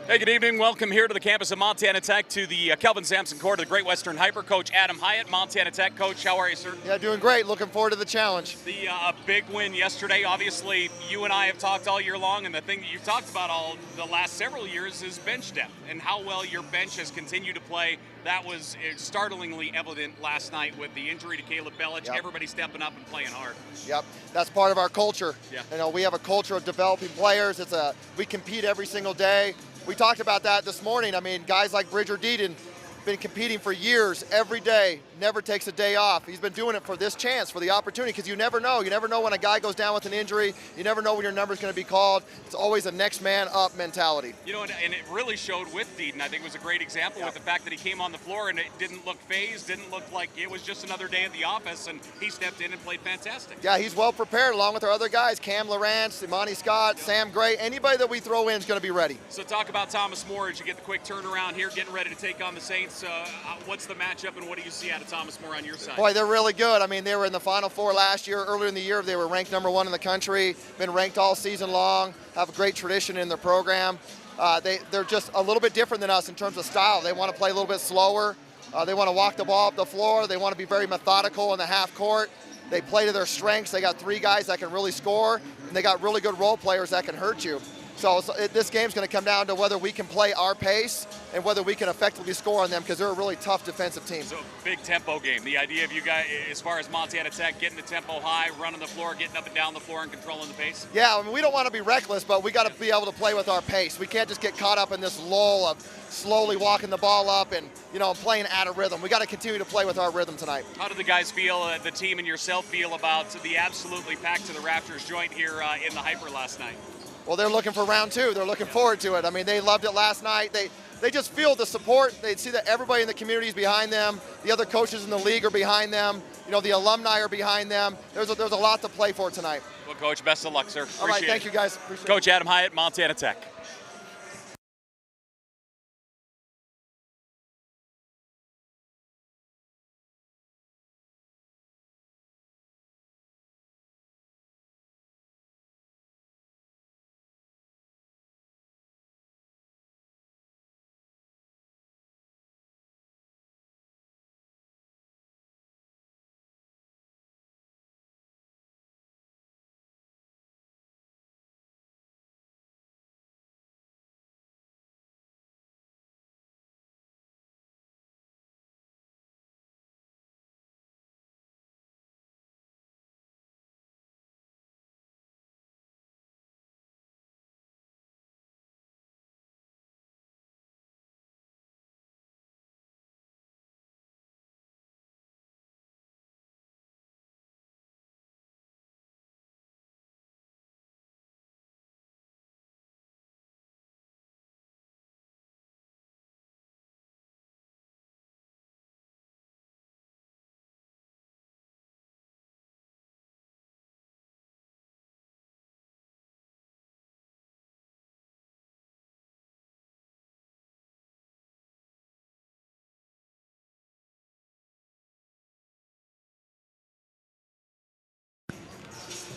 Hey, good evening. Welcome here to the campus of Montana Tech to the Kelvin Sampson Court of the Great Western Hyper. Coach Adam Hyatt, Montana Tech coach. How are you, sir? Yeah, doing great. Looking forward to the challenge. The big win yesterday. Obviously, you and I have talked all year long, and the thing that you've talked about all the last several years is bench depth and how well your bench has continued to play. That was startlingly evident last night with the injury to Caleb Bellich. Yep. Everybody stepping up and playing hard. Yep, that's part of our culture. Yeah. You know, we have a culture of developing players. We compete every single day. We talked about that this morning. I mean, guys like Bridger Deedon been competing for years, every day, never takes a day off. He's been doing it for this chance, for the opportunity, because you never know. You never know when a guy goes down with an injury. You never know when your number's going to be called. It's always a next man up mentality. You know, and it really showed with Deedon. I think it was a great example with the fact that he came on the floor and it didn't look phased, didn't look like it was just another day at the office, and he stepped in and played fantastic. Yeah, he's well prepared along with our other guys, Cam Lawrence, Imani Scott, Sam Gray. Anybody that we throw in is going to be ready. So talk about Thomas More as you get the quick turnaround here, getting ready to take on the Saints. What's the matchup and what do you see out of Thomas More on your side? Boy, they're really good. I mean, they were in the Final Four last year. Earlier in the year, they were ranked #1 in the country, been ranked all season long, have a great tradition in their program. They're just a little bit different than us in terms of style. They want to play a little bit slower. They want to walk the ball up the floor. They want to be very methodical in the half court. They play to their strengths. They got 3 guys that can really score, and they got really good role players that can hurt you. So this game's going to come down to whether we can play our pace and whether we can effectively score on them, because they're a really tough defensive team. So big tempo game. The idea of you guys, as far as Montana Tech, getting the tempo high, running the floor, getting up and down the floor, and controlling the pace? Yeah, I mean, we don't want to be reckless, but we got to be able to play with our pace. We can't just get caught up in this lull of slowly walking the ball up and, you know, playing out of rhythm. We got to continue to play with our rhythm tonight. How did the guys feel, the team and yourself feel about the absolutely packed to the rafters joint here in the Hyper last night? Well, they're looking for round 2. They're looking forward to it. I mean, they loved it last night. They just feel the support. They see that everybody in the community is behind them. The other coaches in the league are behind them. You know, the alumni are behind them. There's a lot to play for tonight. Well, Coach, best of luck, sir. All right, thank you, guys. Appreciate Coach Adam Hyatt, Montana Tech.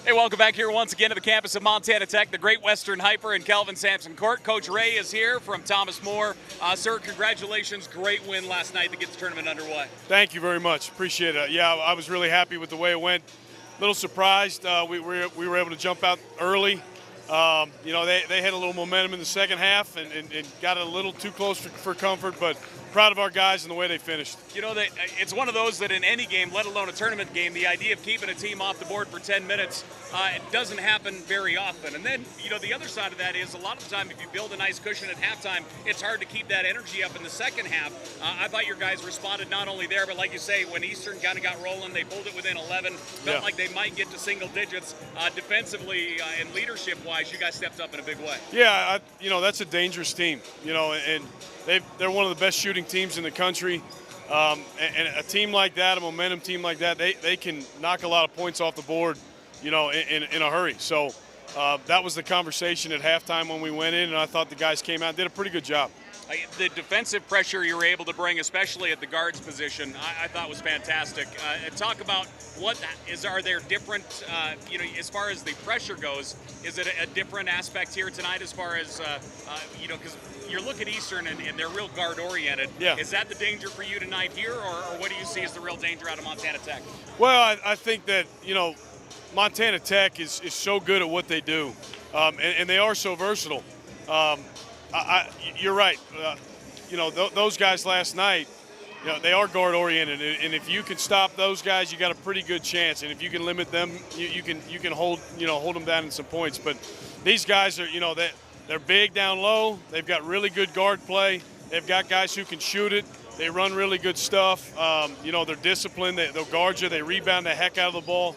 Hey, welcome back here once again to the campus of Montana Tech, the Great Western Hyper in Kelvin Sampson Court. Coach Ray is here from Thomas More. Sir, congratulations. Great win last night to get the tournament underway. Thank you very much. Appreciate it. Yeah, I was really happy with the way it went. A little surprised we were able to jump out early. You know, they had a little momentum in the second half and got a little too close for comfort, but proud of our guys and the way they finished. You know, it's one of those that in any game, let alone a tournament game, the idea of keeping a team off the board for 10 minutes, it doesn't happen very often. And then, you know, the other side of that is a lot of the time if you build a nice cushion at halftime, it's hard to keep that energy up in the second half. I thought your guys responded not only there, but like you say, when Eastern kind of got rolling, they pulled it within 11, felt like they might get to single digits. Defensively and leadership-wise, you guys stepped up in a big way. Yeah, you know, that's a dangerous team, you know, and they're one of the best shooting teams in the country. And a team like that, a momentum team like that, they can knock a lot of points off the board, you know, in a hurry. So that was the conversation at halftime when we went in, and I thought the guys came out and did a pretty good job. The defensive pressure you were able to bring, especially at the guards position, I thought was fantastic. And talk about are there different, as far as the pressure goes, is it a different aspect here tonight as far as, because you look at Eastern and they're real guard oriented. Yeah. Is that the danger for you tonight here, or what do you see as the real danger out of Montana Tech? Well, I think that, Montana Tech is so good at what they do, and they are so versatile. You're right. Those guys last night, they are guard oriented, and if you can stop those guys, you got a pretty good chance. And if you can limit them, you can hold them down in some points. But these guys are, they're big down low. They've got really good guard play. They've got guys who can shoot it. They run really good stuff. They're disciplined. They'll guard you. They rebound the heck out of the ball.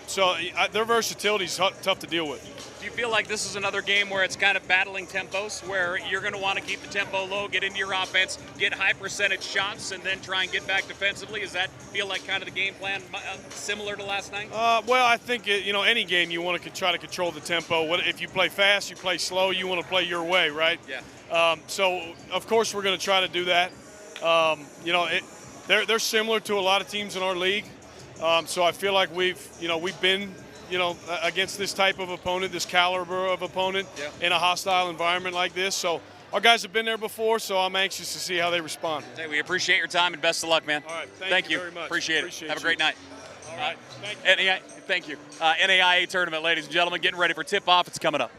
So their versatility is tough to deal with. Do you feel like this is another game where it's kind of battling tempos, where you're going to want to keep the tempo low, get into your offense, get high percentage shots, and then try and get back defensively? Does that feel like kind of the game plan similar to last night? Well, I think, any game you want to try to control the tempo. If you play fast, you play slow, you want to play your way, right? Yeah. So, of course, we're going to try to do that. They're similar to a lot of teams in our league. So I feel like we've been, against this type of opponent, this caliber of opponent, in a hostile environment like this. So our guys have been there before, so I'm anxious to see how they respond. Hey, we appreciate your time and best of luck, man. All right, thank you very much. Appreciate it. Have a great night. All right, thank you. Thank you. NAIA tournament, ladies and gentlemen, getting ready for tip-off. It's coming up.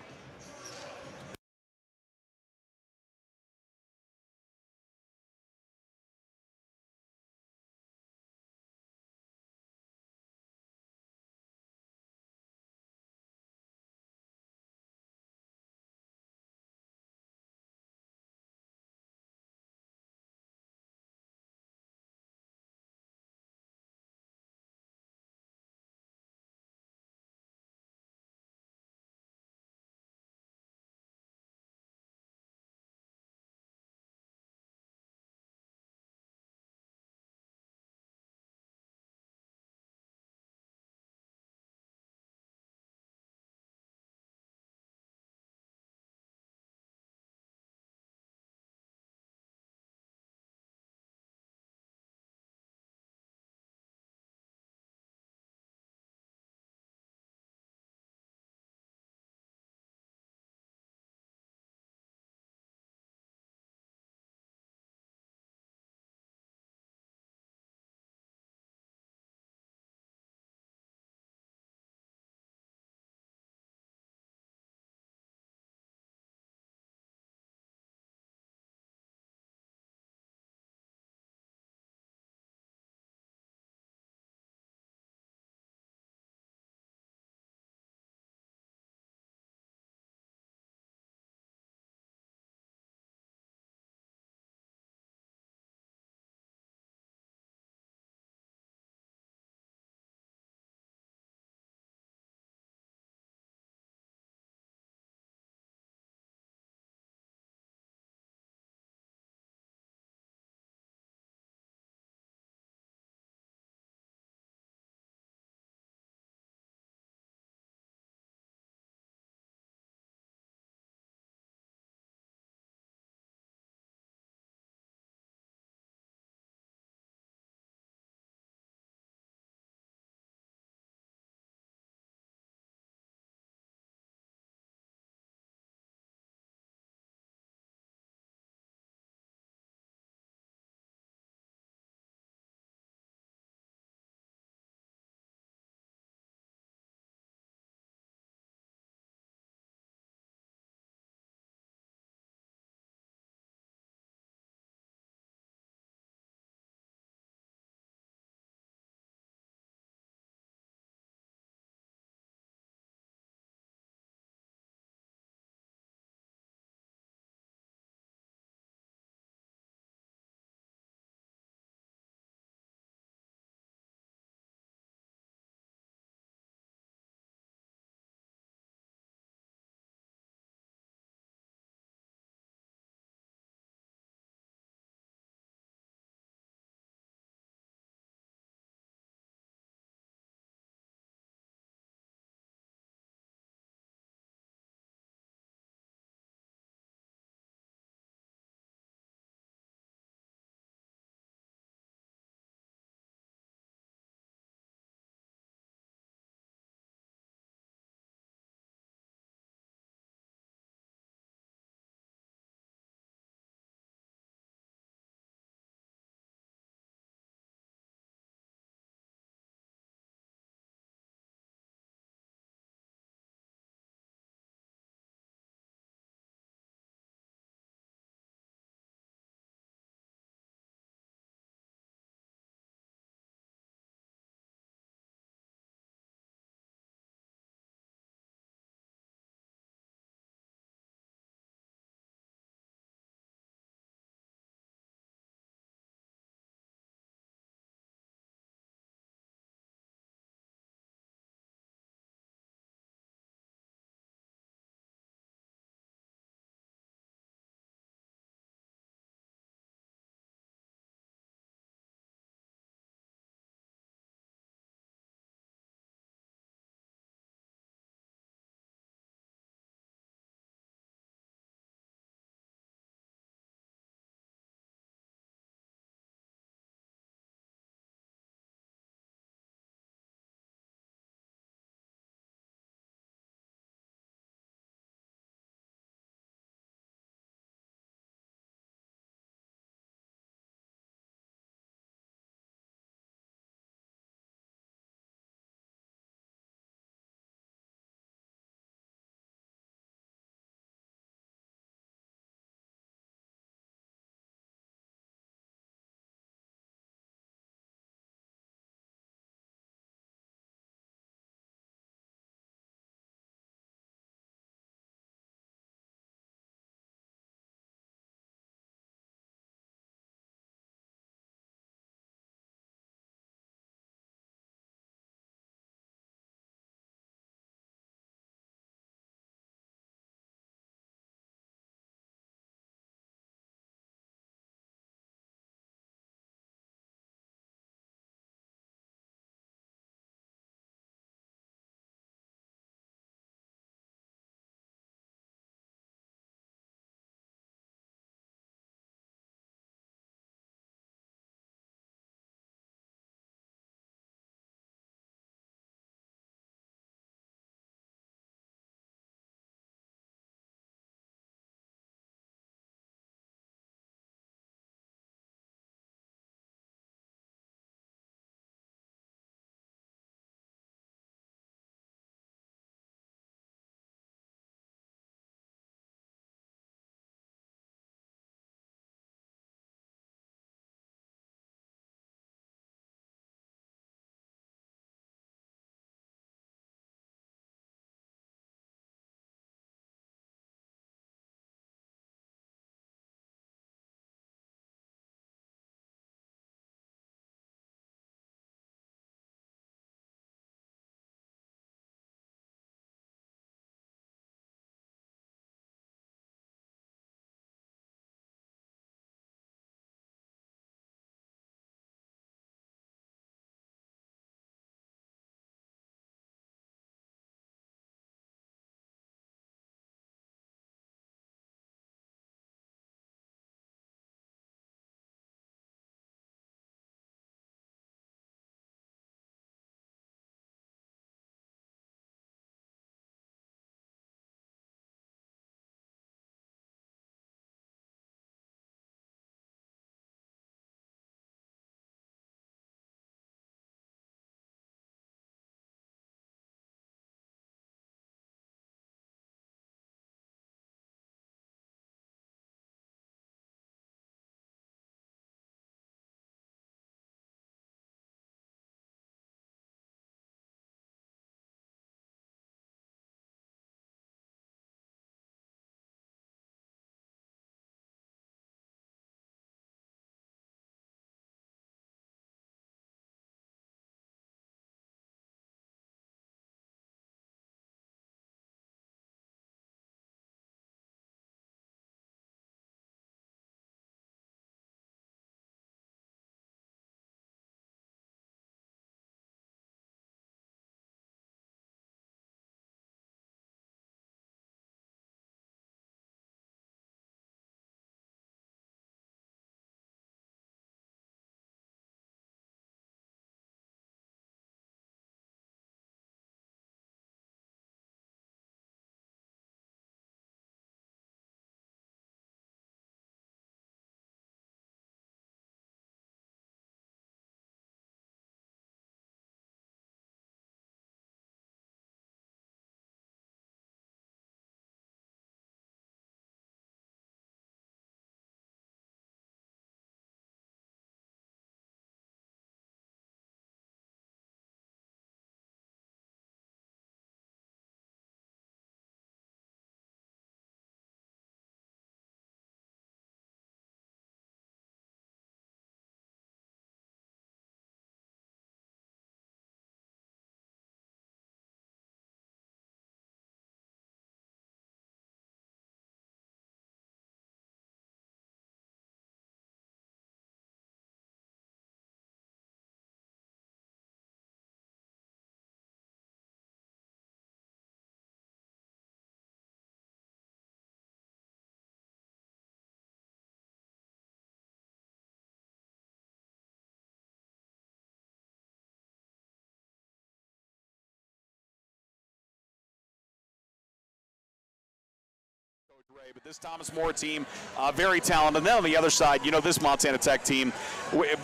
away. But this Thomas More team, very talented. And then on the other side, you know, this Montana Tech team,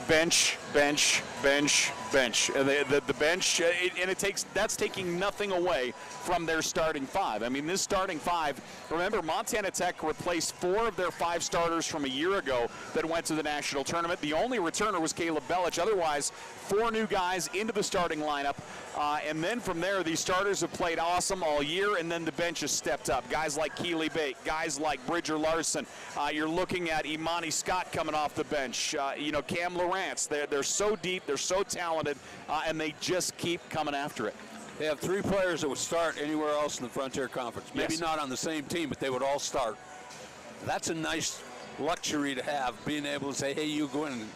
bench. The bench, that's taking nothing away from their starting five. I mean, this starting five, remember, Montana Tech replaced 4 of their 5 starters from a year ago that went to the national tournament. The only returner was Caleb Belich. Otherwise, 4 new guys into the starting lineup. And then from there, these starters have played awesome all year, and then the bench has stepped up. Guys like Keely Bate, guys like Bridger Larson. You're looking at Imani Scott coming off the bench. Cam Lawrence. They're so deep, they're so talented, and they just keep coming after it. They have 3 players that would start anywhere else in the Frontier Conference. Maybe not on the same team, but they would all start. That's a nice luxury to have, being able to say, hey, you go in.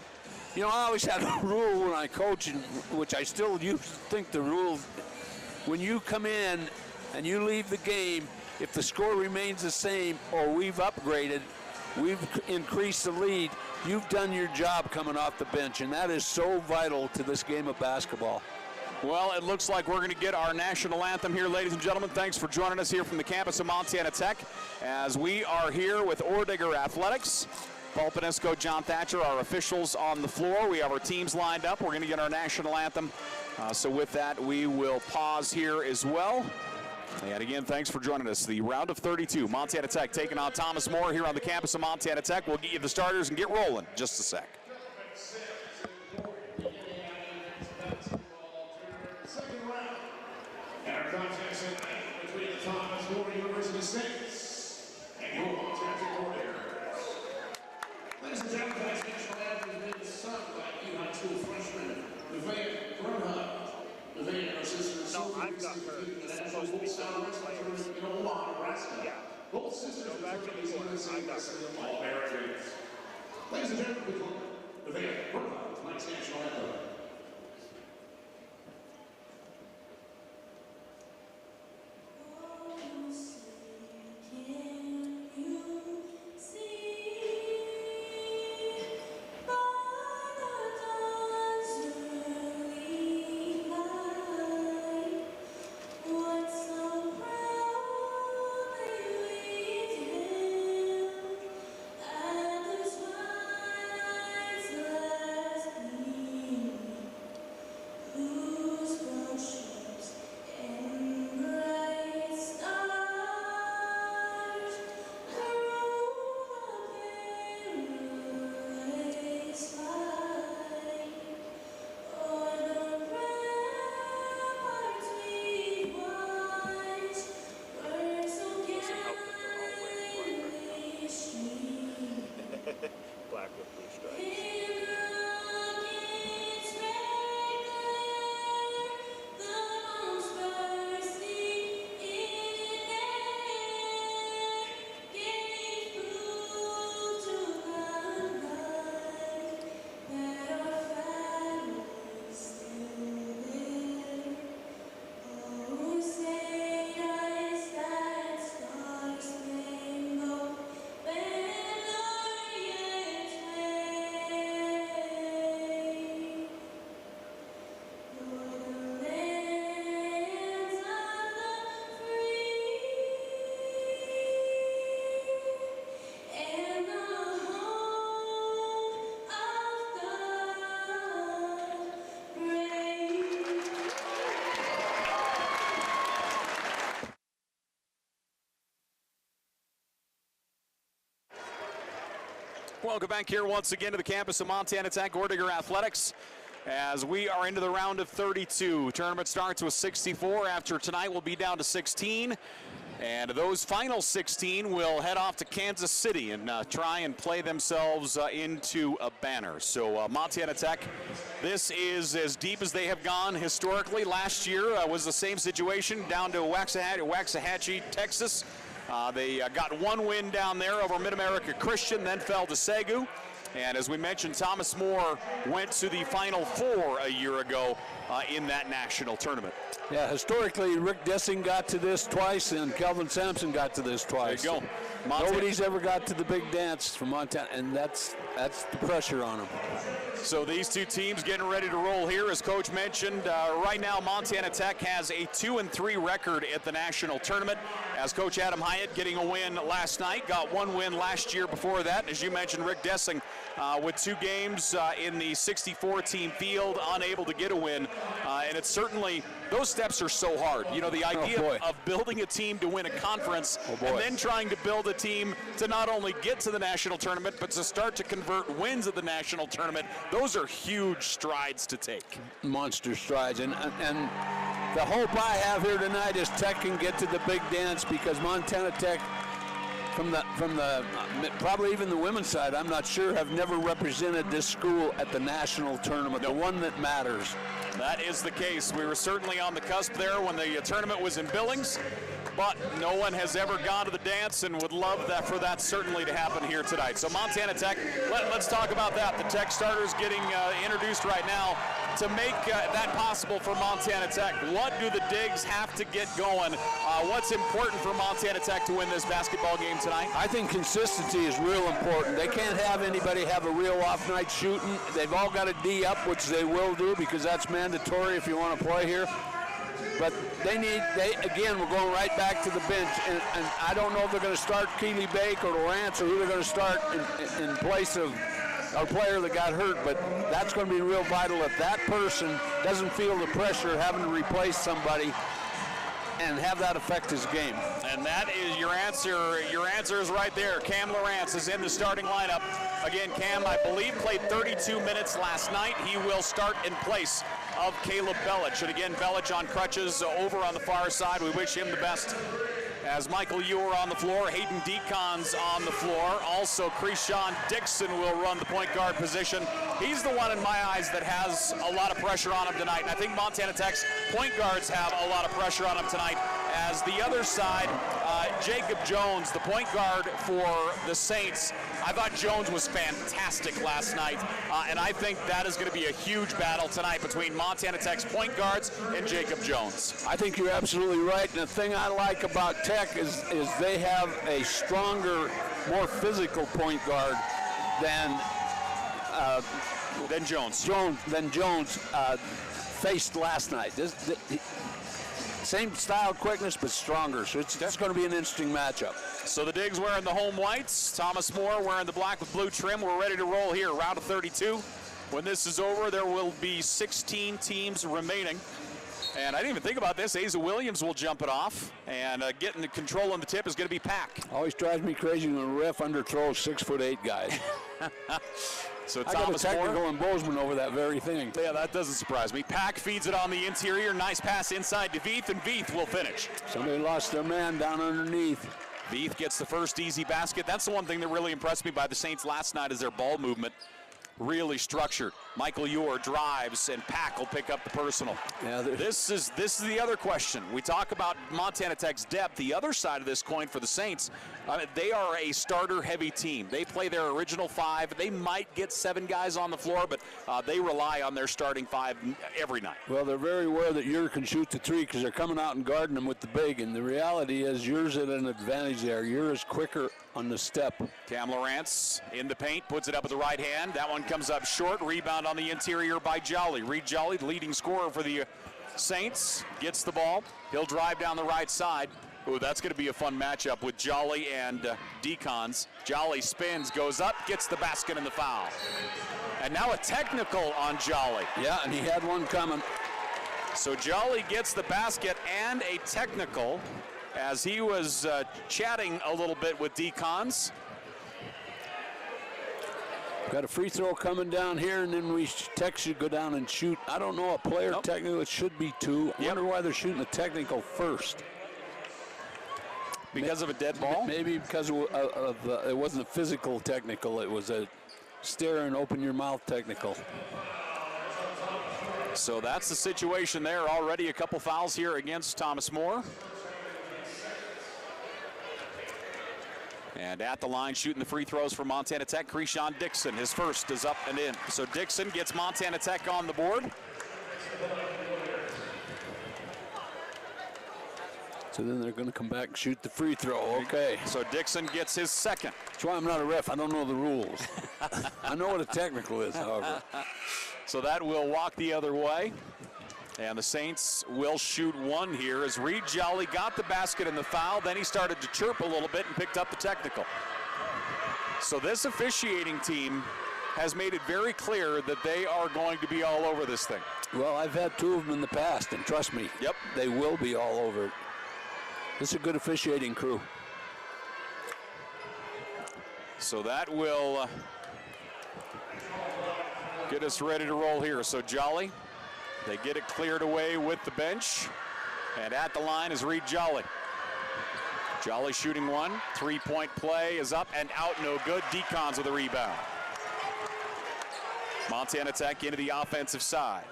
You know, I always had a rule when I coach, which I still think the rule, when you come in and you leave the game, if the score remains the same or we've upgraded, we've increased the lead, you've done your job coming off the bench, and that is so vital to this game of basketball. Well, it looks like we're going to get our national anthem here, ladies and gentlemen. Thanks for joining us here from the campus of Montana Tech as we are here with Ordigger Athletics. Paul Panisco, John Thatcher, our officials on the floor. We have our teams lined up. We're going to get our national anthem. So with that, we will pause here as well. And again, thanks for joining us. The round of 32, Montana Tech taking on Thomas More here on the campus of Montana Tech. We'll get you the starters and get rolling in just a sec. Second round. And our contest tonight between the Thomas More University Saints and your Montana Tech Warriors. Ladies and gentlemen, tonight's national anthem has been sung by U High School freshman Nevaeh Grunhut. Nevaeh and her sister I've got her. It's supposed to be in Omaha, Nebraska. Yeah. Both sisters go back to the corner. I've got her. All Americans. Ladies and gentlemen, we call Nevaeh Grunhut, tonight's national anthem. Black with blue stripes. Welcome back here once again to the campus of Montana Tech Ordigger Athletics as we are into the round of 32. Tournament starts with 64. After tonight, we'll be down to 16. And those final 16 will head off to Kansas City and try and play themselves into a banner. So Montana Tech, this is as deep as they have gone historically. Last year was the same situation down to Waxahachie, Texas. They got one win down there over Mid-America Christian, then fell to Segu. And as we mentioned, Thomas More went to the Final Four a year ago in that national tournament. Yeah, historically, Rick Dessing got to this twice, and Kelvin Sampson got to this twice. There you go. Nobody's ever got to the big dance from Montana, and that's the pressure on them. So these two teams getting ready to roll here, as Coach mentioned. Right now, Montana Tech has a 2-3 record at the national tournament. as Coach Adam Hyatt getting a win last night, got one win last year before that. And as you mentioned, Rick Dessing with 2 games in the 64-team field, unable to get a win. And it's certainly, those steps are so hard. You know, the idea of building a team to win a conference and then trying to build a team to not only get to the national tournament, but to start to convert wins at the national tournament, those are huge strides to take. Monster strides. And the hope I have here tonight is Tech can get to the big dance, because Montana Tech, from the probably even the women's side, I'm not sure, have never represented this school at the national tournament, the one that matters. That is the case. We were certainly on the cusp there when the tournament was in Billings, but no one has ever gone to the dance, and would love that for that certainly to happen here tonight. So Montana Tech, let's talk about that. The Tech starters getting introduced right now to make that possible for Montana Tech. What do the Digs have to get going? What's important for Montana Tech to win this basketball game tonight? I think consistency is real important. They can't have anybody have a real off night shooting. They've all got to D up, which they will do, because that's mandatory if you want to play here. But again, we're going right back to the bench, and I don't know if they're going to start Keely Bake or Lawrence, or who they're going to start in place of our player that got hurt, but that's going to be real vital if that person doesn't feel the pressure of having to replace somebody and have that affect his game. And that is your answer. Your answer is right there. Cam Lawrence is in the starting lineup. Again, Cam, I believe, played 32 minutes last night. He will start in place of Caleb Bellich. And again, Bellich on crutches over on the far side. We wish him the best. As Michael Ewer on the floor, Hayden Deacon's on the floor. Also, Krishan Dixon will run the point guard position. He's the one in my eyes that has a lot of pressure on him tonight. And I think Montana Tech's point guards have a lot of pressure on him tonight. As the other side, Jacob Jones, the point guard for the Saints. I thought Jones was fantastic last night. And I think that is going to be a huge battle tonight between Montana Tech's point guards and Jacob Jones. I think you're absolutely right. And the thing I like about Tech is they have a stronger, more physical point guard than Jones. Jones faced last night. Same style, quickness, but stronger. So that's going to be an interesting matchup. So the Digs wearing the home whites. Thomas More wearing the black with blue trim. We're ready to roll here. Round of 32. When this is over, there will be 16 teams remaining. And I didn't even think about this. Asa Williams will jump it off. And getting the control on the tip is going to be Pack. Always drives me crazy when a ref underthrows 6'8" guys. So I got a technical in Bozeman over that very thing. Yeah, that doesn't surprise me. Pack feeds it on the interior. Nice pass inside to Veith, and Veith will finish. Somebody lost their man down underneath. Veith gets the first easy basket. That's the one thing that really impressed me by the Saints last night is their ball movement. Really structured. Michael Ewer drives, and Pack will pick up the personal. Yeah, this is the other question. We talk about Montana Tech's depth. The other side of this coin for the Saints, they are a starter-heavy team. They play their original 5. They might get 7 guys on the floor, but they rely on their starting 5 every night. Well, they're very aware that Ewer can shoot the 3 because they're coming out and guarding them with the big, and the reality is Ewer's at an advantage there. Ewer is quicker on the step. Cam Lawrence in the paint, puts it up with the right hand. That one comes up short. Rebound on the interior by Jolly. Reed Jolly, the leading scorer for the Saints, gets the ball. He'll drive down the right side. Ooh, that's going to be a fun matchup with Jolly and Deacons. Jolly spins, goes up, gets the basket and the foul. And now a technical on Jolly. Yeah, and he had one coming. So Jolly gets the basket and a technical as he was chatting a little bit with Deacons. Got a free throw coming down here, and then Tech should go down and shoot. I don't know, a player technical, it should be 2. I wonder why they're shooting the technical first. Because of a dead ball? Maybe because it wasn't a physical technical, it was a stare and open your mouth technical. So that's the situation there. Already a couple fouls here against Thomas More. And at the line, shooting the free throws for Montana Tech, Krishan Dixon. His first is up and in. So Dixon gets Montana Tech on the board. So then they're going to come back and shoot the free throw. Okay. So Dixon gets his second. That's why I'm not a ref. I don't know the rules. I know what a technical is, however. So that will walk the other way. And the Saints will shoot one here as Reed Jolly got the basket and the foul. Then he started to chirp a little bit and picked up the technical. So this officiating team has made it very clear that they are going to be all over this thing. Well, I've had 2 of them in the past, and trust me, Yep. they will be all over it. This is a good officiating crew. So that will get us ready to roll here. So Jolly, they get it cleared away with the bench. And at the line is Reed Jolly. Jolly shooting one. 3-point play is up and out, no good. Decons with a rebound. Montana Tech into the offensive side.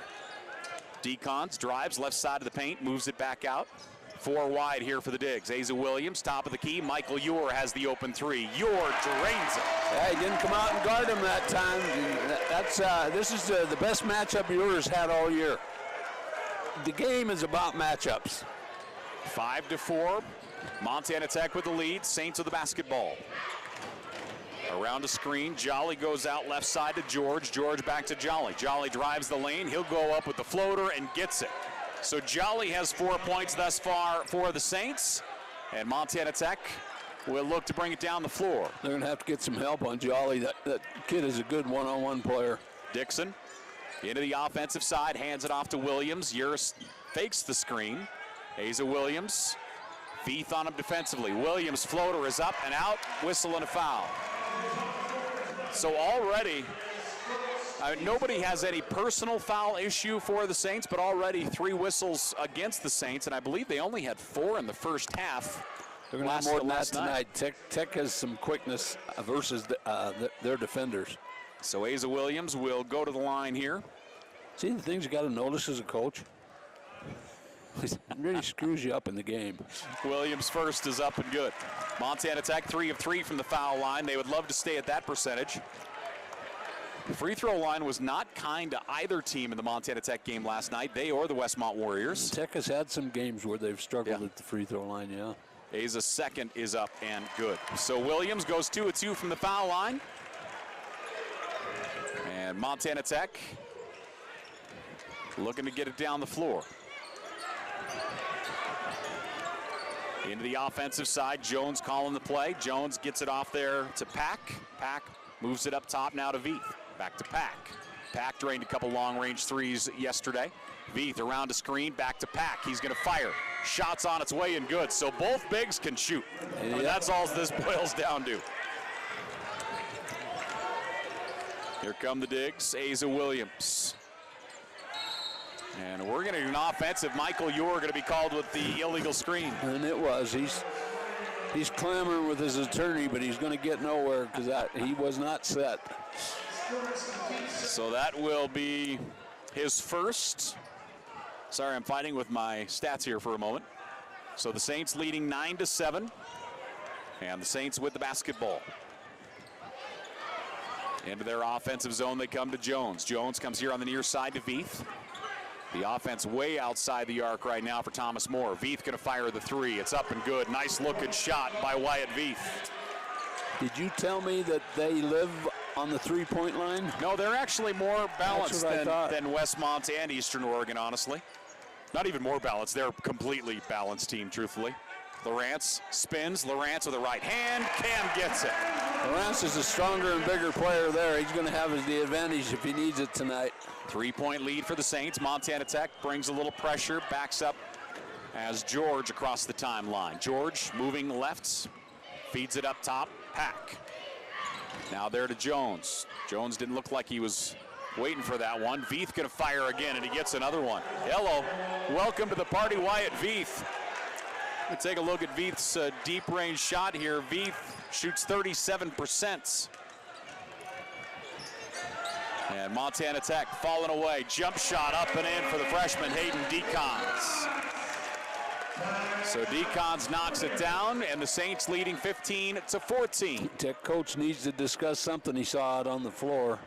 Decons drives left side of the paint, moves it back out. 4 wide here for the Digs. Asa Williams, top of the key. Michael Ure has the open 3. Ure drains it. Yeah, he didn't come out and guard him that time. This is the best matchup Ure's had all year. The game is about matchups. 5-4. Montana Tech with the lead. Saints with the basketball. Around a screen, Jolly goes out left side to George. George back to Jolly. Jolly drives the lane. He'll go up with the floater and gets it. So Jolly has 4 points thus far for the Saints. And Montana Tech will look to bring it down the floor. They're going to have to get some help on Jolly. That kid is a good one-on-one player. Dixon into the offensive side, hands it off to Williams. Uris fakes the screen. Asa Williams. Veith on him defensively. Williams' floater is up and out. Whistle and a foul. So already, nobody has any personal foul issue for the Saints, but already 3 whistles against the Saints, and I believe they only had 4 in the first half. They're going to have more than that tonight. Tech has some quickness versus their defenders. So Asa Williams will go to the line here. See the things you got to notice as a coach? It really screws you up in the game. Williams first is up and good. Montana Tech 3 of 3 from the foul line. They would love to stay at that percentage. The free throw line was not kind to either team in the Montana Tech game last night, they or the Westmont Warriors. Tech has had some games where they've struggled at the free throw line, yeah. Asa's second is up and good. So Williams goes 2 of 2 from the foul line. And Montana Tech looking to get it down the floor. Into the offensive side, Jones calling the play. Jones gets it off there to Pack. Pack moves it up top now to Veith. Back to Pack. Pack drained a couple long-range threes yesterday. Veith around a screen, back to Pack. He's going to fire. Shots on its way and good. So both bigs can shoot. I mean, that's all this boils down to. Here come the Digs. Asa Williams. And we're going to do an offensive. Michael Ure going to be called with the illegal screen. And it was. He's clamoring with his attorney, but he's going to get nowhere because he was not set. So that will be his first. Sorry, I'm fighting with my stats here for a moment. So the Saints leading 9-7. And the Saints with the basketball. Into their offensive zone, they come to Jones. Jones comes here on the near side to Veith. The offense way outside the arc right now for Thomas Moore. Veith going to fire the 3. It's up and good. Nice looking shot by Wyatt Veith. Did you tell me that they live on the 3-point line? No, they're actually more balanced than Westmont and Eastern Oregon, honestly. Not even more balanced. They're a completely balanced team, truthfully. Lawrence spins. Lawrence with the right hand. Cam gets it. Lawrence is a stronger and bigger player there. He's going to have the advantage if he needs it tonight. 3-point lead for the Saints. Montana Tech brings a little pressure, backs up as George across the timeline. George moving left, feeds it up top. Pack. Now there to Jones. Jones didn't look like he was waiting for that one. Veith going to fire again, and he gets another one. Hello. Welcome to the party, Wyatt Veith. Let's take a look at Veith's deep range shot here. Veith shoots 37%. And Montana Tech falling away. Jump shot up and in for the freshman Hayden Decons. So Decons knocks it down, and the Saints leading 15-14. Tech coach needs to discuss something he saw out on the floor.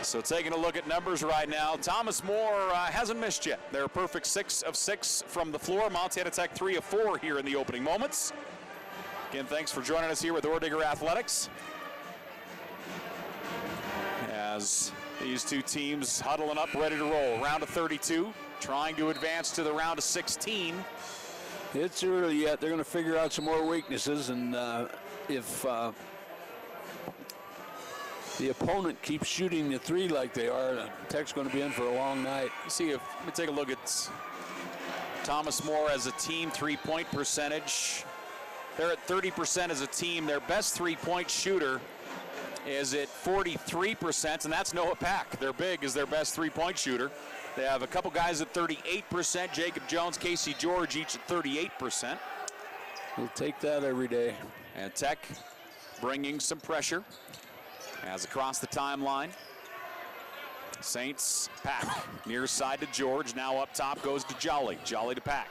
So taking a look at numbers right now, Thomas Moore hasn't missed yet. They're a perfect 6 of 6 from the floor. Montana Tech 3 of 4 here in the opening moments. Again, thanks for joining us here with Ordigger Athletics. As These two teams huddling up, ready to roll. Round of 32, trying to advance to the round of 16. It's early yet. They're going to figure out some more weaknesses, and if the opponent keeps shooting the three like they are, Tech's going to be in for a long night. Let me take a look at Thomas More as a team three-point percentage. They're at 30% as a team. Their best three-point shooter is at 43%, and that's Noah Pack. Their big is their best three-point shooter. They have a couple guys at 38%, Jacob Jones, Casey George, each at 38%. We'll take that every day. And Tech bringing some pressure as across the timeline. Saints, Pack, near side to George, now up top goes to Jolly. Jolly to Pack.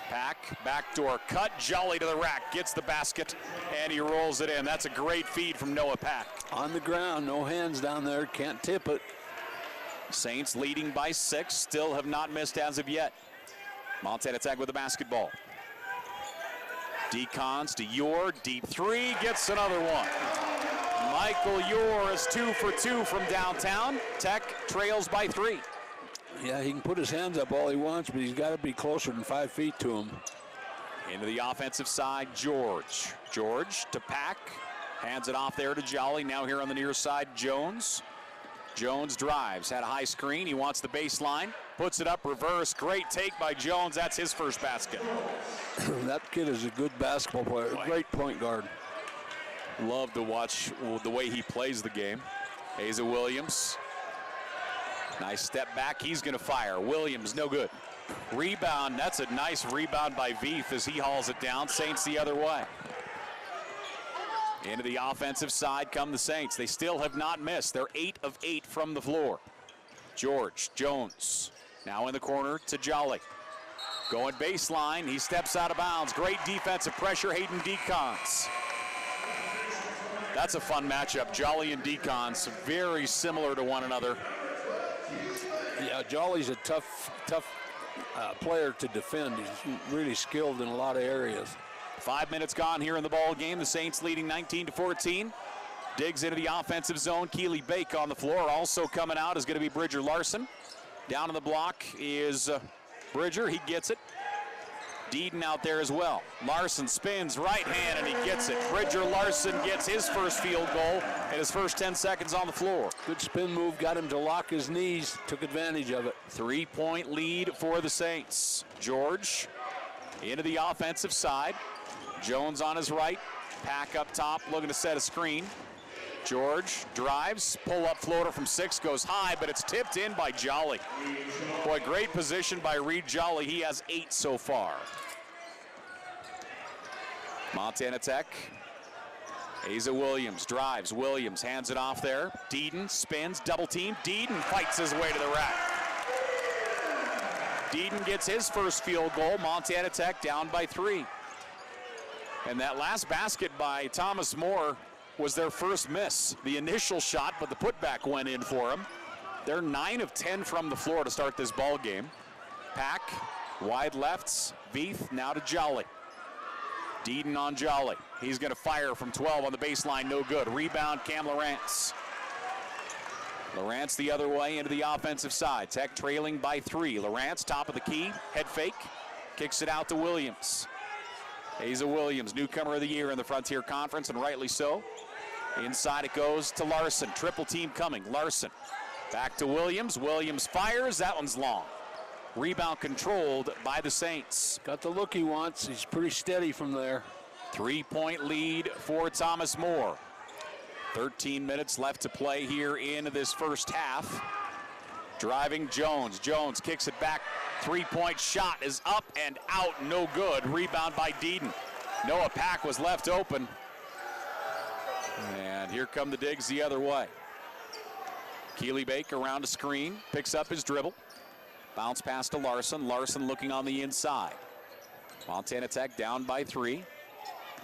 Pack, backdoor cut, Jolly to the rack, gets the basket, and he rolls it in. That's a great feed from Noah Pack. On the ground, no hands down there, can't tip it. Saints leading by 6, still have not missed as of yet. Montana Tech with the basketball. Decons to Yor, deep three, gets another one. Michael Yor is 2 for 2 from downtown. Tech trails by 3. Yeah, he can put his hands up all he wants, but he's got to be closer than 5 feet to him. Into the offensive side, George. George to Pack, hands it off there to Jolly. Now here on the near side, Jones. Jones drives, had a high screen. He wants the baseline, puts it up, reverse. Great take by Jones. That's his first basket. That kid is a good basketball player, great point guard. Love to watch the way he plays the game. Asa Williams. Nice step back, he's gonna fire. Williams, no good. Rebound, that's a nice rebound by Veith as he hauls it down. Saints the other way. Into the offensive side come the Saints. They still have not missed. They're 8 of 8 from the floor. George, Jones, now in the corner to Jolly. Going baseline, he steps out of bounds. Great defensive pressure, Hayden Decons. That's a fun matchup, Jolly and Decons, very similar to one another. Yeah, Jolly's a tough player to defend. He's really skilled in a lot of areas. 5 minutes gone here in the ball game. The Saints leading 19-14. Diggs into the offensive zone. Keely Bake on the floor. Also coming out is going to be Bridger Larson. Down on the block is Bridger. He gets it. Deedon out there as well. Larson spins right hand and he gets it. Bridger Larson gets his first field goal in his first 10 seconds on the floor. Good spin move, got him to lock his knees, took advantage of it. 3-point lead for the Saints. George into the offensive side. Jones on his right. Pack up top, looking to set a screen. George drives, pull-up floater from 6, goes high, but it's tipped in by Jolly. Boy, great position by Reed Jolly. He has 8 so far. Montana Tech. Asa Williams drives. Williams hands it off there. Deedon spins, double team. Deedon fights his way to the rack. Deedon gets his first field goal. Montana Tech down by 3. And that last basket by Thomas More was their first miss. The initial shot, but the putback went in for him. They're 9 of 10 from the floor to start this ball game. Pack, wide lefts, Veith, now to Jolly. Deedon on Jolly. He's gonna fire from 12 on the baseline, no good. Rebound, Cam Lawrence. Lawrence the other way into the offensive side. Tech trailing by 3. Lawrence, top of the key, head fake, kicks it out to Williams. Asa Williams, newcomer of the year in the Frontier Conference, and rightly so. Inside it goes to Larson. Triple team coming. Larson back to Williams. Williams fires. That one's long. Rebound controlled by the Saints. Got the look he wants. He's pretty steady from there. 3-point lead for Thomas More. 13 minutes left to play here in this first half. Driving Jones. Jones kicks it back. 3-point shot is up and out. No good. Rebound by Deedon. Noah Pack was left open. And here come the Digs the other way. Keely Bake around a screen. Picks up his dribble. Bounce pass to Larson. Larson looking on the inside. Montana Tech down by 3.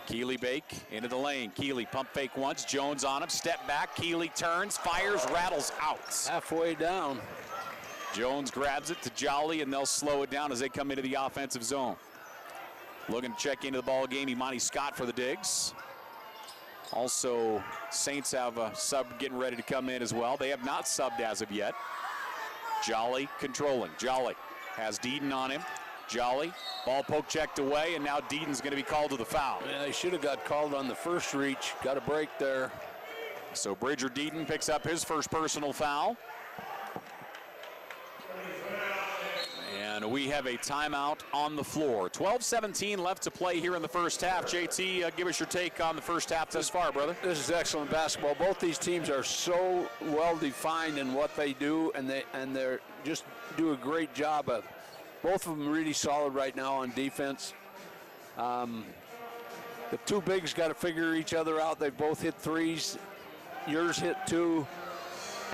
Keely Bake into the lane. Keely pump fake once. Jones on him. Step back. Keely turns, fires, rattles out. Halfway down. Jones grabs it to Jolly, and they'll slow it down as they come into the offensive zone. Looking to check into the ball game, Imani Scott for the Digs. Also, Saints have a sub getting ready to come in as well. They have not subbed as of yet. Jolly controlling. Jolly has Deedon on him. Jolly, ball poke checked away, and now Deedon's going to be called to the foul. Yeah, he should have got called on the first reach. Got a break there. So Bridger Deedon picks up his first personal foul. And we have a timeout on the floor. 12-17 left to play here in the first half. JT, give us your take on the first half thus far, brother. This is excellent basketball. Both these teams are so well defined in what they do, and they're just do a great job of. Both of them really solid right now on defense. The two bigs got to figure each other out. They both hit threes. Yours hit two.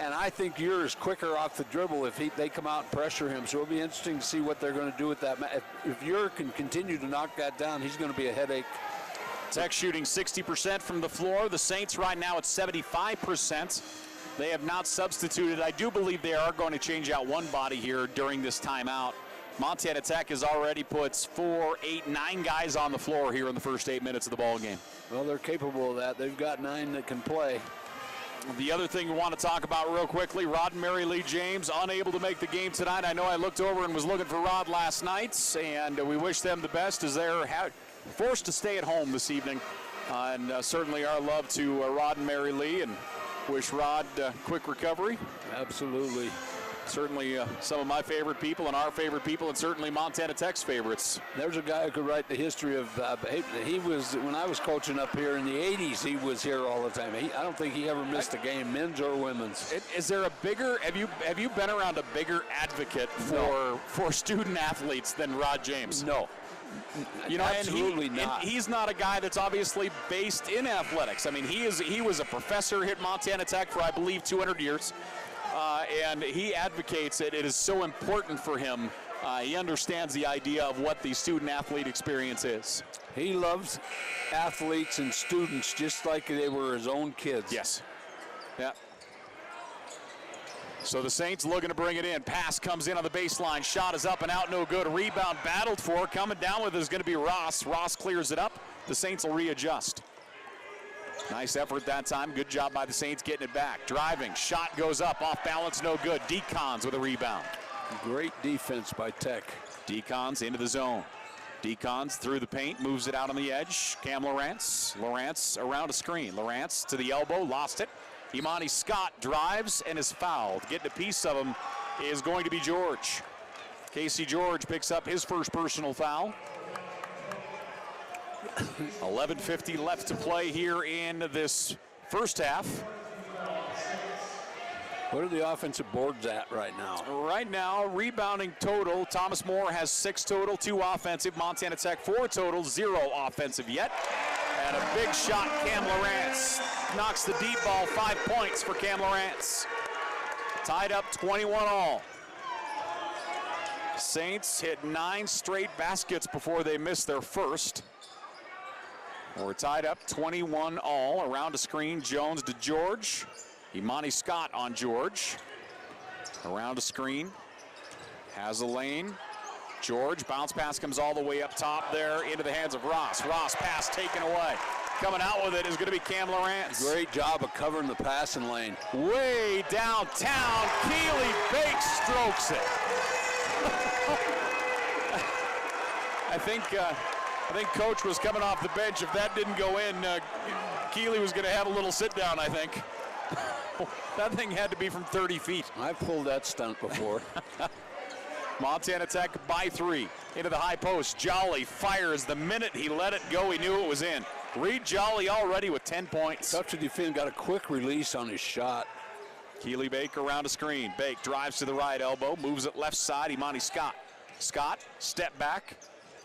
And I think yours quicker off the dribble if they come out and pressure him. So it'll be interesting to see what they're going to do with that. If Ure can continue to knock that down, he's going to be a headache. Tech shooting 60% from the floor. The Saints right now at 75%. They have not substituted. I do believe they are going to change out one body here during this timeout. Montana Tech has already put 4, 8, 9 guys on the floor here in the first 8 minutes of the ball game. Well, they're capable of that. They've got 9 that can play. The other thing we want to talk about real quickly, Rod and Mary Lee James unable to make the game tonight. I know I looked over and was looking for Rod last night, and we wish them the best as they're forced to stay at home this evening. And certainly our love to Rod and Mary Lee, and wish Rod quick recovery. Absolutely. Certainly some of my favorite people and our favorite people, and certainly Montana Tech's favorites. There's a guy who could write the history of, he was, when I was coaching up here in the 80s, he was here all the time. I don't think he ever missed a game, men's or women's. Is there a bigger, have you been around a bigger advocate for student athletes than Rod James? No. You know, absolutely and not. He's not a guy that's obviously based in athletics. I mean, he was a professor here at Montana Tech for, I believe, 200 years. And he advocates it. It is so important for him. He understands the idea of what the student-athlete experience is. He loves athletes and students just like they were his own kids. Yes. Yeah. So the Saints looking to bring it in. Pass comes in on the baseline. Shot is up and out, no good. Rebound battled for. Coming down with it is going to be Ross. Ross clears it up. The Saints will readjust. Nice effort that time. Good job by the Saints getting it back. Driving. Shot goes up. Off balance, no good. Decons with a rebound. Great defense by Tech. Decons into the zone. Decons through the paint. Moves it out on the edge. Cam Lawrence. Lawrence around a screen. Lawrence to the elbow. Lost it. Imani Scott drives and is fouled. Getting a piece of him is going to be George. Casey George picks up his first personal foul. 11:50 left to play here in this first half. What are the offensive boards at right now? Right now, rebounding total, Thomas More has 6 total, 2 offensive. Montana Tech 4 total, 0 offensive yet. And a big shot, Cam Lawrence knocks the deep ball, 5 points for Cam Lawrence. Tied up 21 all. Saints hit 9 straight baskets before they missed their first. We're tied up 21 all. Around a screen, Jones to George. Imani Scott on George. Around a screen, has a lane. George, bounce pass comes all the way up top there into the hands of Ross. Ross, pass taken away. Coming out with it is going to be Cam Lawrence. Great job of covering the passing lane. Way downtown, Keeley Bake strokes it. I think Coach was coming off the bench. If that didn't go in, Keeley was going to have a little sit down, I think. That thing had to be from 30 feet. I've pulled that stunt before. Montana Tech by 3 into the high post. Jolly fires the minute he let it go. He knew it was in. Reed Jolly already with 10 points. Tough to defend, got a quick release on his shot. Keeley Bake around a screen. Bake drives to the right elbow, moves it left side. Imani Scott. Scott, step back,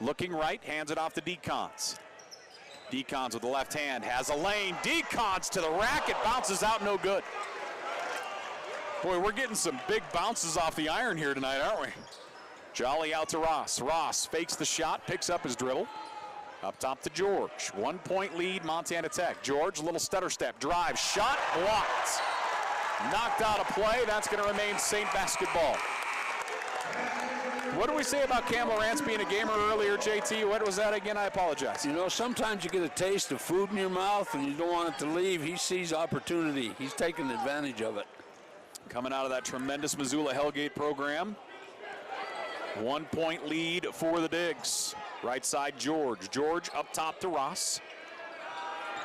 looking right, hands it off to Decons. Decons with the left hand, has a lane. Decons to the rack, it bounces out, no good. Boy, we're getting some big bounces off the iron here tonight, aren't we? Jolly out to Ross. Ross fakes the shot, picks up his dribble. Up top to George. 1 point lead, Montana Tech. George, little stutter step, drive, shot, blocked. Knocked out of play, that's going to remain Saint basketball. What did we say about Cam Lawrence being a gamer earlier, JT? What was that again? I apologize. You know, sometimes you get a taste of food in your mouth and you don't want it to leave. He sees opportunity. He's taking advantage of it. Coming out of that tremendous Missoula Hellgate program. 1 point lead for the Digs. Right side, George. George up top to Ross.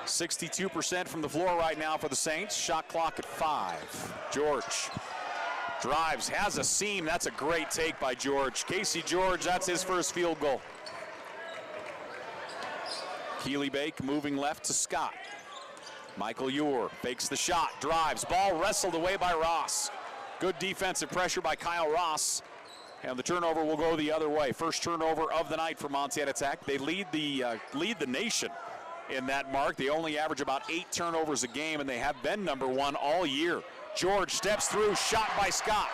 62% from the floor right now for the Saints. Shot clock at 5. George drives, has a seam. That's a great take by George. Casey George, that's his first field goal. Keely Bake moving left to Scott. Michael Ewer fakes the shot, drives, ball wrestled away by Ross. Good defensive pressure by Kyle Ross. And the turnover will go the other way. First turnover of the night for Montana Tech. They lead the nation in that mark. They only average about 8 turnovers a game, and they have been number 1 all year. George steps through, shot by Scott.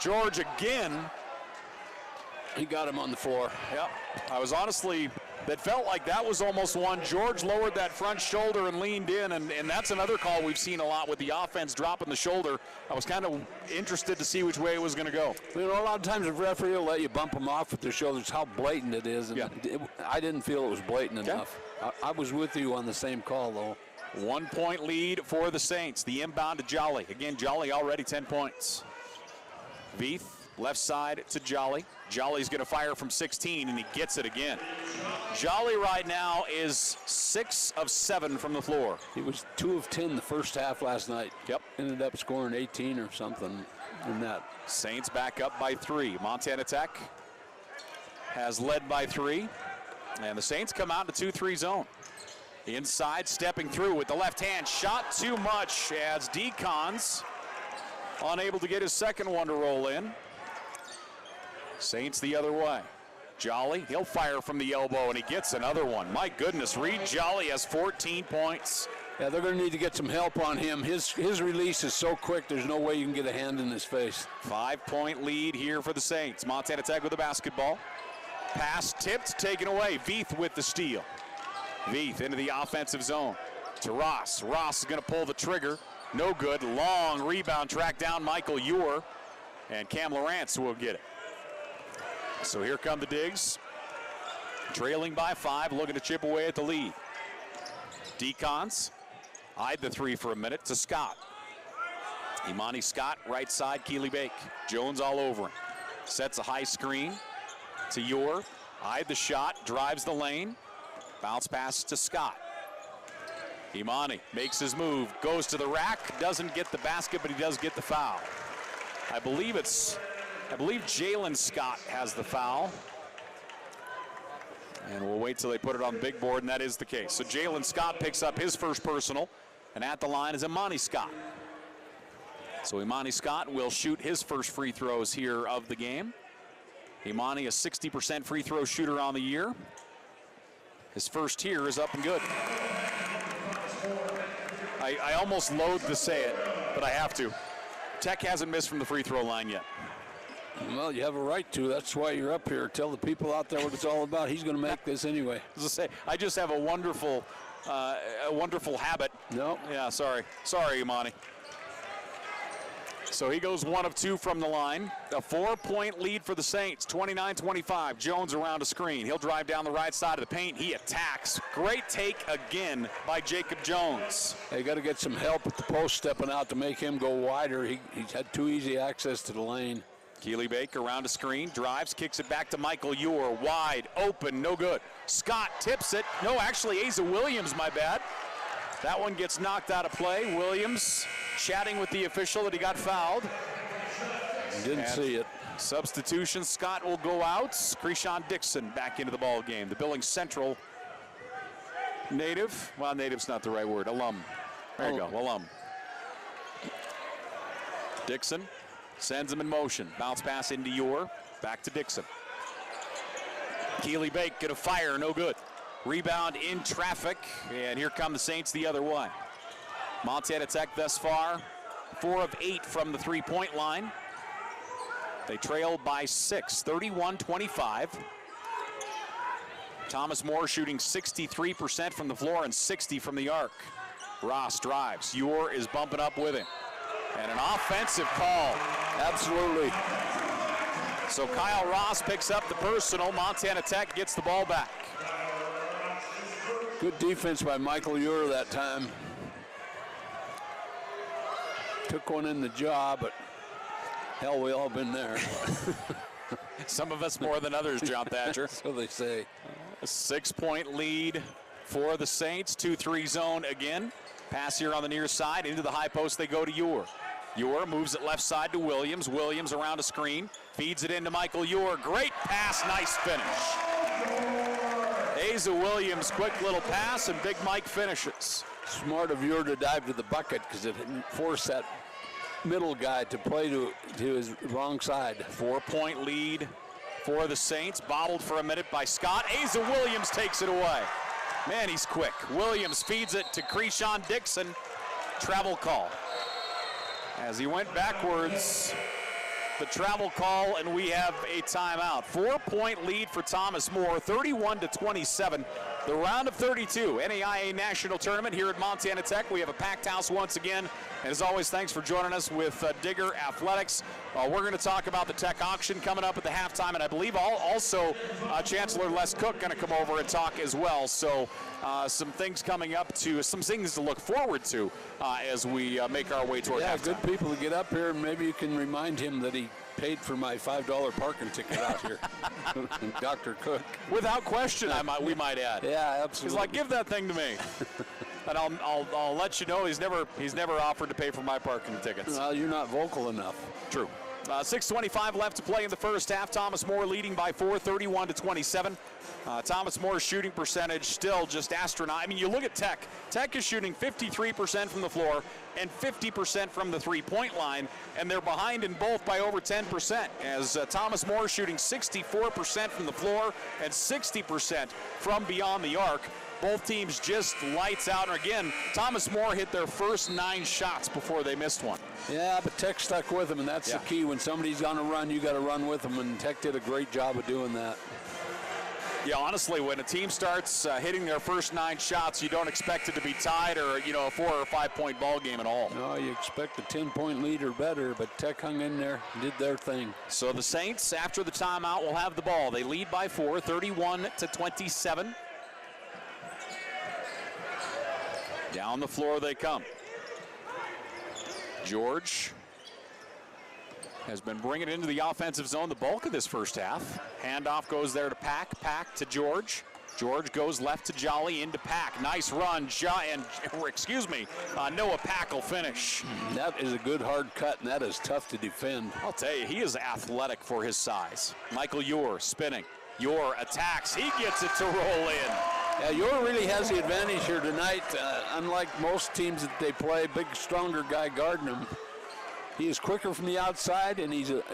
George again. He got him on the floor. Yep. I was honestly, that felt like that was almost one. George lowered that front shoulder and leaned in, and that's another call we've seen a lot with the offense dropping the shoulder. I was kind of interested to see which way it was going to go. You know, a lot of times the referee will let you bump them off with their shoulders, how blatant it is. And yeah. I didn't feel it was blatant enough. I was with you on the same call, though. 1 point lead for the Saints. The inbound to Jolly. Again, Jolly already 10 points. Veith, left side to Jolly. Jolly's going to fire from 16, and he gets it again. Jolly right now is 6 of 7 from the floor. He was 2 of 10 the first half last night. Yep. Ended up scoring 18 or something in that. Saints back up by 3. Montana Tech has led by 3. And the Saints come out in the 2-3 zone. Inside, stepping through with the left hand. Shot too much as Decons unable to get his second one to roll in. Saints the other way. Jolly, he'll fire from the elbow, and he gets another one. My goodness, Reed Jolly has 14 points. Yeah, they're going to need to get some help on him. His release is so quick, there's no way you can get a hand in his face. 5 point lead here for the Saints. Montana Tech with the basketball. Pass tipped, taken away. Veith with the steal. Veith into the offensive zone to Ross. Ross is going to pull the trigger. No good. Long rebound track down Michael Ewer. And Cam Lawrence will get it. So here come the Digs. Trailing by 5, looking to chip away at the lead. Decons eyed the 3 for a minute to Scott. Imani Scott, right side, Keely Bake. Jones all over him. Sets a high screen to Ewer. Eyed the shot, drives the lane. Bounce pass to Scott. Imani makes his move, goes to the rack, doesn't get the basket, but he does get the foul. I believe Jalen Scott has the foul. And we'll wait till they put it on the big board, and that is the case. So Jalen Scott picks up his first personal, and at the line is Imani Scott. So Imani Scott will shoot his first free throws here of the game. Imani, a 60% free throw shooter on the year. His first here is up and good. I almost loathe to say it, but I have to. Tech hasn't missed from the free throw line yet. Well, you have a right to. That's why you're up here. Tell the people out there what it's all about. He's going to make this anyway. As I say, I just have a wonderful habit. No. Yeah, sorry, Imani. So he goes 1 of 2 from the line. A 4-point lead for the Saints, 29-25. Jones around a screen. He'll drive down the right side of the paint. He attacks. Great take again by Jacob Jones. They got to get some help at the post stepping out to make him go wider. He's had too easy access to the lane. Keely Bake around a screen, drives, kicks it back to Michael Ewer. Wide open, no good. Scott tips it. No, actually, Asa Williams, my bad. That one gets knocked out of play. Williams chatting with the official that he got fouled. Didn't see it. Substitution, Scott will go out. Krishan Dixon back into the ball game. The Billings Central native. Well, native's not the right word. Alum. There you go, alum. Dixon sends him in motion. Bounce pass into Ewer. Back to Dixon. Keely Bake gonna fire, no good. Rebound in traffic, and here come the Saints the other way. Montana Tech thus far, 4 of 8 from the three-point line. They trail by 6, 31-25. Thomas Moore shooting 63% from the floor and 60 from the arc. Ross drives. Ewer is bumping up with him. And an offensive call. Absolutely. So Kyle Ross picks up the personal. Montana Tech gets the ball back. Good defense by Michael Ure that time. Took one in the jaw, but hell, we all been there. Some of us more than others, John Thatcher. So they say. A 6-point lead for the Saints. 2-3 zone again. Pass here on the near side. Into the high post they go to Ure. Ure moves it left side to Williams. Williams around a screen. Feeds it into Michael Ure. Great pass, nice finish. Asa Williams, quick little pass, and Big Mike finishes. Smart of Ure to dive to the bucket because it didn't force that middle guy to play to his wrong side. 4-point lead for the Saints. Bobbled for a minute by Scott. Asa Williams takes it away. Man, he's quick. Williams feeds it to Krishan Dixon. Travel call. As he went backwards, the travel call, and we have a timeout. 4-point lead for Thomas More, 31-27. The round of 32, NAIA National Tournament here at Montana Tech. We have a packed house once again. And as always, thanks for joining us with Digger Athletics. We're going to talk about the Tech auction coming up at the halftime, and I believe also Chancellor Les Cook going to come over and talk as well. So some things coming up some things to look forward to as we make our way toward halftime. Good people to get up here, and maybe you can remind him that he paid for my $5 parking ticket out here. Dr. Cook. Without question, we might add. Yeah, absolutely. He's like, give that thing to me. And I'll let you know he's never offered to pay for my parking tickets. Well, you're not vocal enough. True. 6:25 left to play in the first half. Thomas More leading by 4, 31-27. Thomas More's shooting percentage still just astronomical. I mean, you look at Tech. Tech is shooting 53% from the floor and 50% from the three-point line, and they're behind in both by over 10%, as Thomas More shooting 64% from the floor and 60% from beyond the arc. Both teams just lights out. And again, Thomas More hit their first 9 shots before they missed one. Yeah, but Tech stuck with them, and that's the key. When somebody's on a run, you got to run with them, and Tech did a great job of doing that. Yeah, honestly, when a team starts hitting their first 9 shots, you don't expect it to be tied or, a 4 or 5 point ball game at all. No, you expect a 10-point lead or better, but Tech hung in there and did their thing. So the Saints, after the timeout, will have the ball. They lead by 4, 31-27. Down the floor they come. George has been bringing it into the offensive zone the bulk of this first half. Handoff goes there to Pack. Pack to George. George goes left to Jolly, into Pack. Nice run. Noah Pack will finish. That is a good hard cut, and that is tough to defend. I'll tell you, he is athletic for his size. Michael Ure spinning. Ure attacks. He gets it to roll in. Yeah, Ure really has the advantage here tonight. Unlike most teams that they play, big, stronger guy guarding him. He is quicker from the outside, and he's a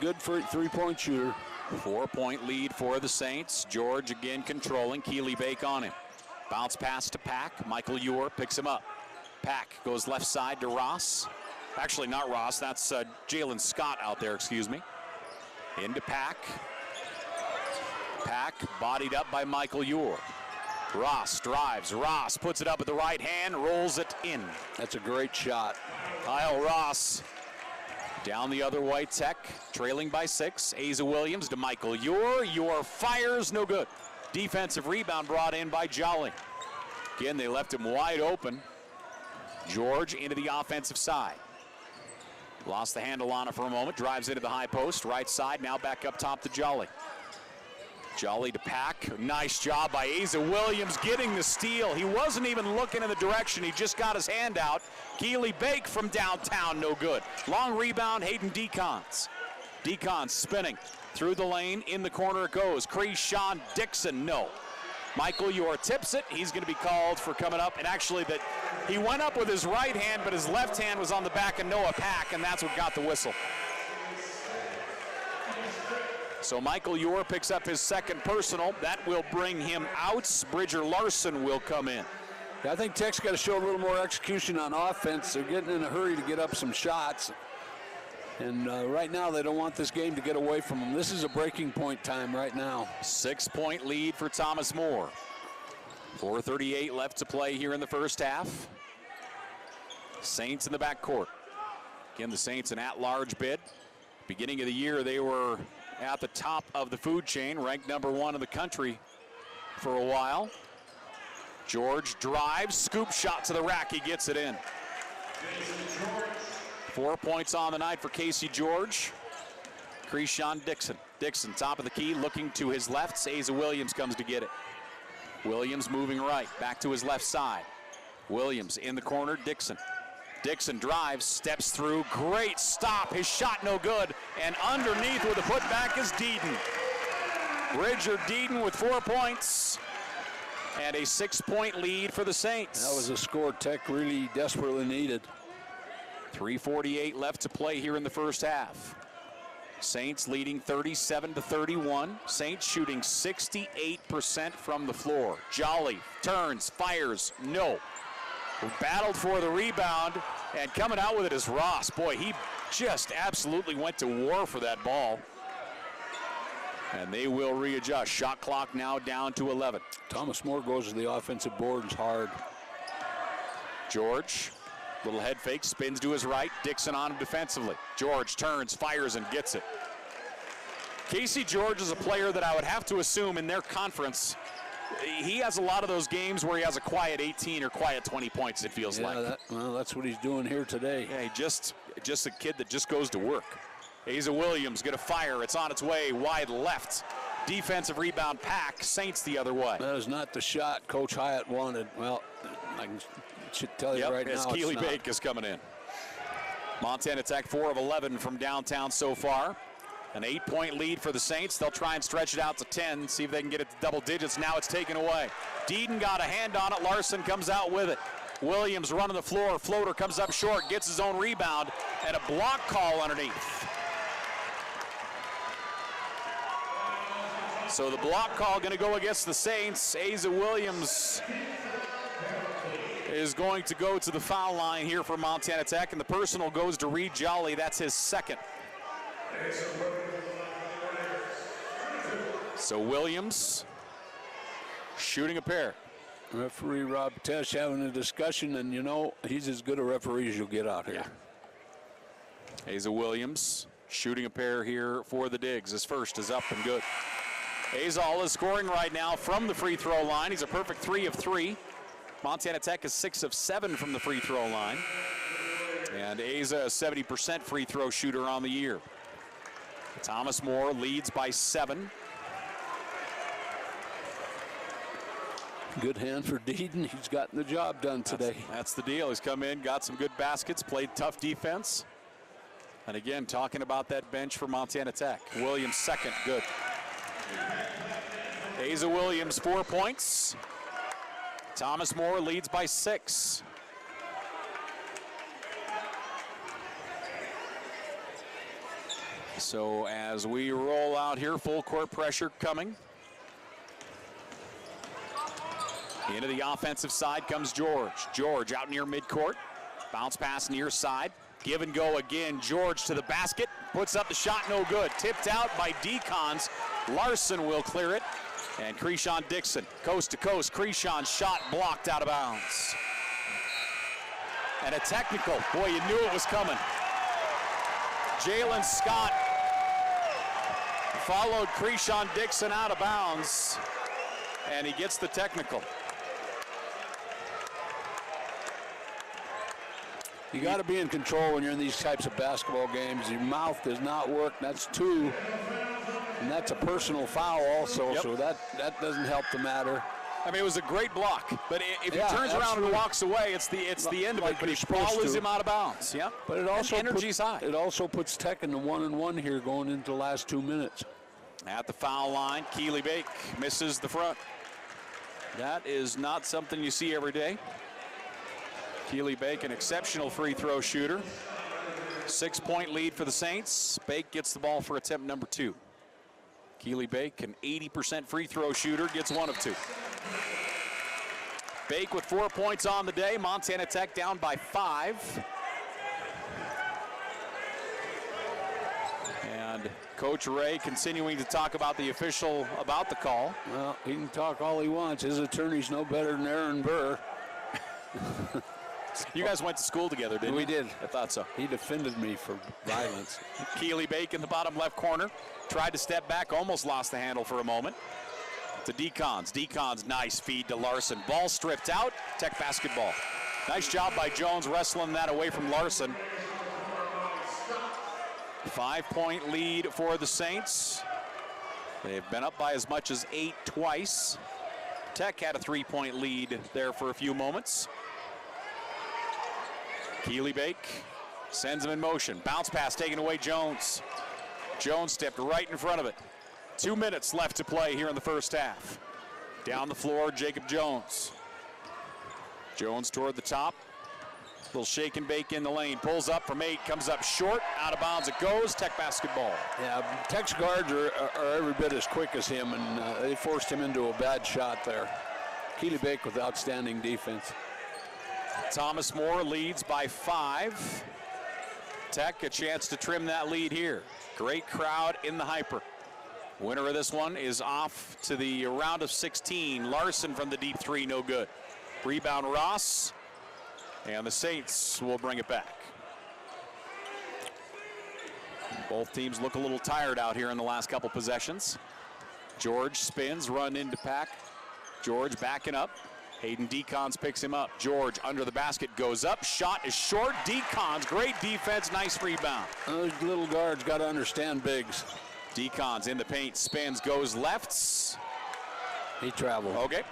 good three-point shooter. 4-point lead for the Saints. George again controlling. Keely Bake on him. Bounce pass to Pack. Michael Ure picks him up. Pack goes left side to Ross. Actually, not Ross. That's Jalen Scott out there, excuse me. Into Pack. Pack bodied up by Michael Ure. Ross drives. Ross puts it up with the right hand, rolls it in. That's a great shot. Kyle Ross down the other way. Tech trailing by 6. Asa Williams to Michael Ure. Ure fires, no good. Defensive rebound brought in by Jolly. Again, they left him wide open. George into the offensive side. Lost the handle on it for a moment. Drives into the high post. Right side, now back up top to Jolly. Jolly to Pack. Nice job by Asa Williams getting the steal. He wasn't even looking in the direction. He just got his hand out. Keely Bake from downtown, no good. Long rebound, Hayden Decons. Decons spinning through the lane. In the corner it goes. Krishan Dixon, no. Michael Ure tips it. He's going to be called for coming up. And actually, that he went up with his right hand, but his left hand was on the back of Noah Pack, and that's what got the whistle. So Michael Ure picks up his second personal. That will bring him out. Bridger Larson will come in. Yeah, I think Tech's got to show a little more execution on offense. They're getting in a hurry to get up some shots. And right now they don't want this game to get away from them. This is a breaking point time right now. 6-point lead for Thomas More. 4:38 left to play here in the first half. Saints in the backcourt. Again, the Saints an at-large bid. Beginning of the year, they were at the top of the food chain, ranked #1 in the country for a while. George drives, scoop shot to the rack, he gets it in. 4 points on the night for Casey George. Krishan Dixon. Dixon, top of the key, looking to his left. Asa Williams comes to get it. Williams moving right, back to his left side. Williams in the corner, Dixon. Dixon drives, steps through, great stop. His shot no good, and underneath with a putback is Deedon. Bridger Deedon with 4 points and a 6-point lead for the Saints. That was a score Tech really desperately needed. 3:48 left to play here in the first half. Saints leading 37-31. Saints shooting 68% from the floor. Jolly turns, fires, no. Battled for the rebound, and coming out with it is Ross. Boy, he just absolutely went to war for that ball. And they will readjust. Shot clock now down to 11. Thomas More goes to the offensive boards hard. George, little head fake, spins to his right. Dixon on him defensively. George turns, fires, and gets it. Casey George is a player that I would have to assume in their conference, he has a lot of those games where he has a quiet 18 or quiet 20 points, it feels like. Well, that's what he's doing here today. Yeah, just a kid that just goes to work. Asa Williams gonna fire, it's on its way, wide left. Defensive rebound, Pack, Saints the other way. That is not the shot Coach Hyatt wanted. Well, I should tell you right now, it's Keely not. Bake is coming in. Montana Tech 4 of 11 from downtown so far. An 8-point lead for the Saints. They'll try and stretch it out to 10, see if they can get it to double digits. Now it's taken away. Deedon got a hand on it. Larson comes out with it. Williams running the floor. Floater comes up short, gets his own rebound, and a block call underneath. So the block call going to go against the Saints. Asa Williams is going to go to the foul line here for Montana Tech, and the personal goes to Reed Jolly. That's his second. So Williams shooting a pair. Referee Rob Tesh having a discussion, and you know, he's as good a referee as you'll get out here. Yeah. Asa Williams shooting a pair here for the Digs. His first is up and good. Azal is scoring right now from the free throw line. He's a perfect 3 of 3. Montana Tech is 6 of 7 from the free throw line. And Asa, a 70% free throw shooter on the year. Thomas More leads by 7. Good hand for Deedon. He's gotten the job done today. That's the deal. He's come in, got some good baskets, played tough defense. And again, talking about that bench for Montana Tech. Williams second, good. Asa Williams 4 points. Thomas More leads by 6. So as we roll out here, full court pressure coming. Into the offensive side comes George. George out near midcourt. Bounce pass near side. Give and go again. George to the basket. Puts up the shot, no good. Tipped out by Decons. Larson will clear it. And Krishan Dixon, coast to coast. Krishan's shot blocked out of bounds. And a technical. Boy, you knew it was coming. Jalen Scott followed Krishan Dixon out of bounds. And he gets the technical. You got to be in control when you're in these types of basketball games. Your mouth does not work. That's 2. And that's a personal foul also, so that doesn't help the matter. I mean, it was a great block, but if he turns around and walks away, it's the end of it. But he follows him out of bounds. Yeah. But it also energy's high. It also puts Tech in the 1-and-1 here going into the last 2 minutes. At the foul line, Keely Bake misses the front. That is not something you see every day. Keely Bake, an exceptional free throw shooter. 6-point lead for the Saints. Bake gets the ball for attempt number 2. Keely Bake, an 80% free throw shooter, gets 1 of 2. Bake with 4 points on the day. Montana Tech down by 5. And Coach Ray continuing to talk about the official, about the call. Well, he can talk all he wants. His attorney's no better than Aaron Burr. You guys went to school together, didn't you? We did. I thought so. He defended me for violence. Keely Bake in the bottom left corner. Tried to step back, almost lost the handle for a moment. To Decons. Decons, nice feed to Larson. Ball stripped out. Tech basketball. Nice job by Jones wrestling that away from Larson. 5-point lead for the Saints. They've been up by as much as 8 twice. Tech had a 3-point lead there for a few moments. Keely Bake sends him in motion. Bounce pass taken away, Jones. Jones stepped right in front of it. 2 minutes left to play here in the first half. Down the floor, Jacob Jones. Jones toward the top. Little shake and bake in the lane. Pulls up from 8, comes up short. Out of bounds it goes. Tech basketball. Yeah, Tech's guards are every bit as quick as him, and they forced him into a bad shot there. Keely Bake with outstanding defense. Thomas More leads by 5. Tech a chance to trim that lead here. Great crowd in the Hyper. Winner of this one is off to the round of 16. Larson from the deep 3, no good. Rebound Ross, and the Saints will bring it back. Both teams look a little tired out here in the last couple possessions. George spins, run into Pack. George backing up. Hayden Decons picks him up. George under the basket goes up. Shot is short. Decons, great defense, nice rebound. Those little guards got to understand bigs. Decons in the paint, spins, goes lefts. He traveled. Okay.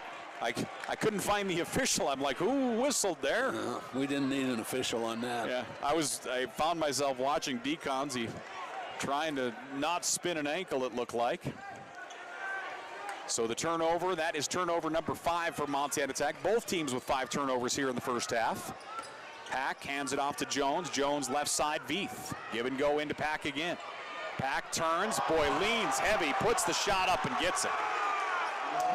I couldn't find the official. I'm like, who whistled there? We didn't need an official on that. Yeah, I found myself watching Decons. He trying to not spin an ankle, it looked like. So the turnover, that is turnover number 5 for Montana Tech. Both teams with 5 turnovers here in the first half. Pack hands it off to Jones. Jones left side, Veith. Give and go into Pack again. Pack turns, boy, leans heavy, puts the shot up and gets it.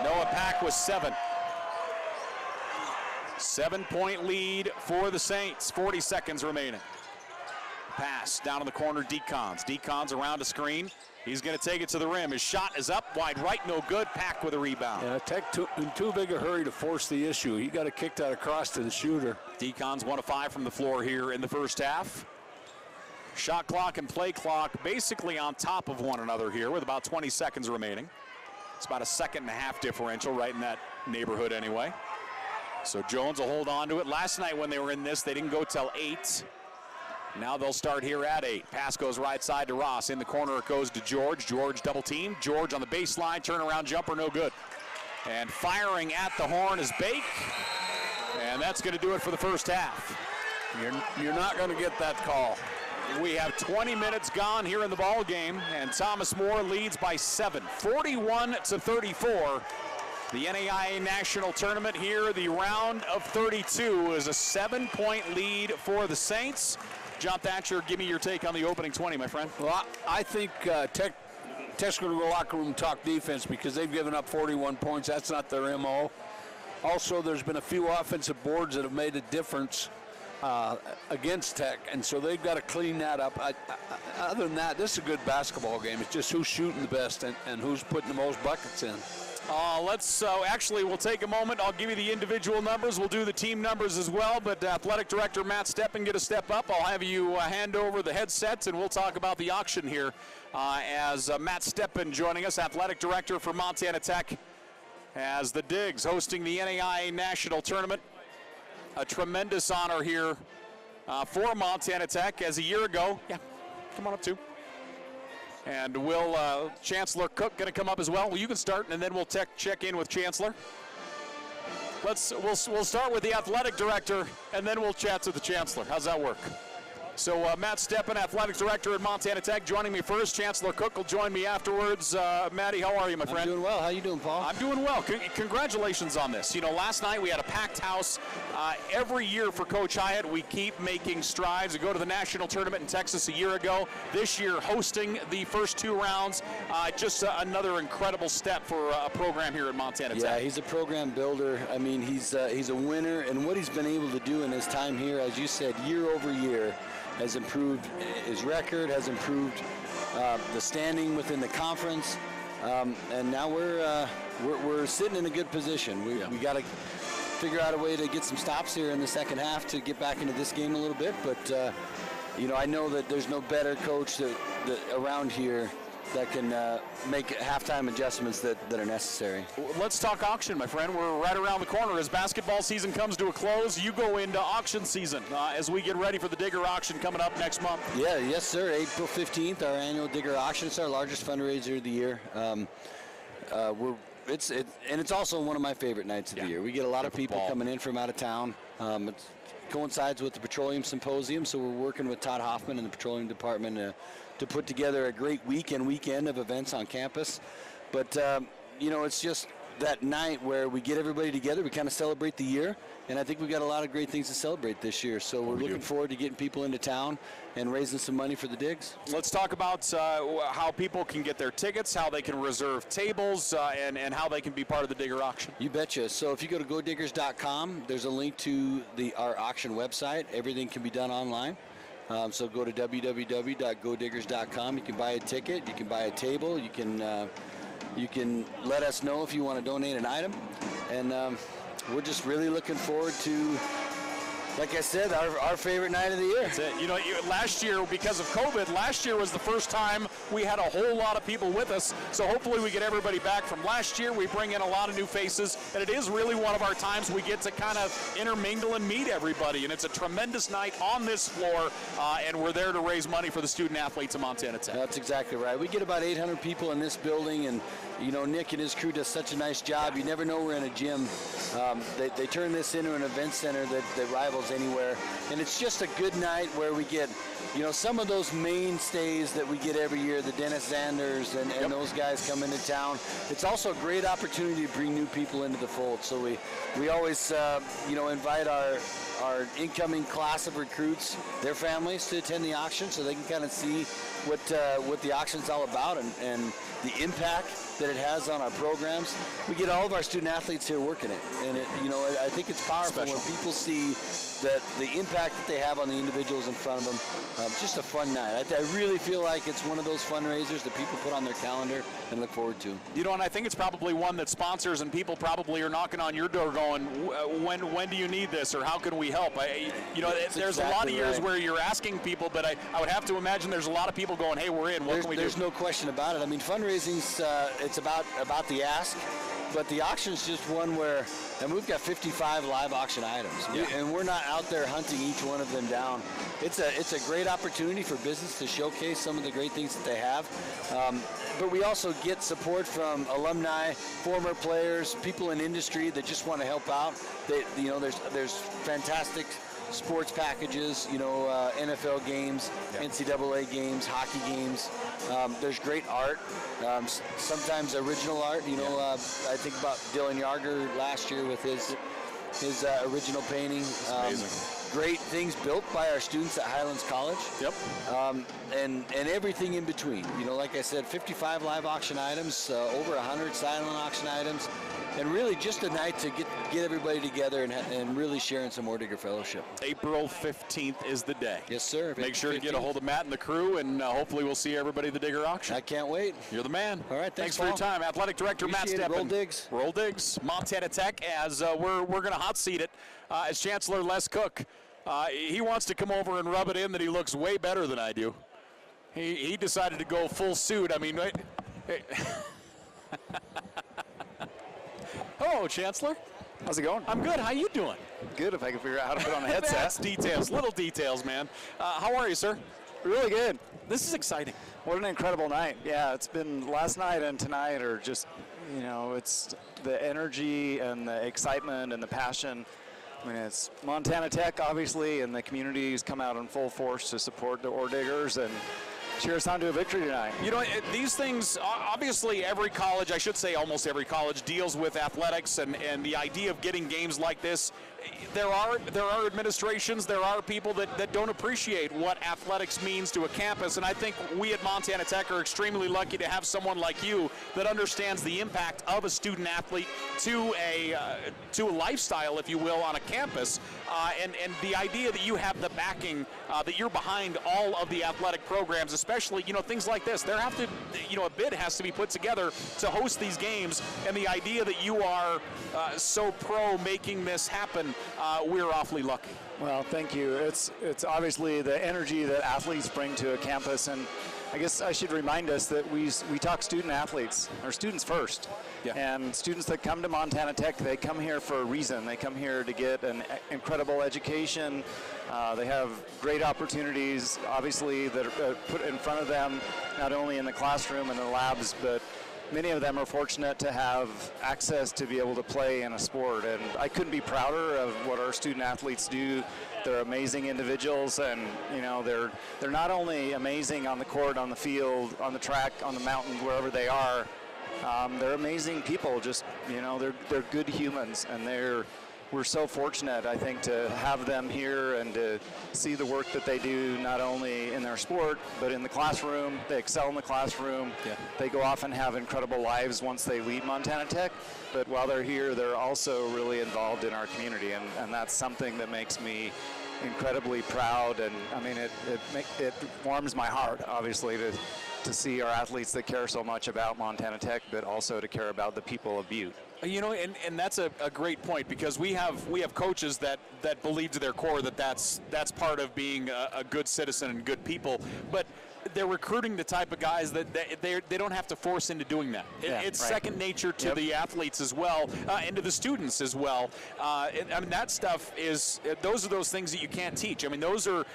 Noah Pack with 7. 7-point lead for the Saints, 40 seconds remaining. Pass down in the corner, Decons. Decons around a screen. He's going to take it to the rim. His shot is up, wide right, no good. Pack with a rebound. Yeah, Tech in too big a hurry to force the issue. He got to kick that across to the shooter. Decons 1 of 5 from the floor here in the first half. Shot clock and play clock basically on top of one another here with about 20 seconds remaining. It's about a 1.5-second differential, right in that neighborhood anyway. So Jones will hold on to it. Last night when they were in this, they didn't go till 8. Now they'll start here at 8. Pass goes right side to Ross. In the corner it goes to George. George double team. George on the baseline. Turnaround jumper, no good. And firing at the horn is Bake. And that's going to do it for the first half. You're not going to get that call. We have 20 minutes gone here in the ball game, and Thomas More leads by 7, 41-34. The NAIA National Tournament here, the round of 32 is a 7-point lead for the Saints. John Thatcher, give me your take on the opening 20, my friend. Well, I think Tech's going to go locker room talk defense because they've given up 41 points. That's not their MO. Also, there's been a few offensive boards that have made a difference against Tech, and so they've got to clean that up. Other than that, this is a good basketball game. It's just who's shooting the best and who's putting the most buckets in. Actually, we'll take a moment. I'll give you the individual numbers. We'll do the team numbers as well, but Athletic Director Matt Steppen, get a step up. I'll have you hand over the headsets, and we'll talk about the auction here as Matt Steppen joining us, Athletic Director for Montana Tech, as the Digs hosting the NAIA National Tournament. A tremendous honor here for Montana Tech, as a year ago. Yeah, come on up too. And Chancellor Cook going to come up as well? Well, you can start, and then we'll check in with Chancellor. We'll start with the athletic director, and then we'll chat to the Chancellor. How's that work? So Matt Steppen, athletic director at Montana Tech, joining me first. Chancellor Cook will join me afterwards. Matty, how are you, my friend? I'm doing well. How you doing, Paul? I'm doing well. Congratulations on this. You know, last night we had a packed house. Every year for Coach Hyatt, we keep making strides. We go to the national tournament in Texas a year ago. This year, hosting the first 2 rounds. Just another incredible step for a program here at Montana Tech. Yeah, he's a program builder. I mean, he's a winner, and what he's been able to do in his time here, as you said, year over year, has improved his record, has improved the standing within the conference, and now we're sitting in a good position. We got to figure out a way to get some stops here in the second half to get back into this game a little bit. But, I know that there's no better coach that around here that can make halftime adjustments that are necessary. Let's talk auction, my friend. We're right around the corner. As basketball season comes to a close, you go into auction season as we get ready for the Digger auction coming up next month. Yeah, yes, sir. April 15th, our annual Digger auction. It's our largest fundraiser of the year. It's also one of my favorite nights of the year. We get a lot of people coming in from out of town. It coincides with the Petroleum Symposium, so we're working with Todd Hoffman and the Petroleum Department to put together a great weekend of events on campus. But, it's just that night where we get everybody together, we kind of celebrate the year, and I think we've got a lot of great things to celebrate this year. So we're looking forward to getting people into town and raising some money for the Digs. Let's talk about how people can get their tickets, how they can reserve tables, and how they can be part of the Digger auction. You betcha. So if you go to GoDiggers.com, there's a link to our auction website. Everything can be done online. So go to www.godiggers.com. You can buy a ticket. You can buy a table. You can let us know if you want to donate an item. And we're just really looking forward to, like I said, our favorite night of the year. That's it. Last year, because of COVID, last year was the first time we had a whole lot of people with us. So hopefully we get everybody back from last year. We bring in a lot of new faces, and it is really one of our times we get to kind of intermingle and meet everybody. And it's a tremendous night on this floor, and we're there to raise money for the student athletes of Montana Tech. That's exactly right. We get about 800 people in this building, and Nick and his crew does such a nice job. You never know we're in a gym. They turn this into an event center that rivals anywhere. And it's just a good night where we get, some of those mainstays that we get every year, the Dennis Zanders and those guys come into town. It's also a great opportunity to bring new people into the fold. So we always, invite our incoming class of recruits, their families, to attend the auction so they can kind of see what the auction's all about and the impact that it has on our programs. We get all of our student athletes here working it, and I think it's powerful when people see that the impact that they have on the individuals in front of them. Just a fun night. I really feel like it's one of those fundraisers that people put on their calendar and look forward to. And I think it's probably one that sponsors and people probably are knocking on your door going, when do you need this, or how can we help? There's a lot of years where you're asking people, but I would have to imagine there's a lot of people going, hey, we're in. What can we do? There's no question about it. I mean, fundraising's it's about the ask. But the auction's just one where, and we've got 55 live auction items, and we're not out there hunting each one of them down. It's a great opportunity for business to showcase some of the great things that they have. But we also get support from alumni, former players, people in industry that just want to help out. There's fantastic sports packages, NFL games, NCAA games, hockey games. There's great art, sometimes original art. I think about Dylan Yarger last year with his original painting. Great things built by our students at Highlands College. Yep. And everything in between. Like I said, 55 live auction items, over 100 silent auction items. And really just a night to get everybody together and really sharing some more Digger Fellowship. April 15th is the day. Yes, sir. Make sure to get a hold of Matt and the crew, and hopefully we'll see everybody at the Digger auction. I can't wait. You're the man. All right, thanks for your time. Athletic Director Appreciate Matt Steppen. Roll Diggs. Roll Diggs. Montana Tech, as we're going to hot seat it as Chancellor Les Cook. He wants to come over and rub it in that he looks way better than I do. He decided to go full suit. I mean, hey. Hello, Chancellor. How's it going? I'm good. How you doing? Good, if I can figure out how to put on a headset. That's details, little details, man. How are you, sir? Really good. This is exciting. What an incredible night. Yeah, it's been last night and tonight are just, it's the energy and the excitement and the passion. I mean, it's Montana Tech, obviously, and the community's come out in full force to support the Ore Diggers and cheer us on to a victory tonight. These things, obviously every college, I should say almost every college, deals with athletics and the idea of getting games like this there are administrations, there are people that don't appreciate what athletics means to a campus, and I think we at Montana Tech are extremely lucky to have someone like you that understands the impact of a student athlete to a lifestyle, if you will, on a campus, and the idea that you have the backing, that you're behind all of the athletic programs, especially things like this. There have to, a bid has to be put together to host these games, and the idea that you are so pro making this happen, we're awfully lucky. Well, thank you. It's obviously the energy that athletes bring to a campus, and I guess I should remind us that we talk student athletes, or students first. Yeah. And students that come to Montana Tech, they come here for a reason. They come here to get an incredible education. They have great opportunities, obviously, that are put in front of them, not only in the classroom and the labs, but many of them are fortunate to have access to be able to play in a sport. And I couldn't be prouder of what our student athletes do. They're amazing individuals, and they're not only amazing on the court, on the field, on the track, on the mountain, wherever they are. They're amazing people. Just they're good humans, and we're so fortunate, I think, to have them here and to see the work that they do, not only in their sport, but in the classroom. They excel in the classroom. Yeah. They go off and have incredible lives once they leave Montana Tech. But while they're here, they're also really involved in our community, and that's something that makes me incredibly proud. And I mean, it warms my heart, obviously, to see our athletes that care so much about Montana Tech, but also to care about the people of Butte. And that's a great point, because we have coaches that believe to their core that's part of being a good citizen and good people, but they're recruiting the type of guys that they don't have to force into doing that. Yeah, it's right. second nature to the athletes as well, and to the students as well. That stuff those are those things that you can't teach. I mean, those are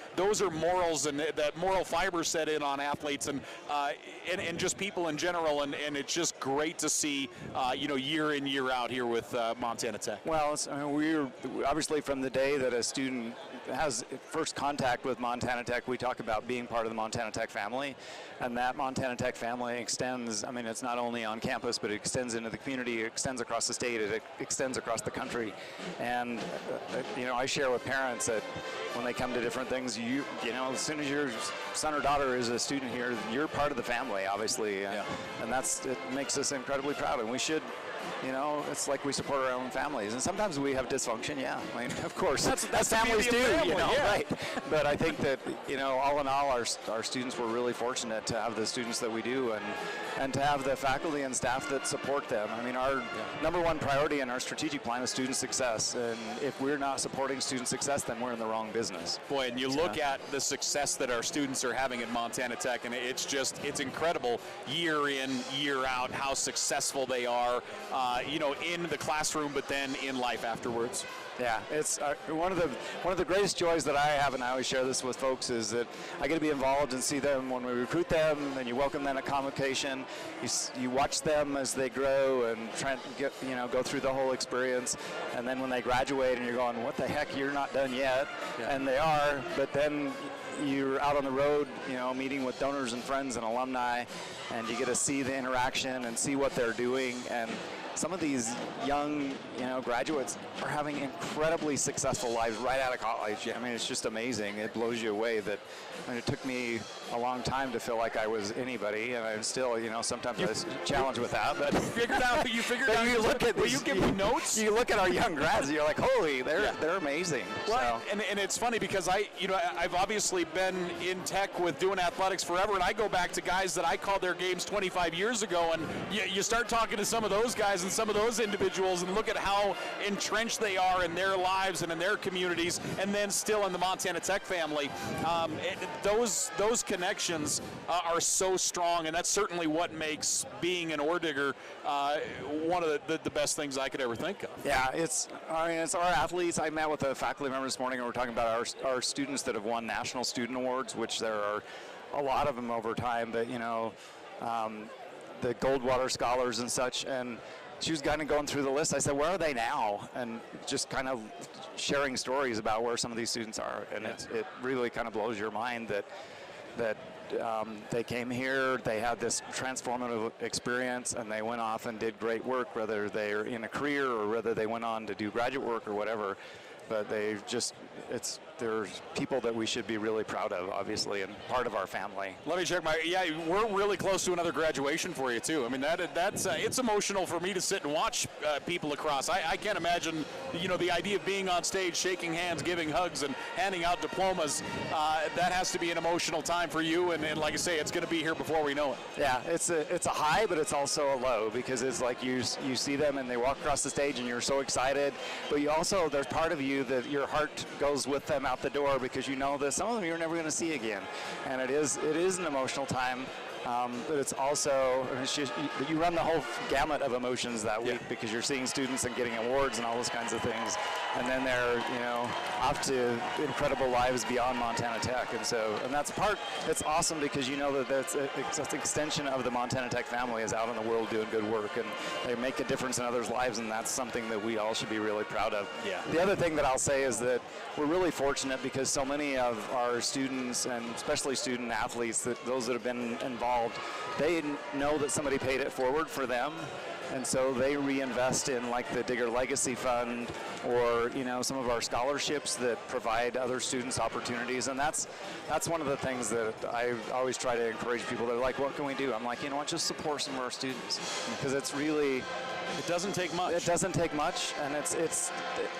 morals, and that moral fiber set in on athletes and just people in general. And it's just great to see year in, year out here with Montana Tech. Well, we're obviously, from the day that a student has first contact with Montana Tech, we talk about being part of the Montana Tech family, and that Montana Tech family extends. I mean, it's not only on campus, but it extends into the community, it extends across the state, it extends across the country. And I share with parents that when they come to different things, as soon as your son or daughter is a student here, you're part of the family, obviously, and it makes us incredibly proud. And we should. It's like we support our own families, and sometimes we have dysfunction. Yeah, I mean, of course, that's families do. Family, Right? But I think that all in all, our students were really fortunate to have the students that we do, and to have the faculty and staff that support them. I mean, our number one priority in our strategic plan is student success, and if we're not supporting student success, then we're in the wrong business. Boy, and you look at the success that our students are having at Montana Tech, and it's incredible year in, year out how successful they are, in the classroom, but then in life afterwards. Yeah, it's one of the greatest joys that I have, and I always share this with folks, is that I get to be involved and see them when we recruit them, and you welcome them at convocation. You watch them as they grow and try to go through the whole experience, and then when they graduate, and you're going, what the heck, you're not done yet, and they are. But then you're out on the road, meeting with donors and friends and alumni, and you get to see the interaction and see what they're doing. And some of these young, graduates are having incredibly successful lives right out of college. I mean, it's just amazing. It blows you away that, it took me a long time to feel like I was anybody, and I'm still, sometimes I was challenged with that. But you figured out. You look at will you give me notes? You look at our young grads, and you're like, holy, they're amazing. Well, so. and it's funny because I've obviously been in Tech with doing athletics forever, and I go back to guys that I called their games 25 years ago, and you start talking to some of those guys and some of those individuals, and look at how entrenched they are in their lives and in their communities, and then still in the Montana Tech family. Those connections are so strong, and that's certainly what makes being an Ore Digger one of the best things I could ever think of. Yeah, it's our athletes. I met with a faculty member this morning, and we're talking about our students that have won national student awards, which there are a lot of them over time, but the Goldwater scholars and such, and she was kind of going through the list. I said, where are they now? And just kind of sharing stories about where some of these students are. And it really kind of blows your mind that they came here, they had this transformative experience, and they went off and did great work, whether they're in a career or whether they went on to do graduate work or whatever. but there's people that we should be really proud of, obviously, and part of our family. Let me check we're really close to another graduation for you too. I mean, that's it's emotional for me to sit and watch people across. I can't imagine, the idea of being on stage, shaking hands, giving hugs, and handing out diplomas. That has to be an emotional time for you, and like I say, it's going to be here before we know it. Yeah, it's a high, but it's also a low, because it's like you see them and they walk across the stage and you're so excited, but there's part of you that your heart goes with them out the door, because you know that some of them you're never going to see again, and it is an emotional time. But it's also, you run the whole gamut of emotions that week, because you're seeing students and getting awards and all those kinds of things, and then they're off to incredible lives beyond Montana Tech, and that's it's awesome, because you know that it's an extension of the Montana Tech family is out in the world doing good work, and they make a difference in others' lives, and that's something that we all should be really proud of. Yeah. The other thing that I'll say is that we're really fortunate, because so many of our students, and especially student athletes, those that have been involved, they know that somebody paid it forward for them, and so they reinvest in like the Digger Legacy Fund, or some of our scholarships that provide other students opportunities, and that's one of the things that I always try to encourage people. They're like, what can we do? I'm like, just support some of our students, because it's really, it doesn't take much. It doesn't take much, and it's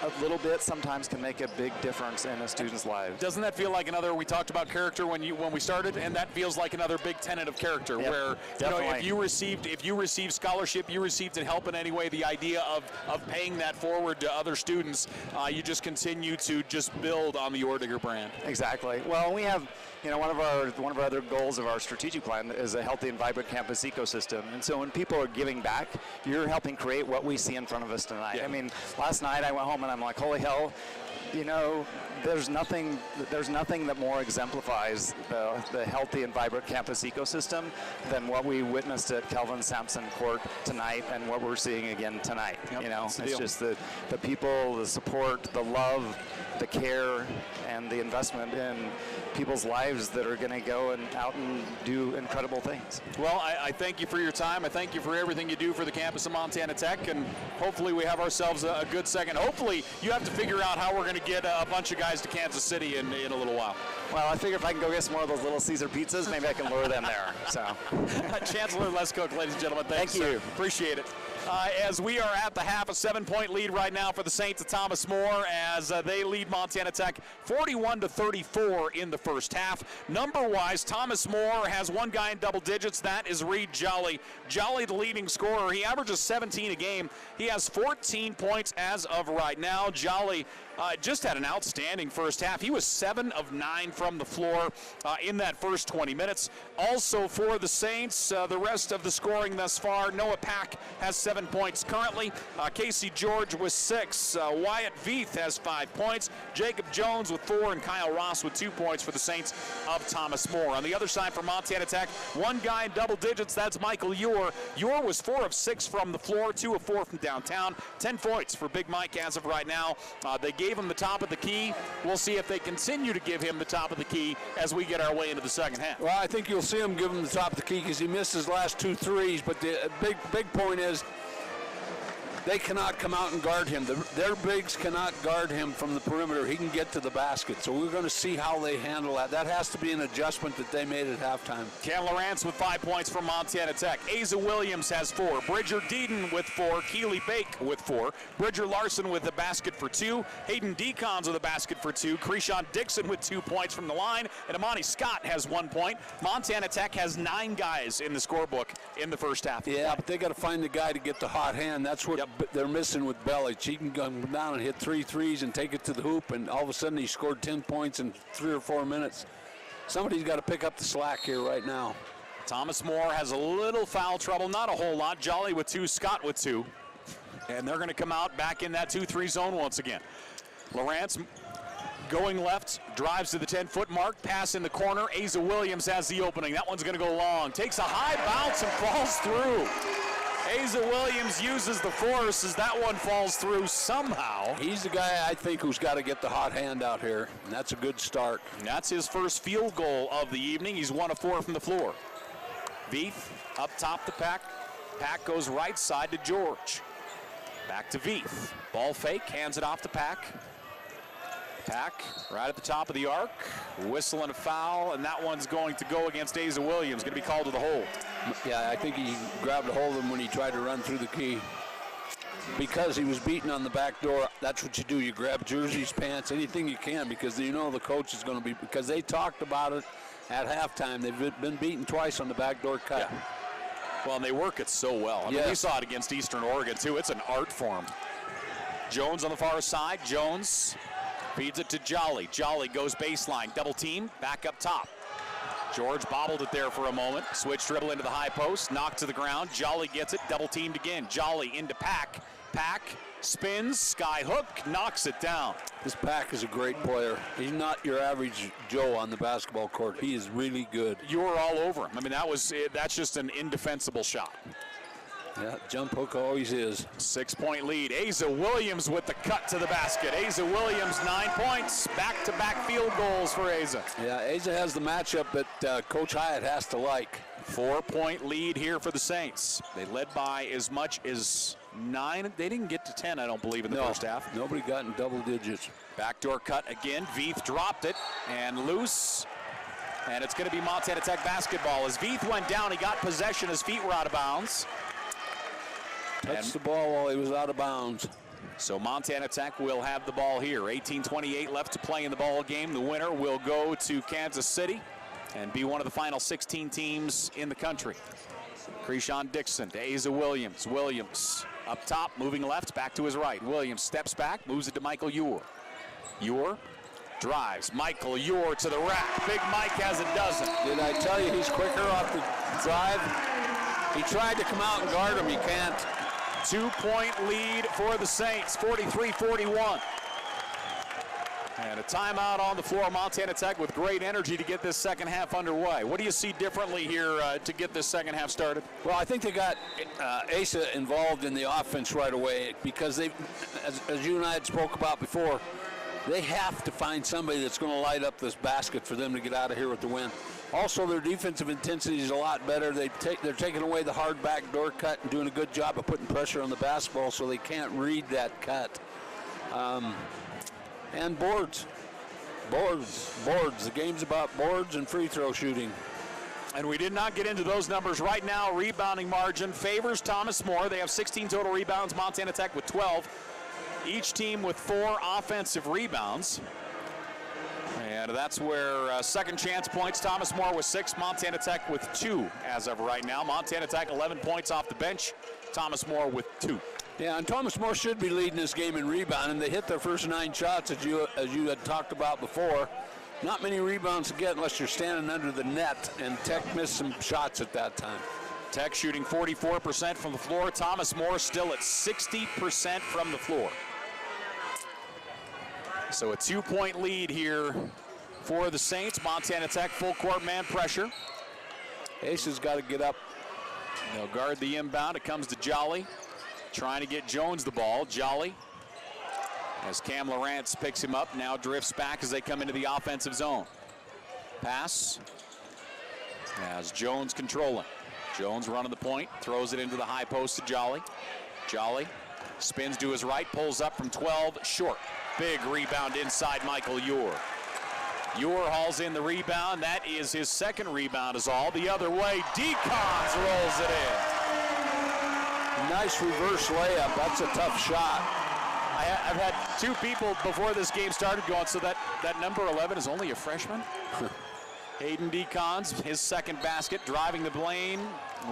a little bit sometimes can make a big difference in a student's life. Doesn't that feel like we talked about character when we started, and that feels like another big tenet of character, where if you received scholarship, you received help in any way, the idea of paying that forward to other students, you just continue to just build on the Orediger brand. Exactly. Well, we have one of our other goals of our strategic plan is a healthy and vibrant campus ecosystem. And so when people are giving back, you're helping create what we see in front of us tonight. Yeah. I mean, last night I went home and I'm like, holy hell, there's nothing that more exemplifies the healthy and vibrant campus ecosystem than what we witnessed at Kelvin Sampson Court tonight, and what we're seeing again tonight. It's just the people, the support, the love, the care, and the investment in people's lives that are going to go out and do incredible things. Well, I thank you for your time. I thank you for everything you do for the campus of Montana Tech, and hopefully we have ourselves a good second. Hopefully you have to figure out how we're going to get a bunch of guys to Kansas City in a little while. Well, I figure if I can go get some more of those Little Caesar pizzas, maybe I can lure them there. So, Chancellor Les Cook, ladies and gentlemen, thank you. Sir. Appreciate it. As we are at the half, a 7-point lead right now for the Saints of Thomas More, as they lead Montana Tech 41-34 in the first half. Number-wise, Thomas More has one guy in double digits. That is Reed Jolly. Jolly, the leading scorer. He averages 17 a game. He has 14 points as of right now. Jolly just had an outstanding first half. He was 7 of 9 from the floor in that first 20 minutes. Also for the Saints, the rest of the scoring thus far, Noah Pack has 7 points currently. Casey George with 6. Wyatt Veith has 5 points. Jacob Jones with 4, and Kyle Ross with 2 points for the Saints of Thomas More. On the other side for Montana Tech, one guy in double digits, that's Michael Ewer. Ewer was 4 of 6 from the floor, 2 of 4 from downtown. 10 points for Big Mike as of right now. They gave him the top of the key. We'll see if they continue to give him the top of the key as we get our way into the second half. Well, I think you'll see him give him the top of the key, because he missed his last 2 threes, but the big point is they cannot come out and guard him. Their bigs cannot guard him from the perimeter. He can get to the basket. So we're going to see how they handle that. That has to be an adjustment that they made at halftime. Cam Lawrence with 5 points from Montana Tech. Asa Williams has 4. Bridger Deedon with 4. Keely Bake with 4. Bridger Larson with a basket for 2. Hayden Decons with a basket for 2. Krishan Dixon with 2 points from the line. And Amani Scott has 1 point. Montana Tech has 9 guys in the scorebook in the first half. Yeah, but they got to find the guy to get the hot hand. That's what they're missing with Bellich. He can come down and hit 3 threes and take it to the hoop, and all of a sudden he scored 10 points in 3 or 4 minutes. Somebody's got to pick up the slack here right now. Thomas More has a little foul trouble, not a whole lot. Jolly with 2, Scott with 2. And they're going to come out back in that 2-3 zone once again. Lawrence going left, drives to the 10-foot mark, pass in the corner. Asa Williams has the opening. That one's going to go long. Takes a high bounce and falls through. Asa Williams uses the force as that one falls through somehow. He's the guy, I think, who's got to get the hot hand out here, and that's a good start. And that's his first field goal of the evening. He's 1 of 4 from the floor. Veith up top the Pack. Pack goes right side to George. Back to Veith. Ball fake, hands it off to Pack. Pack right at the top of the arc, whistle and a foul, and that one's going to go against Asa Williams, going to be called to the hold. Yeah, I think he grabbed a hold of him when he tried to run through the key. Because he was beaten on the back door, that's what you do. You grab jerseys, pants, anything you can, because you know the coach is going to be, because they talked about it at halftime. They've been beaten twice on the back door cut. Yeah. Well, and they work it so well. I mean, we saw it against Eastern Oregon, too. It's an art form. Jones on the far side. Jones feeds it to Jolly. Jolly goes baseline, double team, back up top. George bobbled it there for a moment. Switch dribble into the high post, knocked to the ground. Jolly gets it, double teamed again. Jolly into Pack. Pack spins, sky hook, knocks it down. This Pack is a great player. He's not your average Joe on the basketball court. He is really good. You were all over him. I mean, that's just an indefensible shot. Yeah, jump hook always is. 6-point lead. Asa Williams with the cut to the basket. Asa Williams, 9 points. Back-to-back field goals for Asa. Yeah, Asa has the matchup that Coach Hyatt has to like. 4-point lead here for the Saints. They led by as much as 9. They didn't get to 10, I don't believe, in the first half. Nobody got in double digits. Backdoor cut again. Veith dropped it and loose. And it's going to be Montana Tech basketball. As Veith went down, he got possession. His feet were out of bounds. Touched the ball while he was out of bounds. So Montana Tech will have the ball here. 18:28 left to play in the ball game. The winner will go to Kansas City and be one of the final 16 teams in the country. Krishan Dixon to Asa Williams. Williams up top, moving left, back to his right. Williams steps back, moves it to Michael Ure. Ure drives. Michael Ure to the rack. Big Mike has a dozen. Did I tell you he's quicker off the drive? He tried to come out and guard him. He can't. 2-point lead for the Saints, 43-41. And a timeout on the floor. Montana Tech with great energy to get this second half underway. What do you see differently here to get this second half started? Well, I think they got Asa involved in the offense right away because they, as you and I had spoke about before, they have to find somebody that's going to light up this basket for them to get out of here with the win. Also, their defensive intensity is a lot better. They're taking away the hard back door cut and doing a good job of putting pressure on the basketball so they can't read that cut. And boards. The game's about boards and free throw shooting. And we did not get into those numbers. Right now, rebounding margin favors Thomas More. They have 16 total rebounds, Montana Tech with 12. Each team with 4 offensive rebounds. And that's where second chance points, Thomas More with 6, Montana Tech with 2 as of right now. Montana Tech 11 points off the bench, Thomas More with 2. Yeah, and Thomas More should be leading this game in rebounding. They hit their first 9 shots, as you had talked about before. Not many rebounds to get unless you're standing under the net, and Tech missed some shots at that time. Tech shooting 44% from the floor. Thomas More still at 60% from the floor. So a 2-point lead here for the Saints. Montana Tech full court man pressure. Ace's got to get up. They'll guard the inbound. It comes to Jolly. Trying to get Jones the ball. Jolly, as Cam Lawrence picks him up, now drifts back as they come into the offensive zone. Pass as Jones controlling. Jones running the point, throws it into the high post to Jolly. Jolly spins to his right, pulls up from 12, short. Big rebound inside Michael Ure. Ure hauls in the rebound. That is his second rebound is all. The other way, Decons rolls it in. Nice reverse layup. That's a tough shot. I've had 2 people before this game started going, so that number 11 is only a freshman? Hayden Decons, his second basket, driving the lane.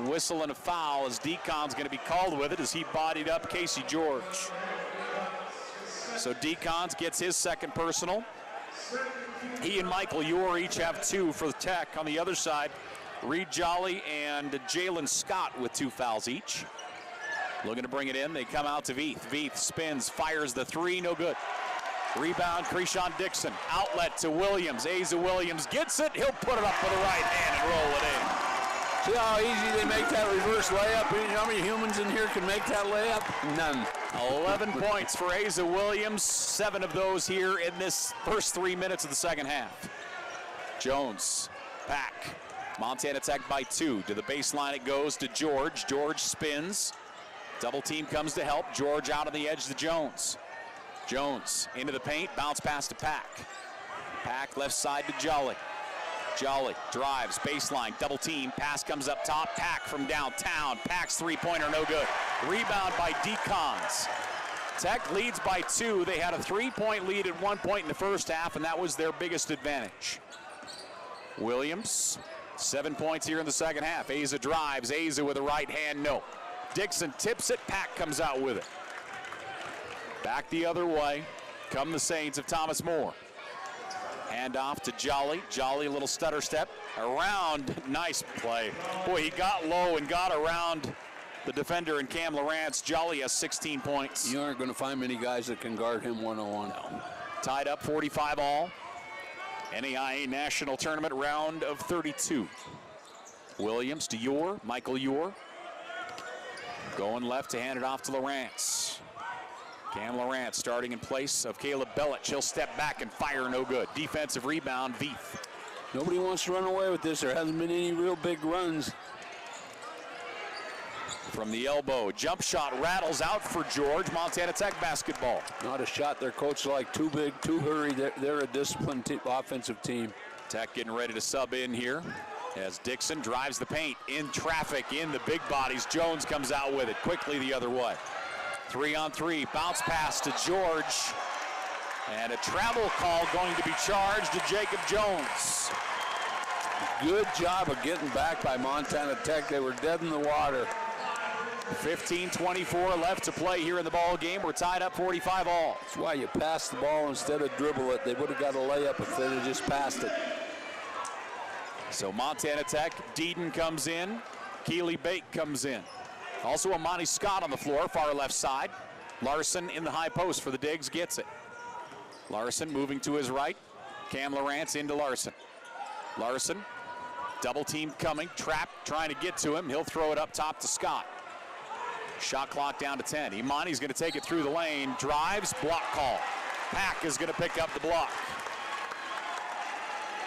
Whistle and a foul as Decon's going to be called with it as he bodied up Casey George. So Decons gets his second personal. He and Michael Ure each have 2 for the Tech. On the other side, Reed Jolly and Jalen Scott with 2 fouls each. Looking to bring it in. They come out to Veith. Veith spins, fires the 3, no good. Rebound, Krishan Dixon. Outlet to Williams. Asa Williams gets it. He'll put it up with the right hand and roll it in. See how easy they make that reverse layup? You know how many humans in here can make that layup? None. 11 points for Asa Williams. 7 of those here in this first 3 minutes of the second half. Jones, back. Montana Tech by 2. To the baseline it goes to George. George spins. Double team comes to help. George out on the edge to Jones. Jones into the paint, bounce pass to Pack. Pack left side to Jolly. Jolly drives, baseline, double team, pass comes up top, Pack from downtown. Pack's three-pointer, no good. Rebound by Decons. Tech leads by 2. They had a 3-point lead at one point in the first half, and that was their biggest advantage. Williams, 7 points here in the second half. Asa drives, Asa with a right hand, no. Dixon tips it, Pack comes out with it. Back the other way, come the Saints of Thomas More. Hand off to Jolly. Jolly, a little stutter step. Around, nice play. Boy, he got low and got around the defender in Cam Lawrence. Jolly has 16 points. You aren't going to find many guys that can guard him one-on-one. No. Tied up 45 all. NAIA National Tournament round of 32. Williams to Ure, Michael Ure. Going left to hand it off to Lawrence. Cam Lawrence starting in place of Caleb Bellich. He'll step back and fire, no good. Defensive rebound, Veith. Nobody wants to run away with this. There hasn't been any real big runs. From the elbow, jump shot rattles out for George. Montana Tech basketball. Not a shot their coach liked. Too big, too hurried. They're a disciplined offensive team. Tech getting ready to sub in here as Dixon drives the paint in traffic in the big bodies. Jones comes out with it quickly the other way. 3-on-3, bounce pass to George. And a travel call going to be charged to Jacob Jones. Good job of getting back by Montana Tech. They were dead in the water. 15:24 left to play here in the ball game. We're tied up 45 all. That's why you pass the ball instead of dribble it. They would have got a layup if they'd have just passed it. So Montana Tech, Deedon comes in, Keely Bake comes in. Also Amani Scott on the floor, far left side. Larson in the high post for the Digs, gets it. Larson moving to his right. Cam Lawrence into Larson. Larson, double team coming, trapped, trying to get to him. He'll throw it up top to Scott. Shot clock down to 10. Imani's going to take it through the lane, drives, block call. Pack is going to pick up the block.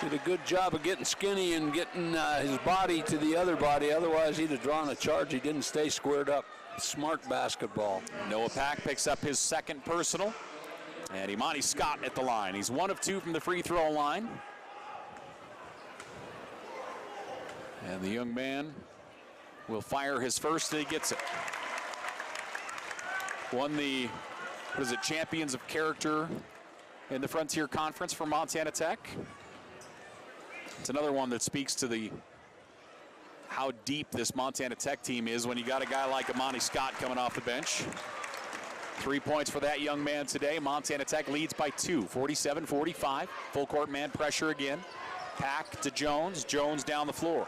Did a good job of getting skinny and getting his body to the other body. Otherwise, he'd have drawn a charge. He didn't stay squared up. Smart basketball. Noah Pack picks up his second personal. And Imani Scott at the line. He's 1 of 2 from the free throw line. And the young man will fire his first and he gets it. Won the, Champions of Character in the Frontier Conference for Montana Tech. It's another one that speaks to how deep this Montana Tech team is when you got a guy like Imani Scott coming off the bench. 3 points for that young man today. Montana Tech leads by 2, 47-45. Full court man pressure again. Pack to Jones. Jones down the floor.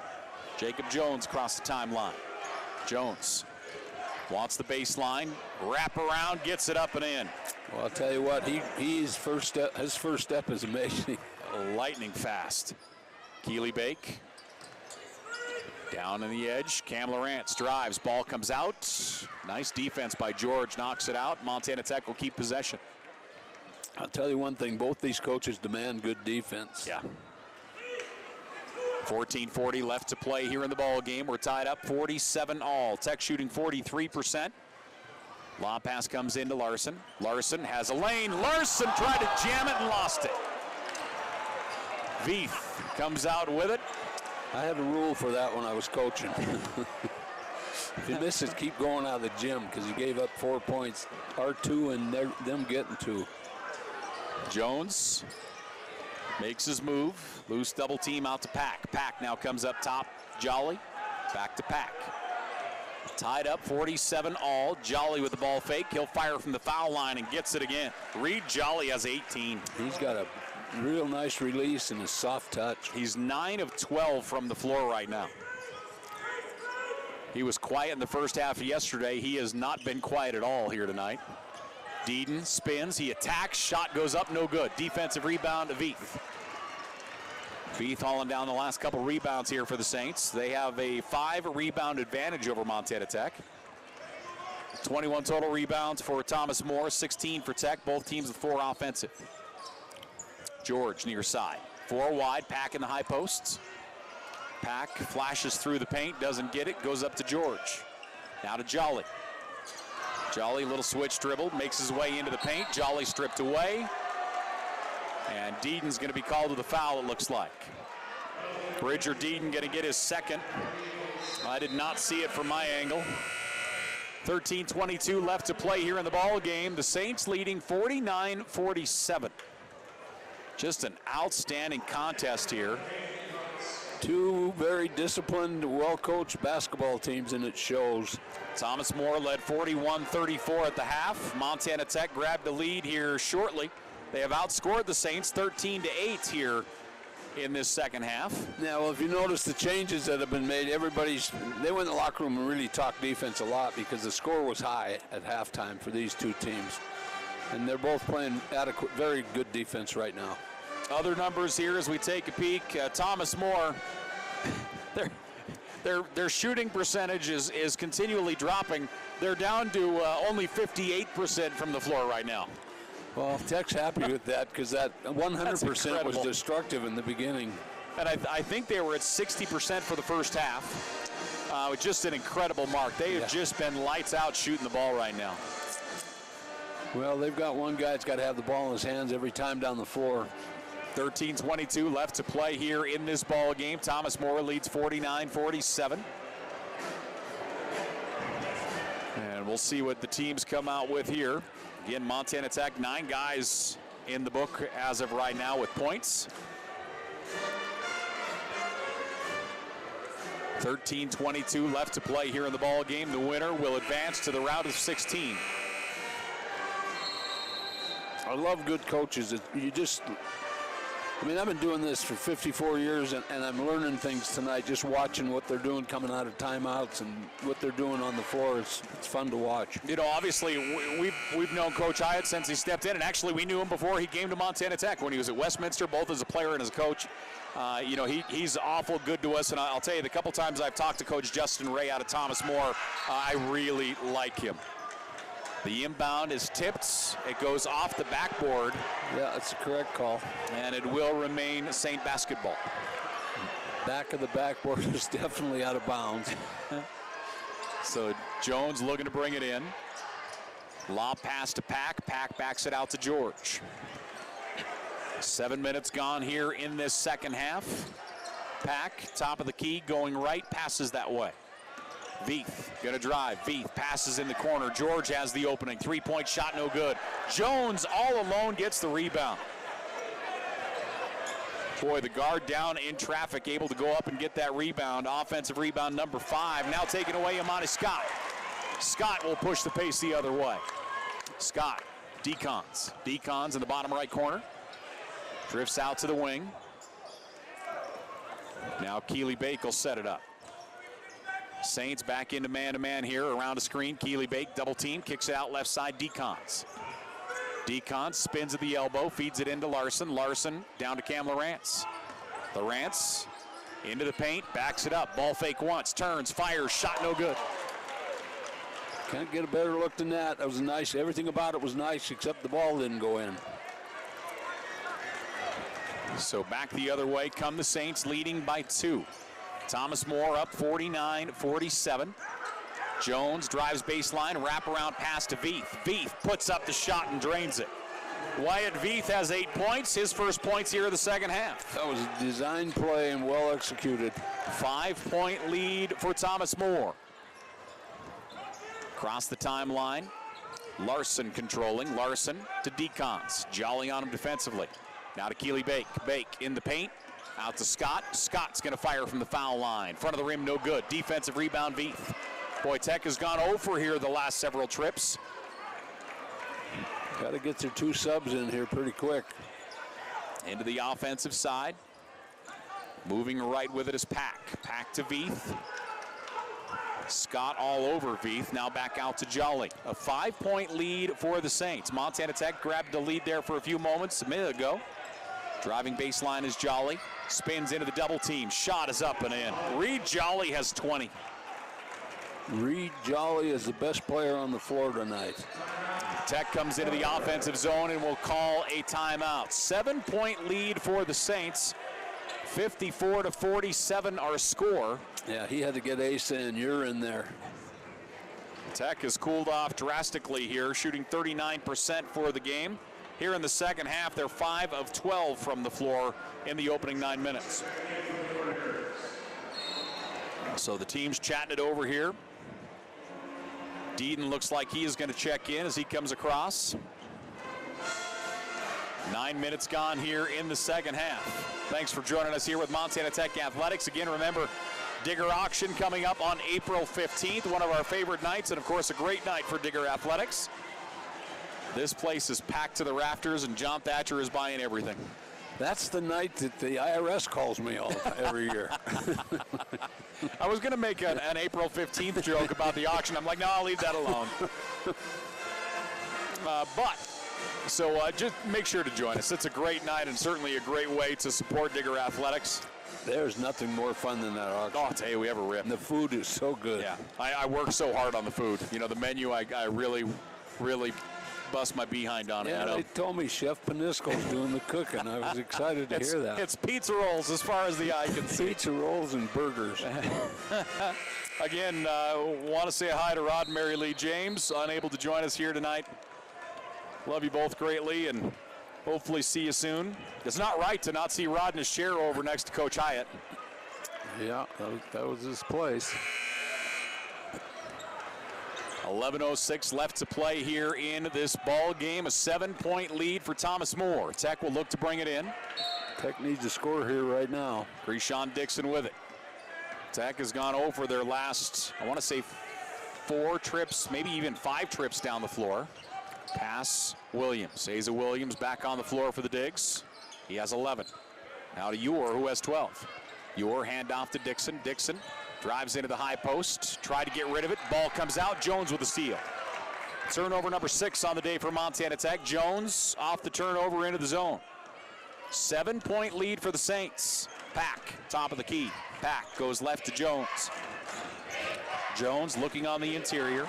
Jacob Jones across the timeline. Jones wants the baseline. Wrap around, gets it up and in. Well, I'll tell you what, his first step is amazing. Lightning fast. Keely Bake. Down on the edge. Cam Lawrence drives. Ball comes out. Nice defense by George. Knocks it out. Montana Tech will keep possession. I'll tell you one thing. Both these coaches demand good defense. Yeah. 14:40 left to play here in the ball game. We're tied up 47 all. Tech shooting 43%. Lob pass comes into Larson. Larson has a lane. Larson tried to jam it and lost it. Veith comes out with it. I had a rule for that when I was coaching. If you miss it, keep going out of the gym because you gave up 4 points. R2 and them getting 2. Jones makes his move. Loose double team out to Pack. Pack now comes up top. Jolly back to Pack. Tied up 47 all. Jolly with the ball fake. He'll fire from the foul line and gets it again. Reed Jolly has 18. He's got a real nice release and a soft touch. He's 9 of 12 from the floor right now. He was quiet in the first half of yesterday. He has not been quiet at all here tonight. Deedon spins, he attacks, shot goes up, no good. Defensive rebound to Veith. Veith hauling down the last couple rebounds here for the Saints. They have a 5-rebound advantage over Montana Tech. 21 total rebounds for Thomas More, 16 for Tech. Both teams with 4 offensive. George near side. 4 wide, Pack in the high posts. Pack flashes through the paint, doesn't get it, goes up to George. Now to Jolly. Jolly, little switch dribble, makes his way into the paint. Jolly stripped away. And Deedon's going to be called to the foul, it looks like. Bridger Deedon going to get his second. I did not see it from my angle. 13:22 left to play here in the ball game. The Saints leading 49-47. Just an outstanding contest here. Two very disciplined, well-coached basketball teams, and it shows. Thomas More led 41-34 at the half. Montana Tech grabbed the lead here shortly. They have outscored the Saints 13-8 here in this second half. Yeah, well, if you notice the changes that have been made, they went in the locker room and really talked defense a lot because the score was high at halftime for these two teams. And they're both playing adequate, very good defense right now. Other numbers here as we take a peek. Thomas More, their shooting percentage is continually dropping. They're down to only 58% from the floor right now. Well, Tech's happy with that because that 100% was destructive in the beginning. And I think they were at 60% for the first half. Just an incredible mark. They have just been lights out shooting the ball right now. Well, they've got one guy that's got to have the ball in his hands every time down the floor. 13:22 left to play here in this ball game. Thomas More leads 49-47. And we'll see what the teams come out with here. Again, Montana Tech, 9 guys in the book as of right now with points. 13:22 left to play here in the ball game. The winner will advance to the round of 16. I love good coaches. I've been doing this for 54 years, and I'm learning things tonight, just watching what they're doing coming out of timeouts and what they're doing on the floor. It's fun to watch. You know, obviously, we've known Coach Hyatt since he stepped in, and actually we knew him before he came to Montana Tech when he was at Westminster, both as a player and as a coach. He's awful good to us, and I'll tell you, the couple times I've talked to Coach Justin Ray out of Thomas More, I really like him. The inbound is tipped. It goes off the backboard. Yeah, that's the correct call. And it will remain Saint basketball. Back of the backboard is definitely out of bounds. So Jones looking to bring it in. Lob pass to Pack. Pack backs it out to George. 7 minutes gone here in this second half. Pack, top of the key, going right, passes that way. Veith gonna drive. Veith passes in the corner. George has the opening. 3-point shot, no good. Jones all alone gets the rebound. Boy, the guard down in traffic, able to go up and get that rebound. Offensive rebound number 5. Now taken away, Amani Scott. Scott will push the pace the other way. Scott, Decons. Decons in the bottom right corner. Drifts out to the wing. Now Keely Bake will set it up. Saints back into man-to-man here around a screen. Keely Bake double team, kicks it out left side. Decons. Decons spins at the elbow, feeds it into Larson. Larson down to Cam Lawrence. Lawrence into the paint, backs it up. Ball fake once, turns, fires, shot no good. Can't get a better look than that. That was nice. Everything about it was nice except the ball didn't go in. So back the other way come the Saints, leading by 2. Thomas More up 49-47. Jones drives baseline, wraparound pass to Veith. Veith puts up the shot and drains it. Wyatt Veith has 8 points, his first points here in the second half. That was a design play and well executed. 5-point lead for Thomas More. Across the timeline, Larson controlling. Larson to Decons. Jolly on him defensively. Now to Keely Bake. Bake in the paint. Out to Scott. Scott's going to fire from the foul line. Front of the rim, no good. Defensive rebound, Veith. Boy, Tech has gone over here the last several trips. Got to get their 2 subs in here pretty quick. Into the offensive side. Moving right with it is Pack. Pack to Veith. Scott all over Veith. Now back out to Jolly. A 5-point lead for the Saints. Montana Tech grabbed the lead there for a few moments a minute ago. Driving baseline is Jolly. Spins into the double team. Shot is up and in. Reed Jolly has 20. Reed Jolly is the best player on the floor tonight. Tech comes into the offensive zone and will call a timeout. 7-point lead for the Saints. 54-47 our score. Yeah, he had to get Asa in. You're in there. Tech has cooled off drastically here, shooting 39% for the game. Here in the second half, they're 5 of 12 from the floor in the opening 9 minutes. So the team's chatting it over here. Deedon looks like he is going to check in as he comes across. 9 minutes gone here in the second half. Thanks for joining us here with Montana Tech Athletics. Again, remember, Digger Auction coming up on April 15th, one of our favorite nights, and of course a great night for Digger Athletics. This place is packed to the rafters, and John Thatcher is buying everything. That's the night that the IRS calls me every year. I was going to make an April 15th joke about the auction. I'm like, no, I'll leave that alone. So just make sure to join us. It's a great night and certainly a great way to support Digger Athletics. There's nothing more fun than that auction. Oh, I'll tell you, we have a rip. And the food is so good. Yeah, I work so hard on the food. You know, the menu, I really, really bust my behind on it. Yeah, you know? they told me Chef Panisco's doing the cooking. I was excited to hear that. It's pizza rolls as far as the eye can see. Pizza rolls and burgers. Again, want to say hi to Rod and Mary Lee James, unable to join us here tonight. Love you both greatly, and hopefully see you soon. It's not right to not see Rod in his chair over next to Coach Hyatt. Yeah, that was his place. 11:06 left to play here in this ball game. A 7-point lead for Thomas More. Tech will look to bring it in. Tech needs a score here right now. Krishan Dixon with it. Tech has gone over their last, I want to say 4 trips, maybe even 5 trips down the floor. Pass Williams. Asa Williams back on the floor for the Digs. He has 11. Now to Ure, who has 12. Ure handoff to Dixon. Dixon drives into the high post. Tried to get rid of it. Ball comes out. Jones with a steal. Turnover number 6 on the day for Montana Tech. Jones off the turnover into the zone. 7-point lead for the Saints. Pack, top of the key. Pack goes left to Jones. Jones looking on the interior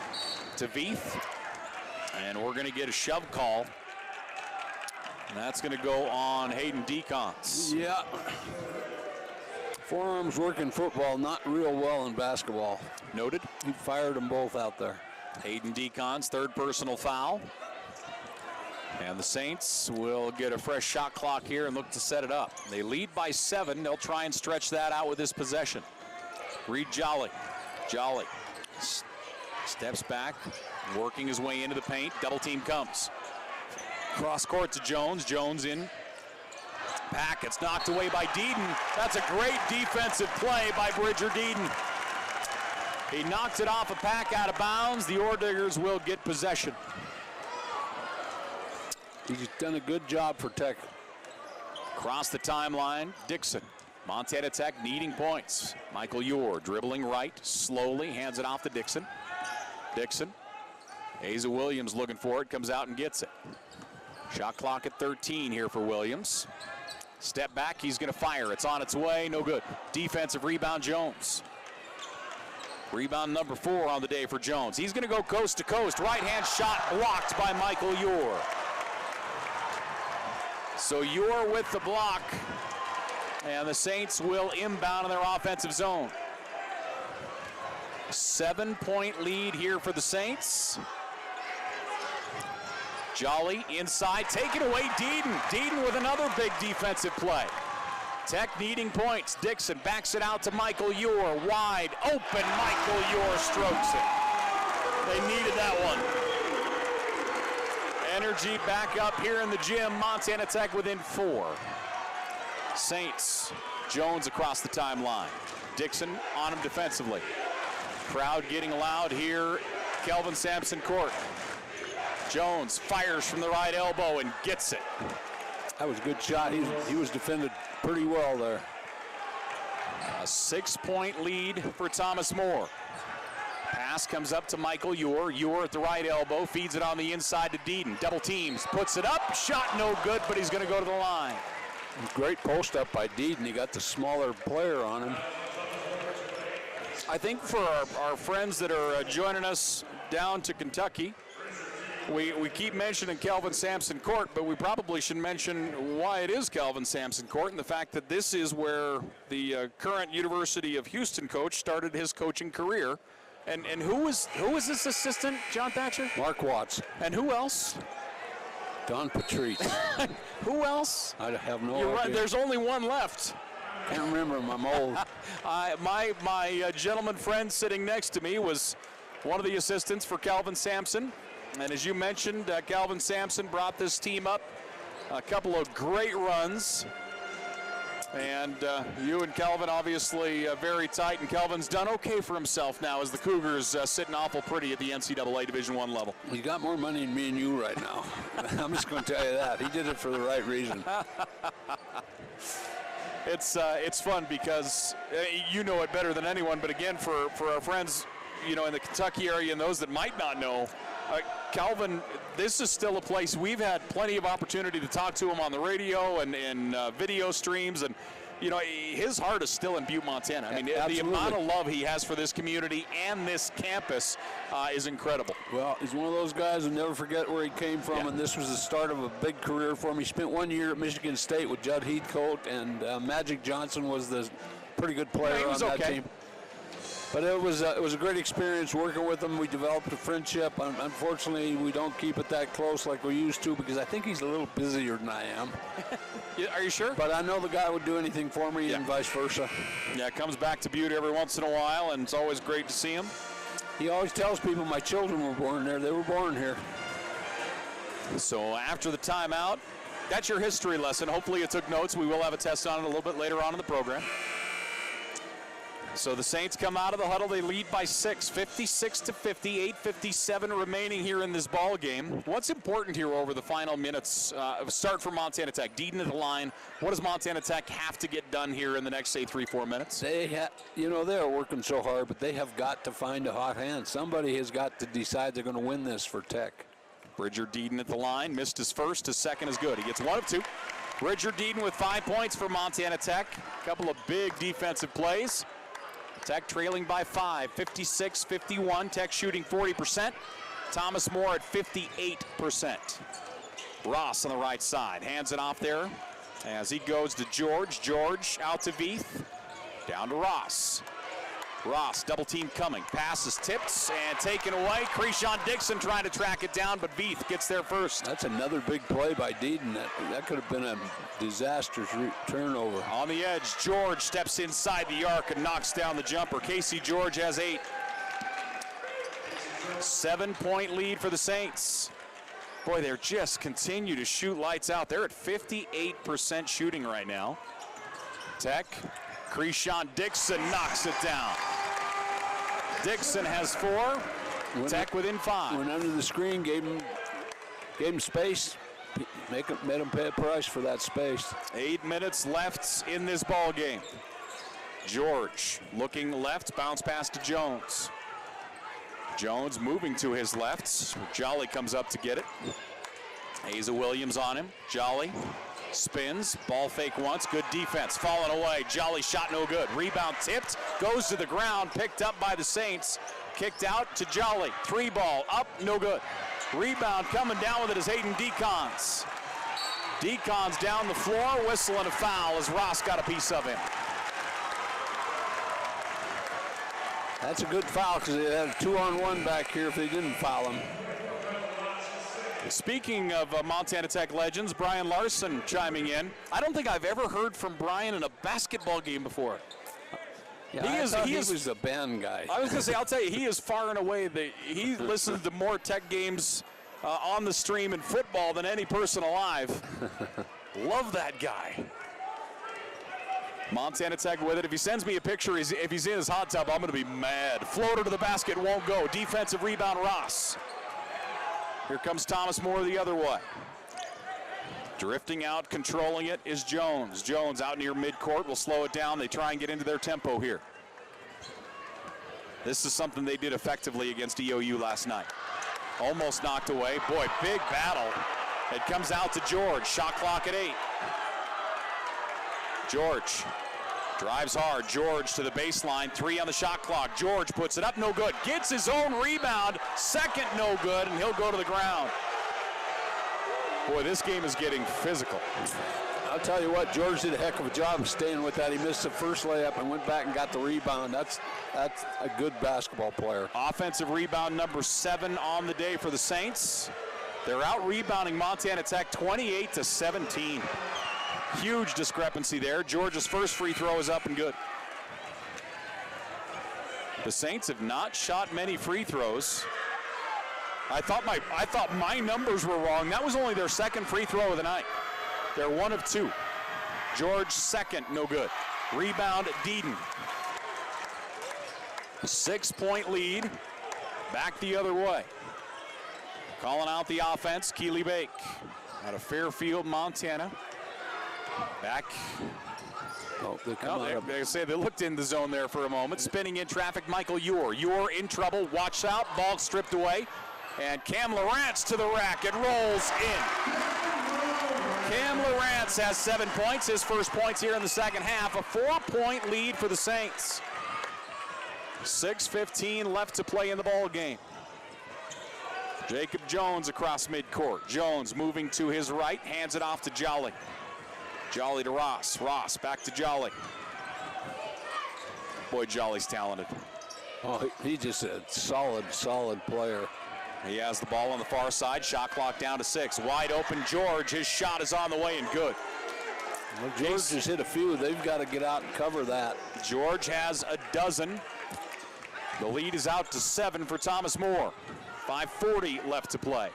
to Veith. And we're going to get a shove call. And that's going to go on Hayden Decons. Yeah. Forearms work in football, not real well in basketball. Noted. He fired them both out there. Hayden Decons, 3rd personal foul. And the Saints will get a fresh shot clock here and look to set it up. They lead by 7. They'll try and stretch that out with this possession. Reed Jolly. Jolly steps back, working his way into the paint. Double team comes. Cross court to Jones. Jones in. Pack, it's knocked away by Deedon. That's a great defensive play by Bridger Deedon. He knocked it off a Pack out of bounds. The Ore Diggers will get possession. He's done a good job for Tech. Across the timeline, Dixon. Montana Tech needing points. Michael Ure dribbling right, slowly, hands it off to Dixon. Dixon. Asa Williams looking for it, comes out and gets it. Shot clock at 13 here for Williams. Step back, he's going to fire. It's on its way, no good. Defensive rebound, Jones. Rebound number 4 on the day for Jones. He's going to go coast to coast. Right-hand shot blocked by Michael Ure. So Ure with the block, and the Saints will inbound in their offensive zone. 7-point lead here for the Saints. Jolly inside, taken away Deedon. Deedon with another big defensive play. Tech needing points. Dixon backs it out to Michael Ure. Wide open, Michael Ure strokes it. They needed that one. Energy back up here in the gym. Montana Tech within 4. Saints, Jones across the timeline. Dixon on him defensively. Crowd getting loud here. Kelvin Sampson court. Jones fires from the right elbow and gets it. That was a good shot. He was defended pretty well there. A 6-point lead for Thomas More. Pass comes up to Michael Ure. Ure at the right elbow, feeds it on the inside to Deedon. Double teams, puts it up. Shot no good, but he's going to go to the line. Great post up by Deedon. He got the smaller player on him. I think for our friends that are joining us down to Kentucky, we keep mentioning Kelvin Sampson Court, but we probably should mention why it is Kelvin Sampson Court and the fact that this is where the current University of Houston coach started his coaching career And who was this assistant, John Thatcher? Mark Watts. And who else? Don Patrice. Who else? I have no You're idea. right, there's only one left. Can't remember him. I'm old. My gentleman friend sitting next to me was one of the assistants for Calvin Sampson. And as you mentioned, Calvin Sampson brought this team up a couple of great runs. And you and Calvin obviously very tight, and Calvin's done okay for himself now as the Cougars sitting awful pretty at the NCAA Division I level. He's got more money than me and you right now. I'm just going to tell you that. He did it for the right reason. It's fun because you know it better than anyone, but again, for our friends, in the Kentucky area and those that might not know, Calvin, this is still a place we've had plenty of opportunity to talk to him on the radio and video streams, and his heart is still in Butte, Montana. I mean, the amount of love he has for this community and this campus is incredible. Well, he's one of those guys who never forget where he came from, and this was the start of a big career for him. He spent 1 year at Michigan State with Judd Heathcote, and Magic Johnson was the pretty good player on that team. But it was a great experience working with him. We developed a friendship. Unfortunately, we don't keep it that close like we used to because I think he's a little busier than I am. Are you sure? But I know the guy would do anything for me and vice versa. Yeah, comes back to Butte every once in a while, and it's always great to see him. He always tells people my children were born there. They were born here. So after the timeout, that's your history lesson. Hopefully you took notes. We will have a test on it a little bit later on in the program. So the Saints come out of the huddle. They lead by 6, 56-50, 8:57 remaining here in this ball game. What's important here over the final minutes? Start for Montana Tech. Deaton at the line. What does Montana Tech have to get done here in the next, say, 3-4 minutes? They are working so hard, but they have got to find a hot hand. Somebody has got to decide they're going to win this for Tech. Bridger Deaton at the line. Missed his first. His second is good. He gets 1 of 2. Bridger Deaton with 5 points for Montana Tech. A couple of big defensive plays. Tech trailing by 5, 56-51. Tech shooting 40%. Thomas More at 58%. Ross on the right side. Hands it off there as he goes to George. George out to Veith. Down to Ross. Ross, double team coming. Pass is tipped and taken away. Krishan Dixon trying to track it down, but Veith gets there first. That's another big play by Deaton. That could have been a disastrous turnover. On the edge, George steps inside the arc and knocks down the jumper. Casey George has 8. 7-point lead for the Saints. Boy, they're just continue to shoot lights out. They're at 58% shooting right now. Tech. Krishan Dixon knocks it down. Dixon has 4. Tech within 5. Went under the screen, gave him space, made him pay a price for that space. 8 minutes left in this ball game. George looking left, bounce pass to Jones. Jones moving to his left. Jolly comes up to get it. Asa Williams on him. Jolly spins, ball fake once, good defense, falling away. Jolly shot no good. Rebound tipped, goes to the ground, picked up by the Saints. Kicked out to Jolly. 3 ball, up, no good. Rebound coming down with it is Hayden Decons. Decons down the floor, whistling a foul as Ross got a piece of him. That's a good foul because they had a 2-on-1 back here if they didn't foul him. Speaking of Montana Tech legends, Brian Larson chiming in. I don't think I've ever heard from Brian in a basketball game before. Yeah, he was a band guy. I was going to say, I'll tell you, he is far and away. He listens to more Tech games on the stream in football than any person alive. Love that guy. Montana Tech with it. If he sends me a picture, if he's in his hot tub, I'm going to be mad. Floater to the basket, won't go. Defensive rebound, Ross. Here comes Thomas More the other way. Drifting out, controlling it is Jones. Jones out near midcourt will slow it down. They try and get into their tempo here. This is something they did effectively against EOU last night. Almost knocked away. Boy, big battle. It comes out to George. Shot clock at 8. George drives hard. George to the baseline. 3 on the shot clock. George puts it up. No good. Gets his own rebound. Second no good, and he'll go to the ground. Boy, this game is getting physical. I'll tell you what, George did a heck of a job of staying with that. He missed the first layup and went back and got the rebound. That's a good basketball player. Offensive rebound number 7 on the day for the Saints. They're out rebounding Montana Tech 28-17. Huge discrepancy there. Georgia's first free throw is up and good. The Saints have not shot many free throws. I thought my numbers were wrong. That was only their second free throw of the night. They're 1 of 2. George second, no good. Rebound, Deedon. 6-point lead. Back the other way. Calling out the offense, Keely Bake out of Fairfield, Montana. Back. Oh, They say they looked in the zone there for a moment. Spinning in traffic, Michael Ure. Ure in trouble. Watch out. Ball stripped away. And Cam Lawrence to the rack. It rolls in. Cam Lawrence has 7 points. His first points here in the second half. A 4-point lead for the Saints. 6:15 left to play in the ball game. Jacob Jones across midcourt. Jones moving to his right. Hands it off to Jolly. Jolly to Ross. Ross back to Jolly. Boy, Jolly's talented. Oh, he's just a solid player. He has the ball on the far side. Shot clock down to 6. Wide open George. His shot is on the way and good. Well, George just hit a few. They've got to get out and cover that. George has a dozen. The lead is out to 7 for Thomas More. 5:40 left to play.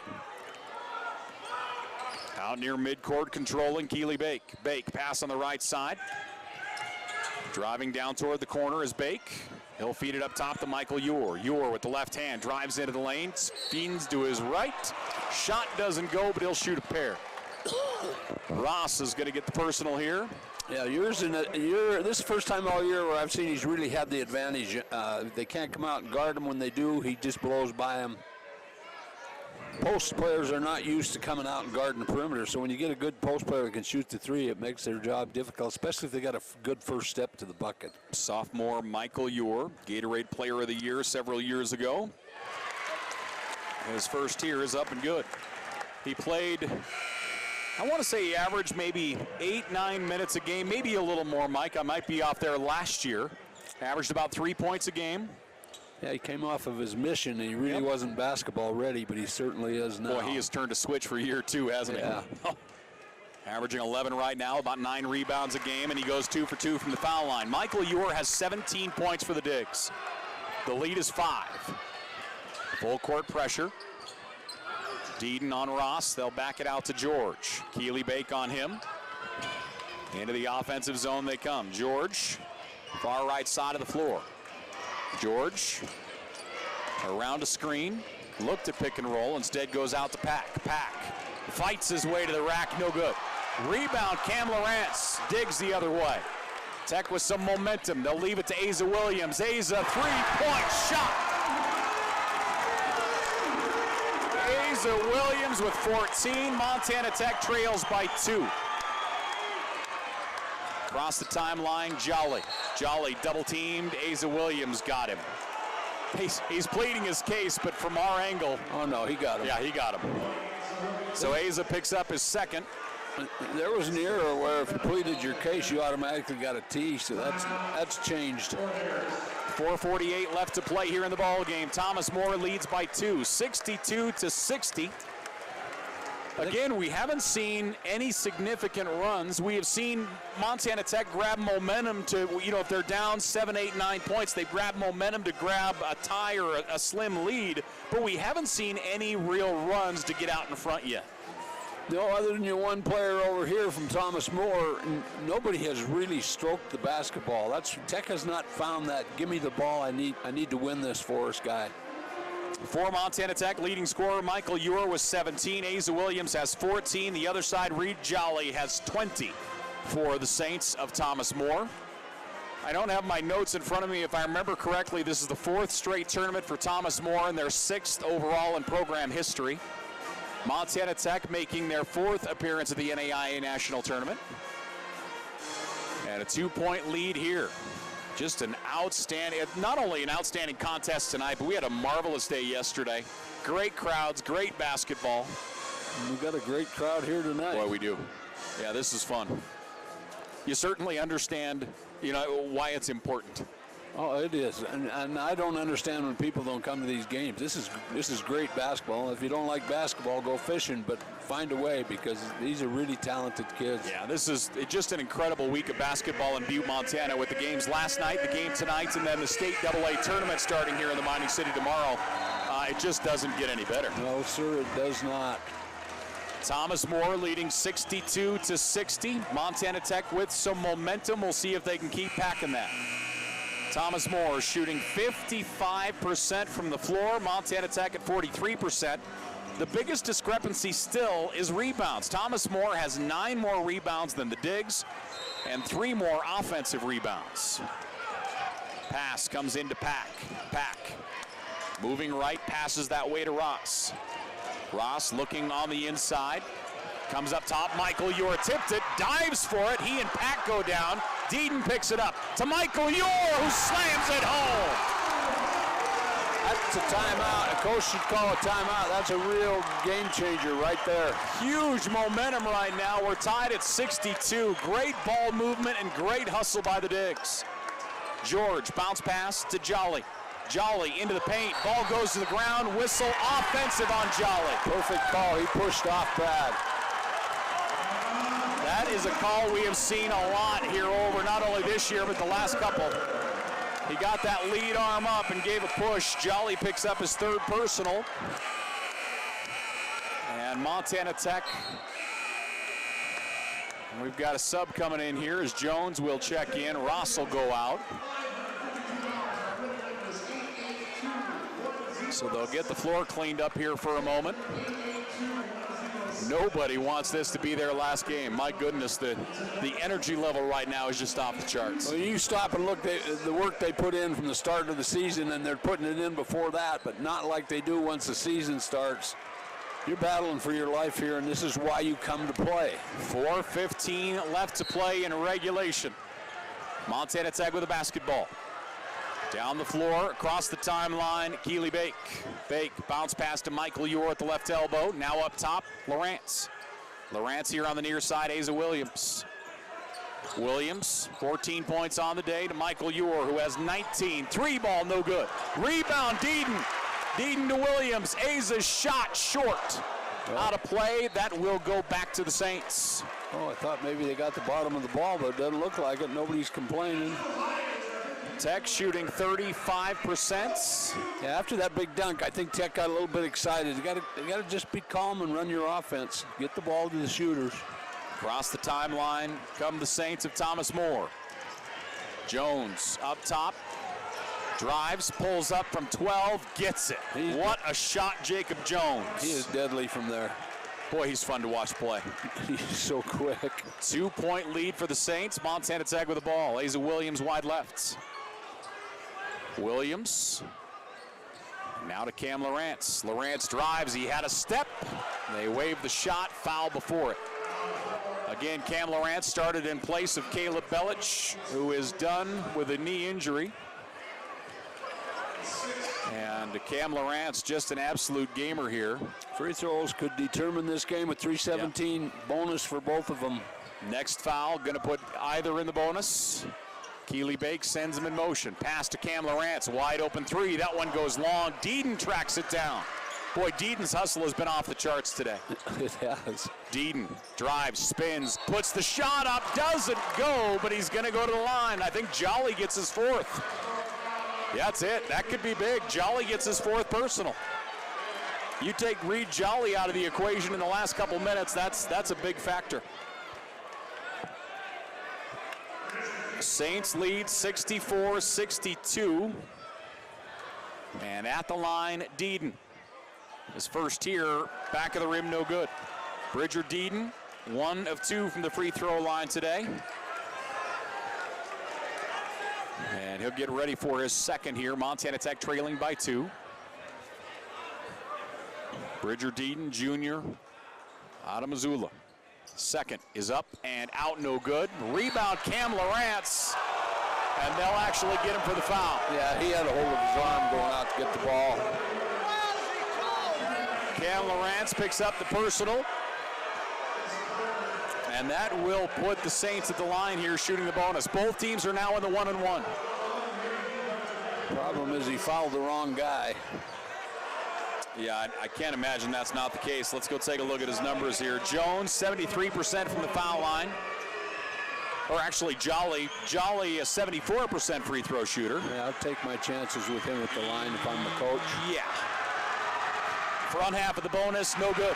Out near midcourt, controlling Keely Bake. Bake, pass on the right side. Driving down toward the corner is Bake. He'll feed it up top to Michael Ure. Ure with the left hand, drives into the lane, spins to his right. Shot doesn't go, but he'll shoot a pair. Ross is going to get the personal here. Yeah, this is the first time all year where I've seen he's really had the advantage. They can't come out and guard him. When they do, he just blows by them. Post players are not used to coming out and guarding the perimeter, so when you get a good post player that can shoot the 3, it makes their job difficult, especially if they got a good first step to the bucket. Sophomore Michael Ure, Gatorade Player of the Year several years ago. His first here is up and good. He played, I want to say he averaged maybe 8-9 minutes a game, maybe a little more, Mike. I might be off there last year. Averaged about 3 points a game. Yeah, he came off of his mission, and he really wasn't basketball ready, but he certainly is now. Boy, he has turned a switch for year 2, hasn't he? Averaging 11 right now, about 9 rebounds a game, and he goes 2 for 2 from the foul line. Michael Ure has 17 points for the Digs. The lead is 5. Full court pressure. Deedon on Ross. They'll back it out to George. Keely Bake on him. Into the offensive zone they come. George, far right side of the floor. George, around a screen, looked at pick and roll, instead goes out to Pack. Pack fights his way to the rack, no good. Rebound, Cam Lawrence, digs the other way. Tech with some momentum, they'll leave it to Asa Williams. Asa, 3-point shot. Asa Williams with 14, Montana Tech trails by 2. Across the timeline, Jolly. Jolly double-teamed. Asa Williams got him. He's pleading his case, but from our angle. Oh, no, he got him. Yeah, he got him. So Asa picks up his second. There was an era where if you pleaded your case, you automatically got a T, so that's changed. 4:48 left to play here in the ball game. Thomas More leads by 2, 62-60. Again, we haven't seen any significant runs. We have seen Montana Tech grab momentum to, if they're down 7, 8, 9 points, they grab momentum to grab a tie or a slim lead, but we haven't seen any real runs to get out in front yet. No, other than your one player over here from Thomas More, nobody has really stroked the basketball. Tech has not found that give me the ball, I need to win this for us guy. For Montana Tech, leading scorer Michael Ure was 17. Asa Williams has 14. The other side, Reed Jolly has 20 for the Saints of Thomas More. I don't have my notes in front of me. If I remember correctly, this is the 4th straight tournament for Thomas More and their 6th overall in program history. Montana Tech making their 4th appearance at the NAIA National Tournament. And a 2-point lead here. Just an outstanding, not only an outstanding contest tonight, but we had a marvelous day yesterday. Great crowds, great basketball. We've got a great crowd here tonight. Boy, we do. Yeah, this is fun. You certainly understand, why it's important. Oh, it is, and I don't understand when people don't come to these games. This is great basketball. If you don't like basketball, go fishing, but find a way because these are really talented kids. Yeah, this is just an incredible week of basketball in Butte, Montana, with the games last night, the game tonight, and then the state AA tournament starting here in the Mining City tomorrow. It just doesn't get any better. No, sir, it does not. Thomas More leading 62-60. Montana Tech with some momentum. We'll see if they can keep packing that. Thomas More shooting 55% from the floor. Montana Tech at 43%. The biggest discrepancy still is rebounds. Thomas More has 9 more rebounds than the Digs and 3 more offensive rebounds. Pass comes into Pack. Pack moving right, passes that way to Ross. Ross looking on the inside. Comes up top, Michael Ure tipped it, dives for it. He and Pack go down. Deedon picks it up to Michael Ure, who slams it home. That's a timeout. A coach should call a timeout. That's a real game changer right there. Huge momentum right now. We're tied at 62. Great ball movement and great hustle by the Digs. George, bounce pass to Jolly. Jolly into the paint. Ball goes to the ground. Whistle offensive on Jolly. Perfect call. He pushed off Brad. That is a call we have seen a lot here over not only this year but the last couple. He got that lead arm up and gave a push. Jolly picks up his 3rd personal. And Montana Tech, we've got a sub coming in here as Jones will check in. Ross will go out. So they'll get the floor cleaned up here for a moment. Nobody wants this to be their last game. My goodness, the energy level right now is just off the charts. Well, you stop and look at the work they put in from the start of the season, and they're putting it in before that, but not like they do once the season starts. You're battling for your life here, and this is why you come to play. 4:15 left to play in regulation. Montana Tech with a basketball. Down the floor, across the timeline, Keely Bake. Bake, bounce pass to Michael Ure at the left elbow. Now up top, Lawrence. Lawrence here on the near side, Asa Williams. Williams, 14 points on the day to Michael Ure, who has 19. 3 ball, no good. Rebound, Deedon. Deedon to Williams. Asa's shot short. Out of play, that will go back to the Saints. Oh, I thought maybe they got the bottom of the ball, but it doesn't look like it. Nobody's complaining. Tech shooting 35%. Yeah, after that big dunk, I think Tech got a little bit excited. You got to just be calm and run your offense. Get the ball to the shooters. Across the timeline come the Saints of Thomas More. Jones up top, drives, pulls up from 12, gets it. What a shot, Jacob Jones. He is deadly from there. Boy, he's fun to watch play. He's so quick. 2-point lead for the Saints. Montana Tech with the ball. Asa Williams wide left. Williams. Now to Cam Lawrence. Lawrence drives. He had a step. They waved the shot. Foul before it. Again, Cam Lawrence started in place of Caleb Belich, who is done with a knee injury. And Cam Lawrence, just an absolute gamer here. Free throws could determine this game with 3:17 bonus for both of them. Next foul, going to put either in the bonus. Keely Bake sends him in motion. Pass to Cam Lawrence, wide open 3. That one goes long. Deedon tracks it down. Boy, Deedon's hustle has been off the charts today. It has. Deedon drives, spins, puts the shot up, doesn't go, but he's going to go to the line. I think Jolly gets his 4th. Yeah, that's it. That could be big. Jolly gets his 4th personal. You take Reed Jolly out of the equation in the last couple minutes, that's a big factor. Saints lead 64-62. And at the line, Deedon. His first here, back of the rim, no good. Bridger Deedon, 1 of 2 from the free throw line today. And he'll get ready for his 2nd here. Montana Tech trailing by 2. Bridger Deedon, junior, out of Missoula. 2nd is up and out, no good. Rebound, Cam Lawrence, and they'll actually get him for the foul. Yeah, he had a hold of his arm going out to get the ball. Cam Lawrence picks up the personal. And that will put the Saints at the line here shooting the bonus. Both teams are now in the 1-and-1. Problem is he fouled the wrong guy. Yeah, I can't imagine that's not the case. Let's go take a look at his numbers here. Jones, 73% from the foul line. Or actually, Jolly a 74% free throw shooter. Yeah, I'll take my chances with him at the line if I'm the coach. Yeah. Front half of the bonus, no good.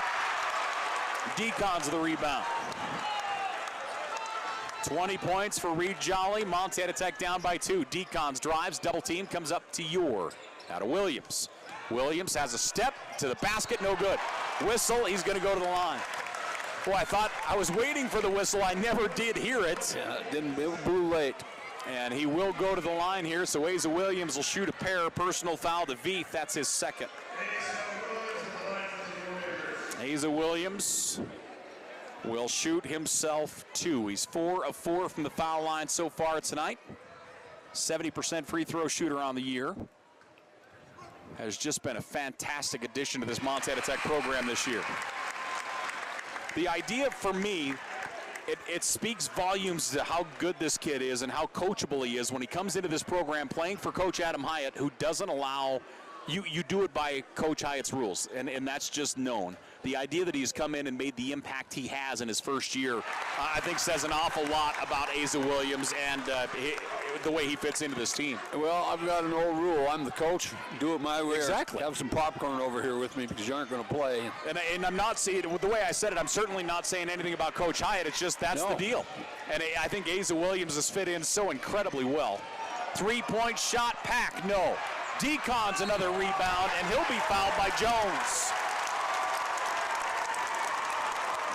Decon's the rebound. 20 points for Reed Jolly. Montana Tech down by 2. Decon's drives, double team, comes up to Yor. Out of Williams. Williams has a step to the basket, no good. Whistle, he's going to go to the line. Boy, I was waiting for the whistle. I never did hear it. Yeah, it blew late. And he will go to the line here, so Asa Williams will shoot a pair. Personal foul to Veith, that's his second. Asa Williams will shoot himself 2. He's 4 of 4 from the foul line so far tonight. 70% free throw shooter on the year. Has just been a fantastic addition to this Montana Tech program this year. The idea for me, it speaks volumes to how good this kid is and how coachable he is when he comes into this program playing for Coach Adam Hyatt, who doesn't allow, you do it by Coach Hyatt's rules, and that's just known. The idea that he's come in and made the impact he has in his first year, I think says an awful lot about Asa Williams and the way he fits into this team. Well, I've got an old rule. I'm the coach. Do it my way. Exactly. Have some popcorn over here with me because you aren't going to play. And I'm not saying, with the way I said it, I'm certainly not saying anything about Coach Hyatt. It's just that's the deal. And I think Asa Williams has fit in so incredibly well. 3-point shot, Pack, no. Decon's another rebound, and he'll be fouled by Jones.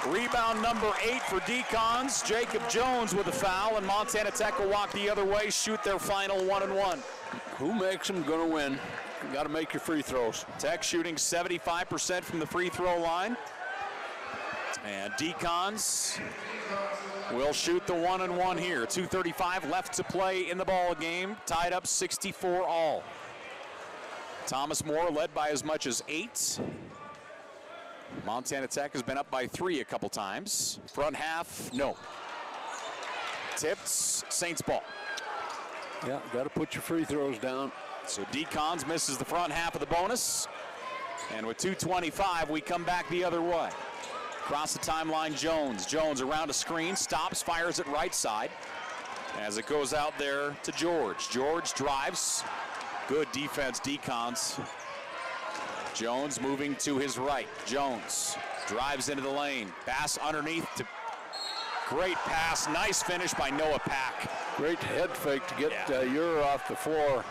Rebound number 8 for Decon's. Jacob Jones with a foul, and Montana Tech will walk the other way, shoot their final 1-and-1. Who makes them going to win? You got to make your free throws. Tech shooting 75% from the free throw line. And Decon's will shoot the 1-and-1 here. 2:35 left to play in the ball game. Tied up 64 all. Thomas More led by as much as 8. Montana Tech has been up by 3 a couple times. Front half, no. Tips, Saints ball. Yeah, got to put your free throws down. So Decon's misses the front half of the bonus. And with 2:25, we come back the other way. Across the timeline, Jones. Jones around a screen, stops, fires it right side. As it goes out there to George. George drives. Good defense, Decon's. Jones moving to his right. Jones drives into the lane. Pass underneath to great pass. Nice finish by Noah Pack. Great head fake to get Ure off the floor.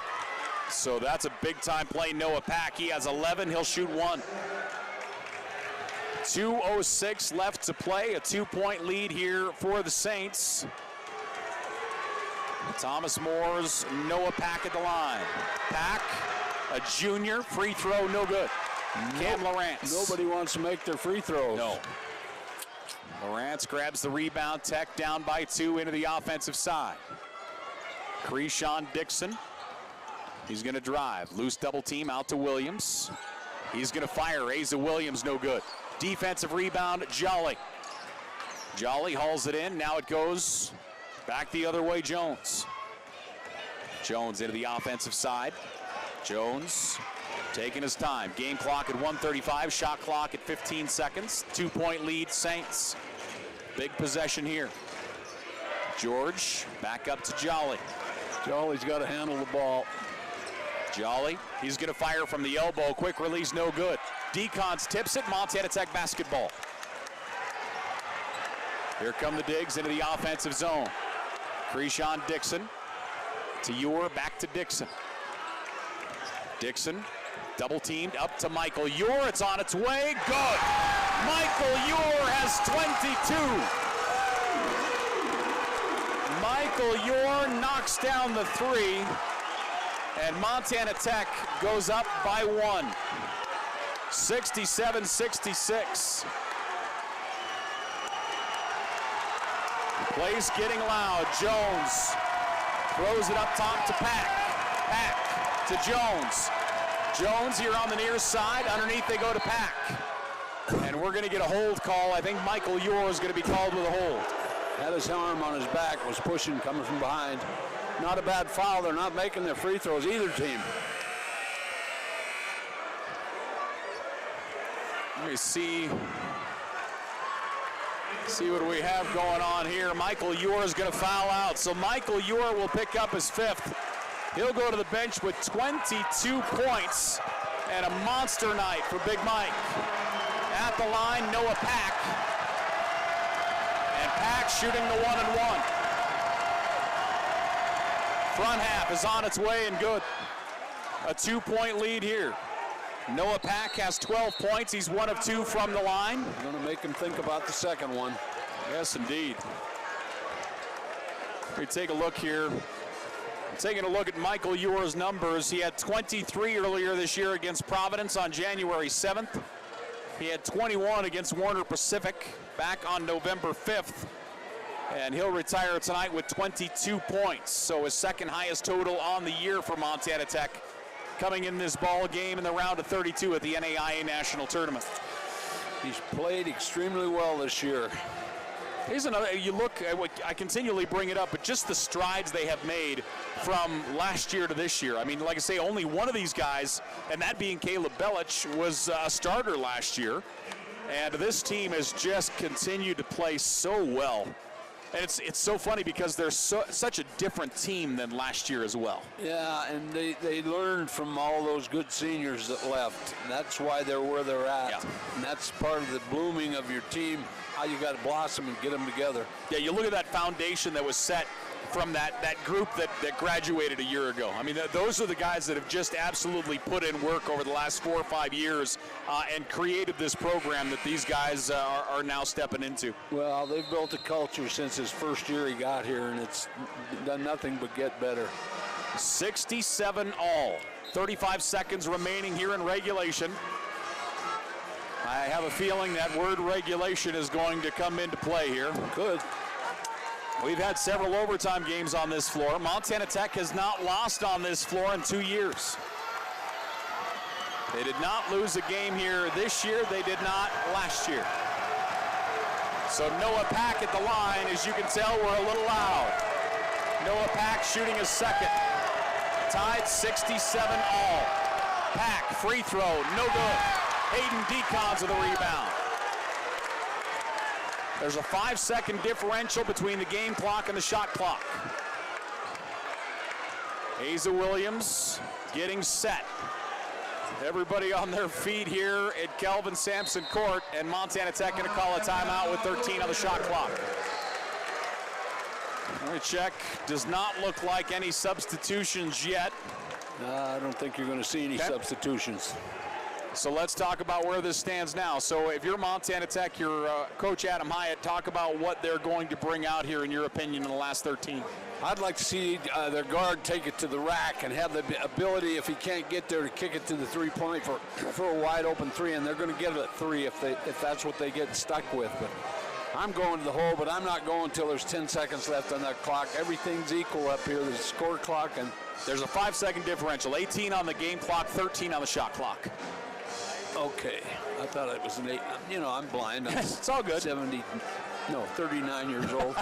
So that's a big time play, Noah Pack. He has 11, he'll shoot 1. 2:06 left to play. A 2-point lead here for the Saints. Thomas Moore's Noah Pack at the line. Pack, a junior, free throw, no good. Cam Lawrence. Nobody wants to make their free throws. No. Lawrence grabs the rebound. Tech down by 2 into the offensive side. Krishan Dixon. He's going to drive. Loose double team out to Williams. He's going to fire. Asa Williams, no good. Defensive rebound, Jolly. Jolly hauls it in. Now it goes back the other way, Jones. Jones into the offensive side. Jones taking his time. Game clock at 1:35, shot clock at 15 seconds. 2-point lead, Saints. Big possession here. George back up to Jolly. Jolly's got to handle the ball. Jolly, he's going to fire from the elbow. Quick release, no good. Decon's tips it, Montana Tech basketball. Here come the digs into the offensive zone. Krishan Dixon to Ure, back to Dixon. Dixon, double teamed up to Michael Ure. It's on its way. Good. Michael Ure has 22. Michael Ure knocks down the 3. And Montana Tech goes up by 1. 67-66. Place getting loud. Jones throws it up top to Pack. Pack to Jones. Jones here on the near side. Underneath they go to Pack. And we're going to get a hold call. I think Michael Ure is going to be called with a hold. Had his arm on his back, was pushing, coming from behind. Not a bad foul. They're not making their free throws, either team. Let me see what we have going on here. Michael Ure is going to foul out. So Michael Ure will pick up his 5th. He'll go to the bench with 22 points and a monster night for Big Mike. At the line, Noah Pack. And Pack shooting the 1-and-1. Front half is on its way and good. A 2-point lead here. Noah Pack has 12 points. He's 1 of 2 from the line. Going to make him think about the second one. Yes, indeed. We take a look here. Taking a look at Michael Ure's numbers. He had 23 earlier this year against Providence on January 7th. He had 21 against Warner Pacific back on November 5th. And he'll retire tonight with 22 points. So his second highest total on the year for Montana Tech, coming in this ball game in the round of 32 at the NAIA National Tournament. He's played extremely well this year. Here's another, you look, I continually bring it up, but just the strides they have made from last year to this year. I mean, like I say, only one of these guys, and that being Caleb Belich, was a starter last year. And this team has just continued to play so well. And it's so funny because they're such a different team than last year as well. Yeah, and they learned from all those good seniors that left. And that's why they're where they're at. Yeah. And that's part of the blooming of your team, how you got to blossom and get them together. Yeah, you look at that foundation that was set from that group that graduated a year ago. I mean, those are the guys that have just absolutely put in work over the last 4 or 5 years and created this program that these guys are now stepping into. Well, they've built a culture since his first year he got here, and it's done nothing but get better. 67 all. 35 seconds remaining here in regulation. I have a feeling that word regulation is going to come into play here. Good. We've had several overtime games on this floor. Montana Tech has not lost on this floor in 2 years. They did not lose a game here this year. They did not last year. So Noah Pack at the line, as you can tell, we're a little loud. Noah Pack shooting his second. Tied 67 all. Pack, free throw, no good. Hayden Decons with the rebound. There's a 5-second differential between the game clock and the shot clock. Asa Williams getting set. Everybody on their feet here at Kelvin Sampson Court, and Montana Tech going to call a timeout with 13 on the shot clock. Let me check. Does not look like any substitutions yet. I don't think you're going to see any substitutions. So let's talk about where this stands now. So if you're Montana Tech, your coach Adam Hyatt, talk about what they're going to bring out here in your opinion in the last 13. I'd like to see their guard take it to the rack and have the ability, if he can't get there, to kick it to the three-point for a wide open three, and they're going to get it at three if that's what they get stuck with. But I'm going to the hole, but I'm not going until there's 10 seconds left on that clock. Everything's equal up here. There's a score clock, and there's a 5-second differential. 18 on the game clock, 13 on the shot clock. Okay, I thought it was an 8. You know, I'm blind. It's all good. 39 years old.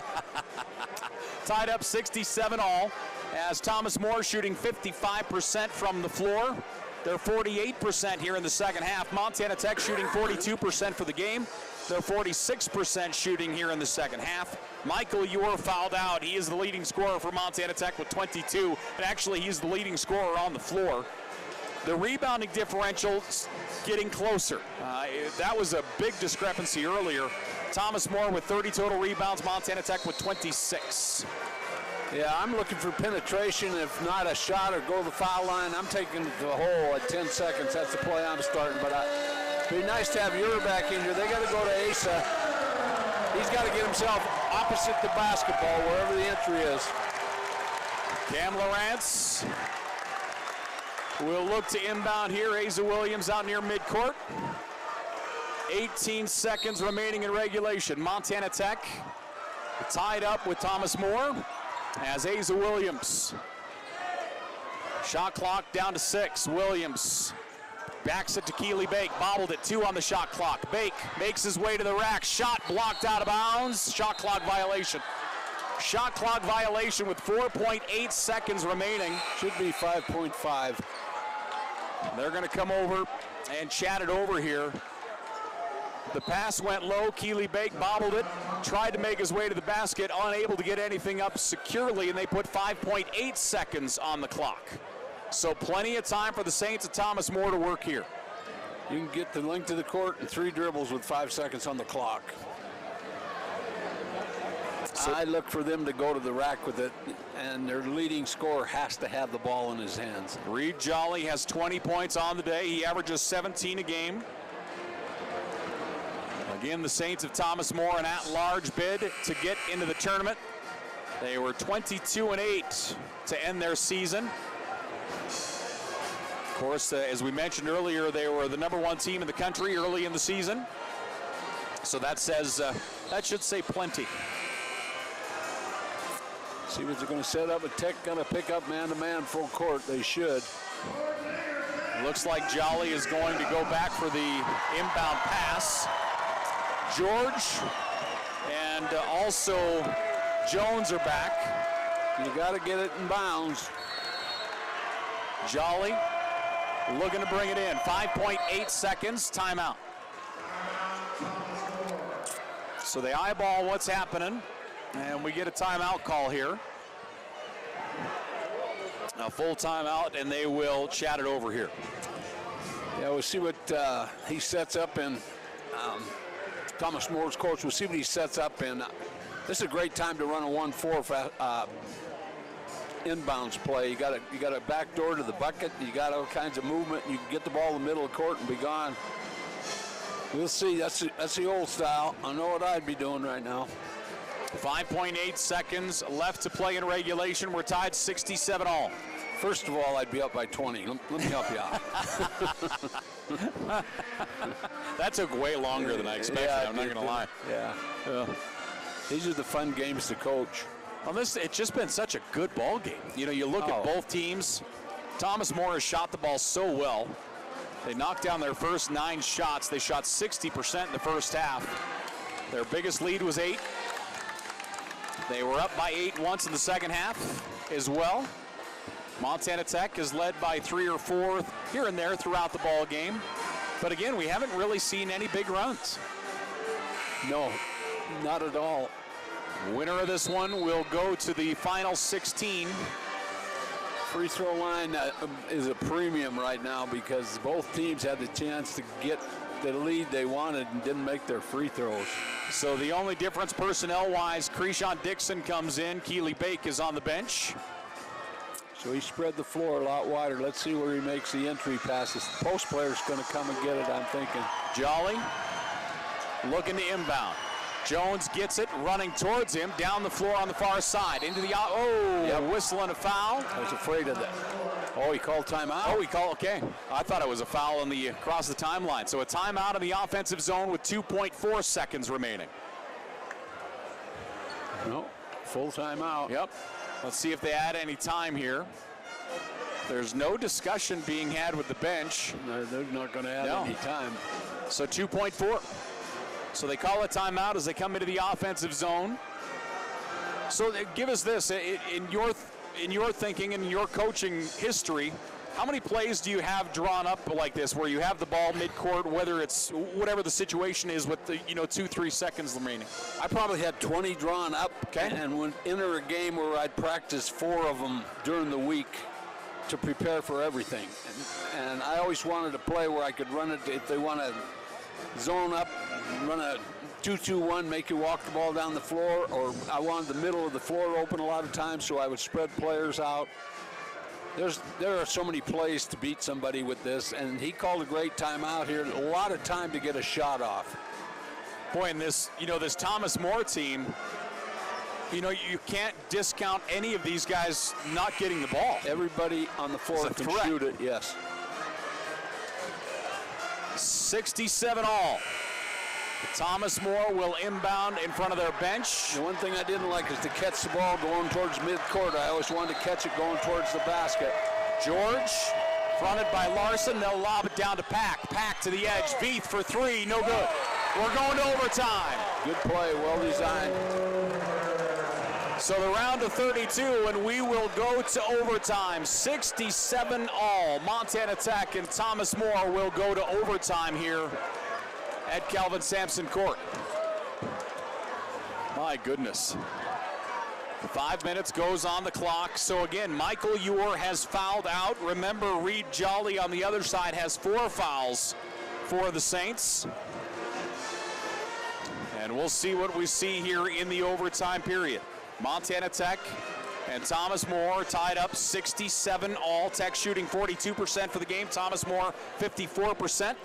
Tied up 67 all as Thomas Moore shooting 55% from the floor. They're 48% here in the second half. Montana Tech shooting 42% for the game. They're 46% shooting here in the second half. Michael Ure fouled out. He is the leading scorer for Montana Tech with 22, and actually he's the leading scorer on the floor. The rebounding differential getting closer. That was a big discrepancy earlier. Thomas Moore with 30 total rebounds, Montana Tech with 26. Yeah, I'm looking for penetration. If not a shot or go to the foul line, I'm taking the hole at 10 seconds. That's the play I'm starting. But it'd be nice to have Ure back in here. They got to go to Asa. He's got to get himself opposite the basketball, wherever the entry is. Cam Lawrence will look to inbound here. Asa Williams out near midcourt. 18 seconds remaining in regulation. Montana Tech tied up with Thomas Moore as Asa Williams. Shot clock down to 6. Williams Backs it to Keely Bake, bobbled it, 2 on the shot clock. Bake makes his way to the rack, shot blocked out of bounds, shot clock violation. Shot clock violation with 4.8 seconds remaining. Should be 5.5. They're going to come over and chat it over here. The pass went low, Keely Bake bobbled it, tried to make his way to the basket, unable to get anything up securely, and they put 5.8 seconds on the clock. So plenty of time for the Saints of Thomas More to work here. You can get the length of the court in 3 dribbles with 5 seconds on the clock. So I look for them to go to the rack with it, and their leading scorer has to have the ball in his hands. Reed Jolly has 20 points on the day. He averages 17 a game. Again, the Saints of Thomas More, an at-large bid to get into the tournament. They were 22-8 to end their season. Of course, as we mentioned earlier, they were the #1 team in the country early in the season. So that says, that should say plenty. See what they're going to set up. A Tech going to pick up man-to-man full court. They should. Looks like Jolly is going to go back for the inbound pass. George and also Jones are back. You got to get it in bounds. Jolly looking to bring it in. 5.8 seconds, timeout. So they eyeball what's happening, and we get a timeout call here. A full timeout, and they will chat it over here. Yeah, we'll see what he sets up in. Thomas Moore's coach, we'll see what he sets up in. This is a great time to run a 1-4 inbounds play. You got a back door to the bucket. You got all kinds of movement. You can get the ball in the middle of the court and be gone. We'll see. That's the old style. I know what I'd be doing right now. 5.8 seconds left to play in regulation. We're tied 67 all. First of all, I'd be up by 20. Let me help you out. That took way longer than I expected. Yeah, I'm not going to lie. Yeah. These are the fun games to coach. Well, it's just been such a good ball game. You know, you look at both teams. Thomas More has shot the ball so well. They knocked down their first 9 shots. They shot 60% in the first half. Their biggest lead was 8. They were up by 8 once in the second half as well. Montana Tech is led by 3 or 4 here and there throughout the ball game. But again, we haven't really seen any big runs. No, not at all. Winner of this one will go to the final 16. Free throw line is a premium right now because both teams had the chance to get the lead they wanted and didn't make their free throws. So the only difference personnel-wise, Keyshawn Dixon comes in. Keely Bake is on the bench. So he spread the floor a lot wider. Let's see where he makes the entry passes. The post player's going to come and get it, I'm thinking. Jolly looking to inbound. Jones gets it, running towards him, down the floor on the far side, into the whistle and a foul. I was afraid of that. Oh, he called timeout? Oh, he called, okay. I thought it was a foul on the across the timeline. So a timeout in the offensive zone with 2.4 seconds remaining. No, full timeout. Yep. Let's see if they add any time here. There's no discussion being had with the bench. No, they're not going to add any time. So 2.4. So they call a timeout as they come into the offensive zone. So give us this, in your thinking and your coaching history, how many plays do you have drawn up like this where you have the ball midcourt, whether it's whatever the situation is with the 2-3 seconds remaining? I probably had 20 drawn up, and would enter a game where I'd practice 4 of them during the week to prepare for everything. And I always wanted a play where I could run it if they want to zone up, run a 2-2-1, make you walk the ball down the floor, or I wanted the middle of the floor open a lot of times, so I would spread players out. There are so many plays to beat somebody with this, and he called a great timeout here. A lot of time to get a shot off. Boy, and this Thomas More team, you can't discount any of these guys not getting the ball. Everybody on the floor can shoot it, yes. 67 all. Thomas More will inbound in front of their bench. The one thing I didn't like is to catch the ball going towards midcourt. I always wanted to catch it going towards the basket. George Fronted by Larson, they'll lob it down to Pack. Pack to the edge, Veith for three, no good. We're going to overtime. Good play, well designed. So the round of 32, and we will go to overtime. 67 all. Montana Tech and Thomas More will go to overtime here at Calvin Sampson Court. My goodness. 5 minutes goes on the clock. So again, Michael Ure has fouled out. Remember, Reed Jolly on the other side has 4 fouls for the Saints. And we'll see what we see here in the overtime period. Montana Tech and Thomas More tied up 67 all. Tech shooting 42% for the game. Thomas More 54%.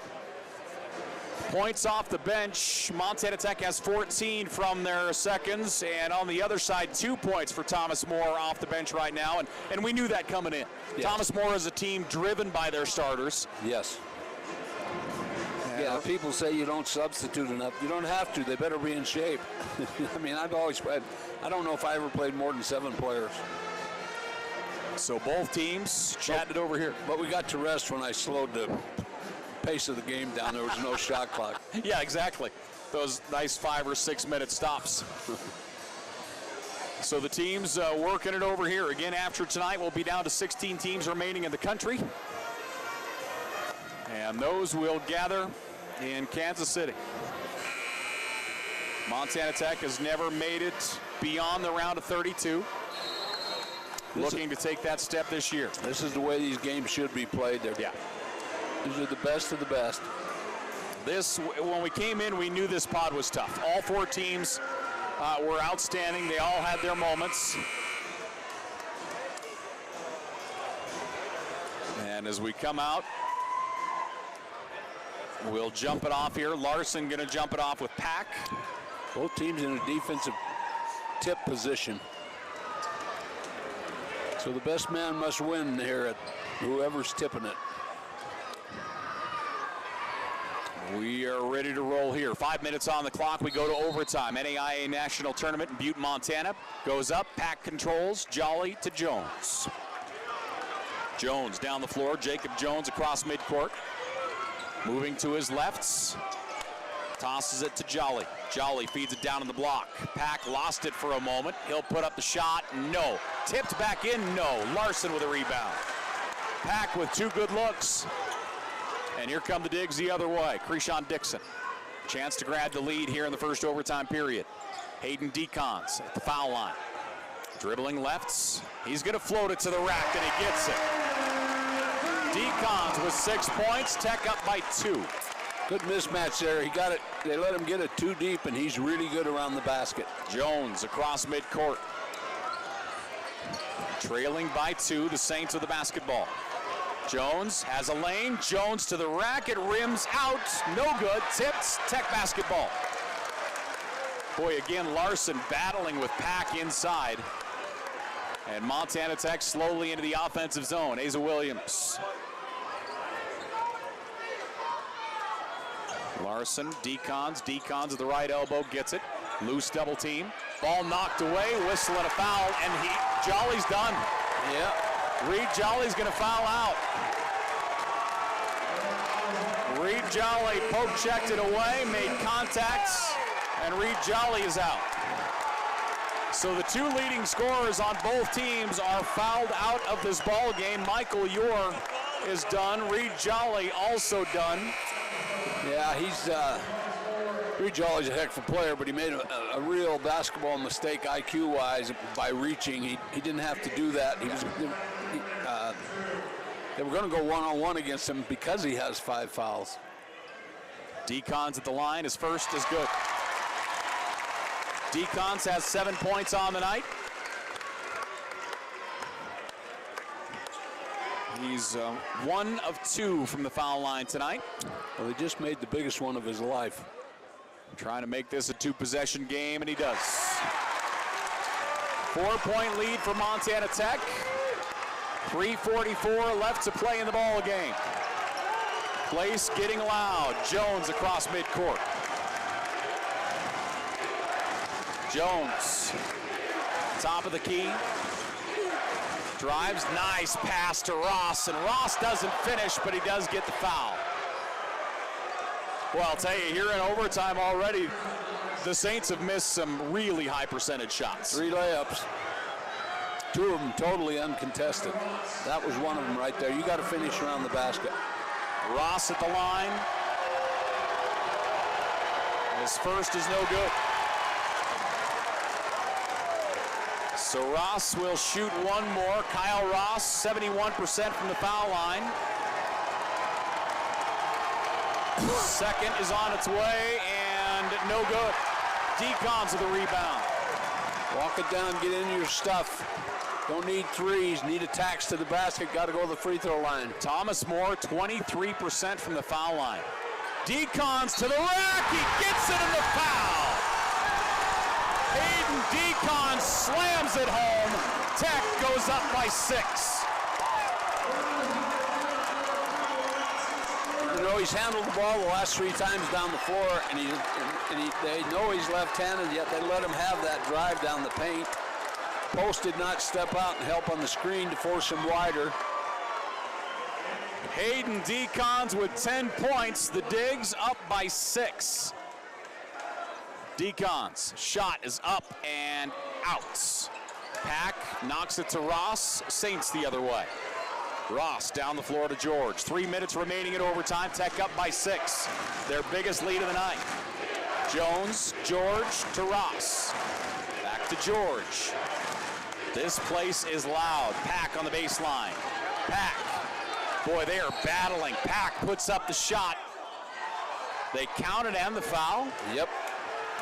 Points off the bench. Montana Tech has 14 from their seconds. And on the other side, 2 points for Thomas More off the bench right now. And we knew that coming in. Yes. Thomas More is a team driven by their starters. Yes. Yeah, people say you don't substitute enough. You don't have to. They better be in shape. I mean, I don't know if I ever played more than 7 players. So both teams chatted over here. But we got to rest when I slowed the pace of the game down. There was no shot clock. Yeah, exactly. Those nice 5 or 6 minute stops. So the teams working it over here. Again, after tonight, we'll be down to 16 teams remaining in the country. And those will gather in Kansas City. Montana Tech has never made it beyond the round of 32. Looking to take that step this year. This is the way these games should be played. Yeah. These are the best of the best. When we came in, we knew this pod was tough. All 4 teams were outstanding. They all had their moments. And as we come out, we'll jump it off here. Larson going to jump it off with Pack. Both teams in a defensive tip position. So the best man must win here at whoever's tipping it. We are ready to roll here. 5 minutes on the clock. We go to overtime. NAIA National Tournament in Butte, Montana. Goes up. Pack controls. Jolly to Jones. Jones down the floor. Jacob Jones across midcourt. Moving to his lefts. Tosses it to Jolly. Jolly feeds it down in the block. Pack lost it for a moment. He'll put up the shot. No. Tipped back in. No. Larson with a rebound. Pack with 2 good looks. And here come the digs the other way. Krishan Dixon. Chance to grab the lead here in the first overtime period. Hayden Decons at the foul line. Dribbling lefts. He's going to float it to the rack, and he gets it. Decons with 6 points. Tech up by 2. Good mismatch there. He got it. They let him get it too deep, and he's really good around the basket. Jones across midcourt. Trailing by 2, the Saints with the basketball. Jones has a lane. Jones to the rack. It rims out. No good. Tipped. Tech basketball. Boy, again, Larson battling with Pack inside. And Montana Tech slowly into the offensive zone. Asa Williams. Larson, Decons at the right elbow, gets it. Loose double team. Ball knocked away, whistle and a foul, and Jolly's done. Yeah. Reed Jolly's gonna foul out. Reed Jolly poke checked it away, made contact, and Reed Jolly is out. So the 2 leading scorers on both teams are fouled out of this ball game. Michael Ure is done. Reed Jolly also done. Yeah, Reed Jolly's a heck of a player, but he made a real basketball mistake IQ-wise by reaching. He didn't have to do that. They were going to go one-on-one against him because he has 5 fouls. Decons at the line. His first is good. Decons has 7 points on the night. He's 1 of 2 from the foul line tonight. Well, he just made the biggest one of his life. Trying to make this a 2-possession game, and he does. 4-point lead for Montana Tech. 3:44 left to play in the ball game. Place getting loud. Jones across midcourt. Jones, top of the key. Drives, nice pass to Ross, and Ross doesn't finish, but he does get the foul. Well, I'll tell you, here in overtime already, the Saints have missed some really high percentage shots. 3 layups. 2 of them totally uncontested. That was one of them right there. You got to finish around the basket. Ross at the line. His first is no good. So Ross will shoot one more. Kyle Ross, 71% from the foul line. Second is on its way, and no good. Decons with the rebound. Walk it down, get into your stuff. Don't need threes, need attacks to the basket, got to go to the free throw line. Thomas More, 23% from the foul line. Decons to the rack, he gets it in the foul. Hayden Decon slams it home. Tech goes up by 6. You know, he's handled the ball the last 3 times down the floor, and they know he's left-handed, yet they let him have that drive down the paint. Post did not step out and help on the screen to force him wider. Hayden Decons with 10 points. The Digs up by 6. Decons shot is up and out. Pack knocks it to Ross. Saints the other way. Ross down the floor to George. 3 minutes remaining in overtime. Tech up by 6. Their biggest lead of the night. Jones, George to Ross. Back to George. This place is loud. Pack on the baseline. Pack. Boy, they are battling. Pack puts up the shot. They counted and the foul. Yep.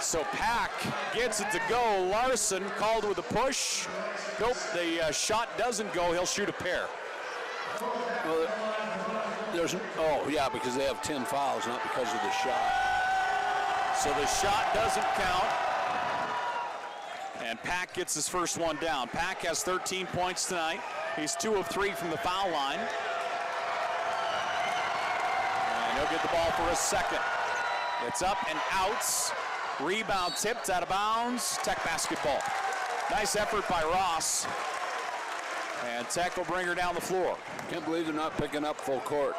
So Pack gets it to go. Larson called with a push. Nope, the shot doesn't go. He'll shoot a pair. Well, because they have 10 fouls, not because of the shot. So the shot doesn't count. And Pack gets his first one down. Pack has 13 points tonight. He's 2 of 3 from the foul line. And he'll get the ball for a second. It's up and out. Rebound tipped out of bounds. Tech basketball. Nice effort by Ross. And Tech will bring her down the floor. Can't believe they're not picking up full court.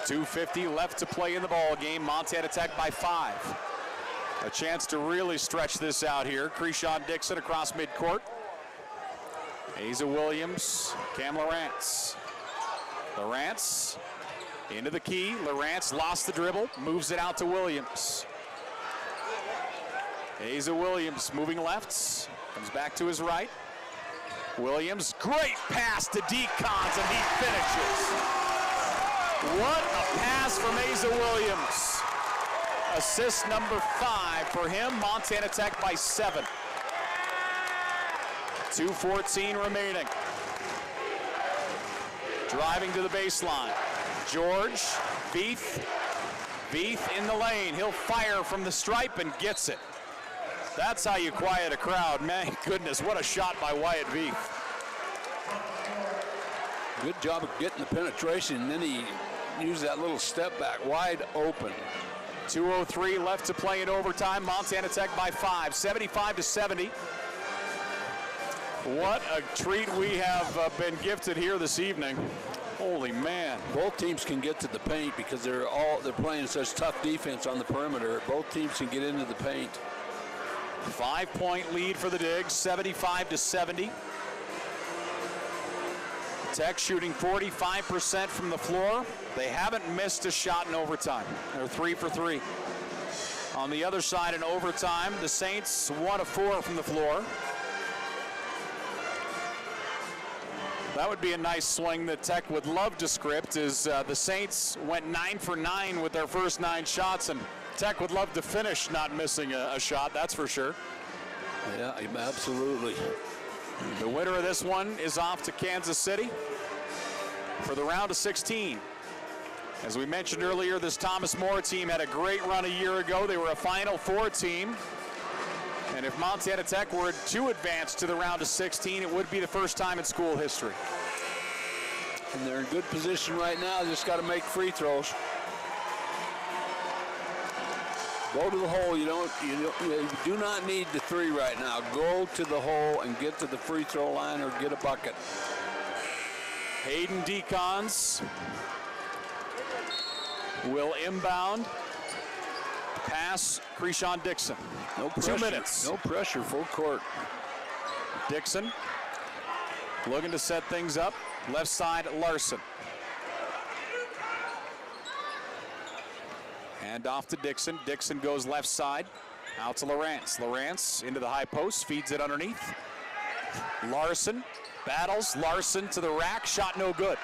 2:50 left to play in the ball game. Montana Tech by 5. A chance to really stretch this out here. Kershawn Dixon across midcourt. Asa Williams, Cam Lawrence. Lawrence into the key. Lawrence lost the dribble, moves it out to Williams. Asa Williams moving left, comes back to his right. Williams, great pass to Decons, and he finishes. What a pass from Asa Williams. Assist number 5 for him. Montana Tech by 7. 2:14 remaining. Driving to the baseline. George, Beef in the lane. He'll fire from the stripe and gets it. That's how you quiet a crowd. Man, goodness, what a shot by Wyatt Veith. Good job of getting the penetration, and then he used that little step back wide open. 2:03 left to play in overtime. Montana Tech by 5, 75-70. What a treat we have been gifted here this evening. Holy man. Both teams can get to the paint because they're playing such tough defense on the perimeter. Both teams can get into the paint. 5-point lead for the Digs, 75-70. Tech shooting 45% from the floor. They haven't missed a shot in overtime. They're 3 for 3. On the other side in overtime, the Saints 1 of 4 from the floor. That would be a nice swing that Tech would love to script, is the Saints went 9 for 9 with their first 9 shots, and Tech would love to finish not missing a shot, that's for sure. Yeah, absolutely. The winner of this one is off to Kansas City for the round of 16. As we mentioned earlier, this Thomas More team had a great run a year ago. They were a Final Four team. And if Montana Tech were to advance to the round of 16, it would be the first time in school history. And they're in good position right now. Just got to make free throws. Go to the hole. You do not need the 3 right now. Go to the hole and get to the free throw line or get a bucket. Hayden Decons will inbound. Pass Krishan Dixon. No pressure. 2 minutes. No pressure, full court. Dixon looking to set things up. Left side, Larson. Hand off to Dixon. Dixon goes left side. Out to Lawrence. Lawrence into the high post. Feeds it underneath. Larson battles. Larson to the rack. Shot no good.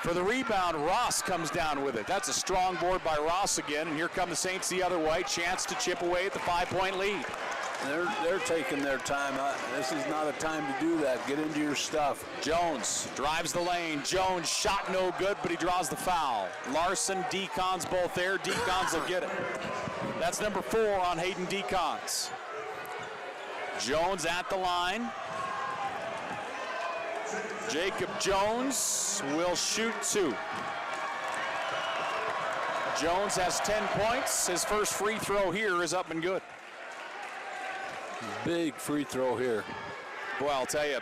For the rebound, Ross comes down with it. That's a strong board by Ross again. And here come the Saints the other way. Chance to chip away at the 5-point lead. They're taking their time. This is not a time to do that. Get into your stuff. Jones drives the lane. Jones shot no good, but he draws the foul. Larson, Decons both there. Decons will get it. That's number 4 on Hayden Decons. Jones at the line. Jacob Jones will shoot 2. Jones has 10 points. His first free throw here is up and good. Big free throw here. Boy, I'll tell you.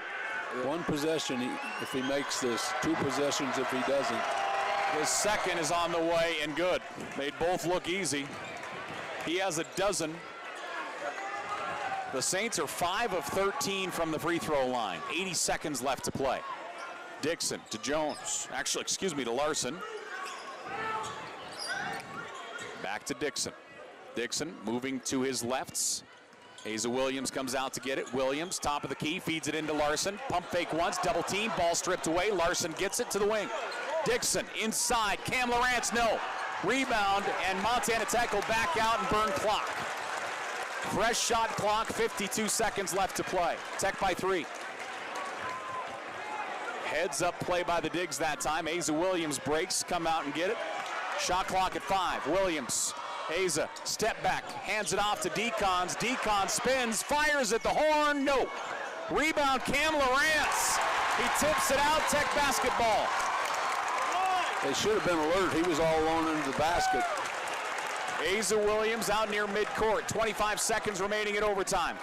1 possession if he makes this. 2 possessions if he doesn't. His second is on the way and good. They both look easy. He has a dozen. The Saints are 5 of 13 from the free throw line. 80 seconds left to play. Dixon to Jones. Actually, excuse me, to Larson. Back to Dixon. Dixon moving to his lefts. Asa Williams comes out to get it. Williams, top of the key, feeds it into Larson. Pump fake once, double team, ball stripped away. Larson gets it to the wing. Dixon inside, Cam Lawrence, no. Rebound, and Montana Tech will back out and burn clock. Fresh shot clock, 52 seconds left to play. Tech by 3. Heads up play by the Digs that time. Asa Williams breaks, come out and get it. Shot clock at 5. Williams. Asa, step back, hands it off to Decons. Decons spins, fires at the horn, no. Rebound, Cam Lawrence. He tips it out, Tech basketball. They should have been alert. He was all alone into the basket. Asa Williams out near midcourt. 25 seconds remaining in overtime.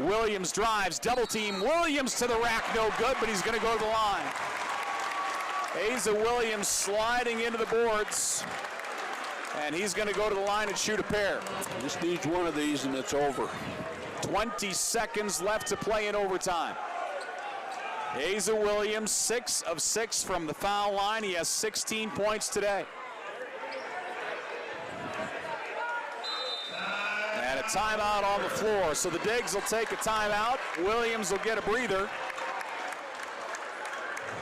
Williams drives, double team. Williams to the rack, no good, but he's going to go to the line. Asa Williams sliding into the boards. And he's going to go to the line and shoot a pair. Just needs one of these and it's over. 20 seconds left to play in overtime. Asa Williams, 6 of 6 from the foul line. He has 16 points today. And a timeout on the floor. So the Digs will take a timeout. Williams will get a breather.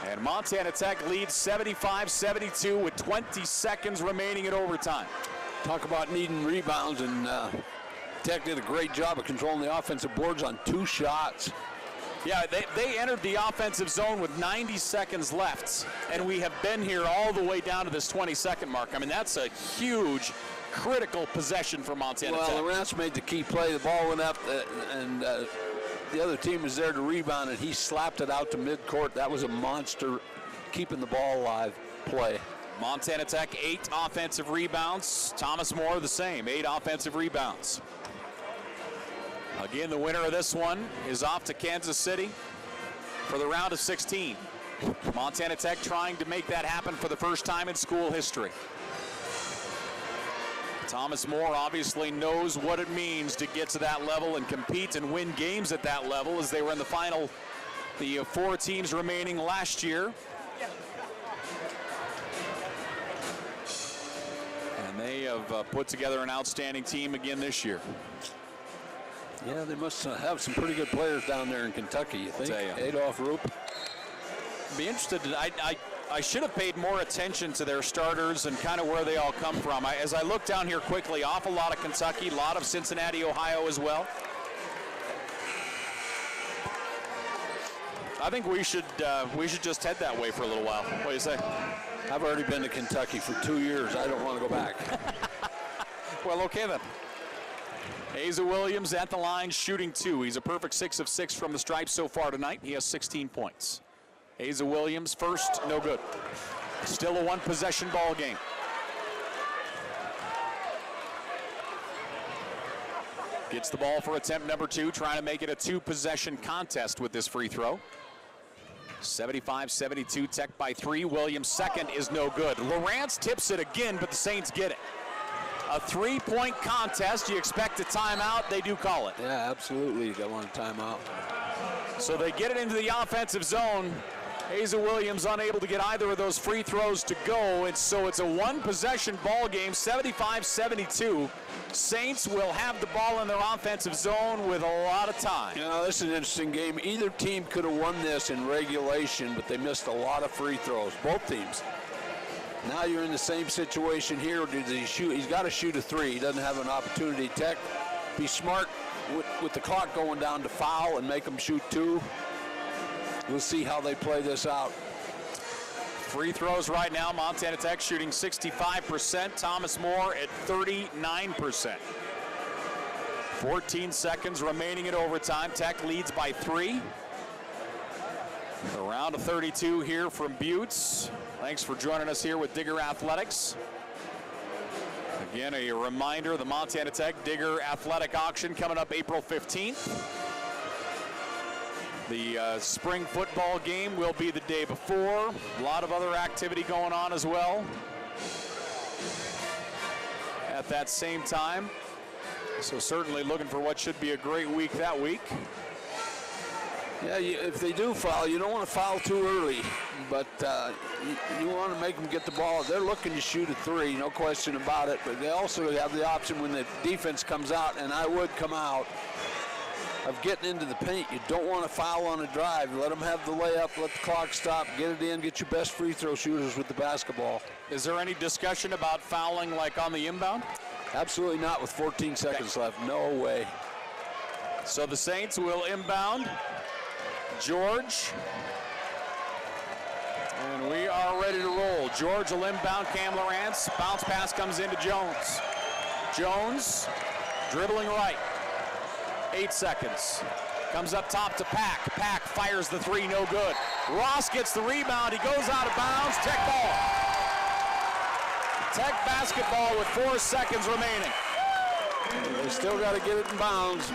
And Montana Tech leads 75-72 with 20 seconds remaining in overtime. Talk about needing rebounds, and Tech did a great job of controlling the offensive boards on 2 shots. Yeah, they entered the offensive zone with 90 seconds left, and we have been here all the way down to this 20-second mark. I mean, that's a huge, critical possession for Montana Tech. Well, Lawrence made the key play. The ball went up, and the other team was there to rebound, and he slapped it out to midcourt. That was a monster, keeping the ball alive play. Montana Tech, 8 offensive rebounds. Thomas More, the same, 8 offensive rebounds. Again, the winner of this one is off to Kansas City for the round of 16. Montana Tech trying to make that happen for the first time in school history. Thomas More obviously knows what it means to get to that level and compete and win games at that level, as they were in the final, the 4 teams remaining last year. And they have put together an outstanding team again this year. Yeah, they must have some pretty good players down there in Kentucky, you think? Tell you. Adolph Roop. Be interested. I should have paid more attention to their starters and kind of where they all come from. As I look down here quickly, awful lot of Kentucky, a lot of Cincinnati, Ohio as well. I think we should just head that way for a little while. What do you say? I've already been to Kentucky for 2 years. I don't want to go back. Well, okay then. Asa Williams at the line, shooting 2. He's a perfect 6 of 6 from the stripe so far tonight. He has 16 points. Asa Williams first, no good. Still a 1-possession ball game. Gets the ball for attempt number 2, trying to make it a 2-possession contest with this free throw. 75-72, Tech by 3. Williams' second is no good. Lawrence tips it again, but the Saints get it. A 3-point contest. You expect a timeout. They do call it. Yeah, absolutely. They want a timeout. So they get it into the offensive zone. Asa Williams unable to get either of those free throws to go. And so it's a 1-possession ball game, 75-72. Saints will have the ball in their offensive zone with a lot of time. You know, this is an interesting game. Either team could have won this in regulation, but they missed a lot of free throws, both teams. Now you're in the same situation here. Does he shoot? He's got to shoot a 3. He doesn't have an opportunity. Tech, be smart with the clock going down to foul and make them shoot 2. We'll see how they play this out. Free throws right now, Montana Tech shooting 65%, Thomas More at 39%. 14 seconds remaining in overtime. Tech leads by 3. A round of 32 here from Buttes. Thanks for joining us here with Digger Athletics. Again, a reminder, the Montana Tech Digger Athletic Auction coming up April 15th. The spring football game will be the day before. A lot of other activity going on as well at that same time. So certainly looking for what should be a great week that week. Yeah, if they do foul, you don't want to foul too early, but you want to make them get the ball. They're looking to shoot a 3, no question about it, but they also have the option when the defense comes out, and I would come out, of getting into the paint. You don't want to foul on a drive. Let them have the layup, let the clock stop, get it in, get your best free throw shooters with the basketball. Is there any discussion about fouling like on the inbound? Absolutely not with 14 seconds left. No way. So the Saints will inbound. George. And we are ready to roll. George will inbound Cam Lawrence. Bounce pass comes into Jones. Jones dribbling right. 8 seconds. Comes up top to Pack. Pack fires the 3, no good. Ross gets the rebound. He goes out of bounds. Tech ball. Tech basketball with 4 seconds remaining. They still got to get it in bounds.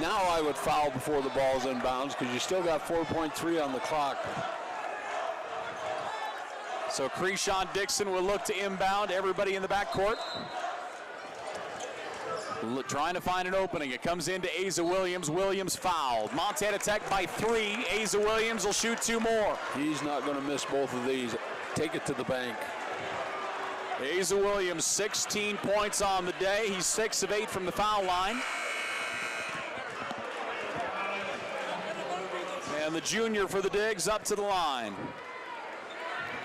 Now I would foul before the ball's in bounds because you still got 4.3 on the clock. So Cre'Shawn Dixon will look to inbound. Everybody in the backcourt trying to find an opening. It comes into Asa Williams. Williams fouled. Montana Tech by 3. Asa Williams will shoot 2 more. He's not going to miss both of these. Take it to the bank. Asa Williams, 16 points on the day. He's 6 of 8 from the foul line. And the junior for the Digs up to the line.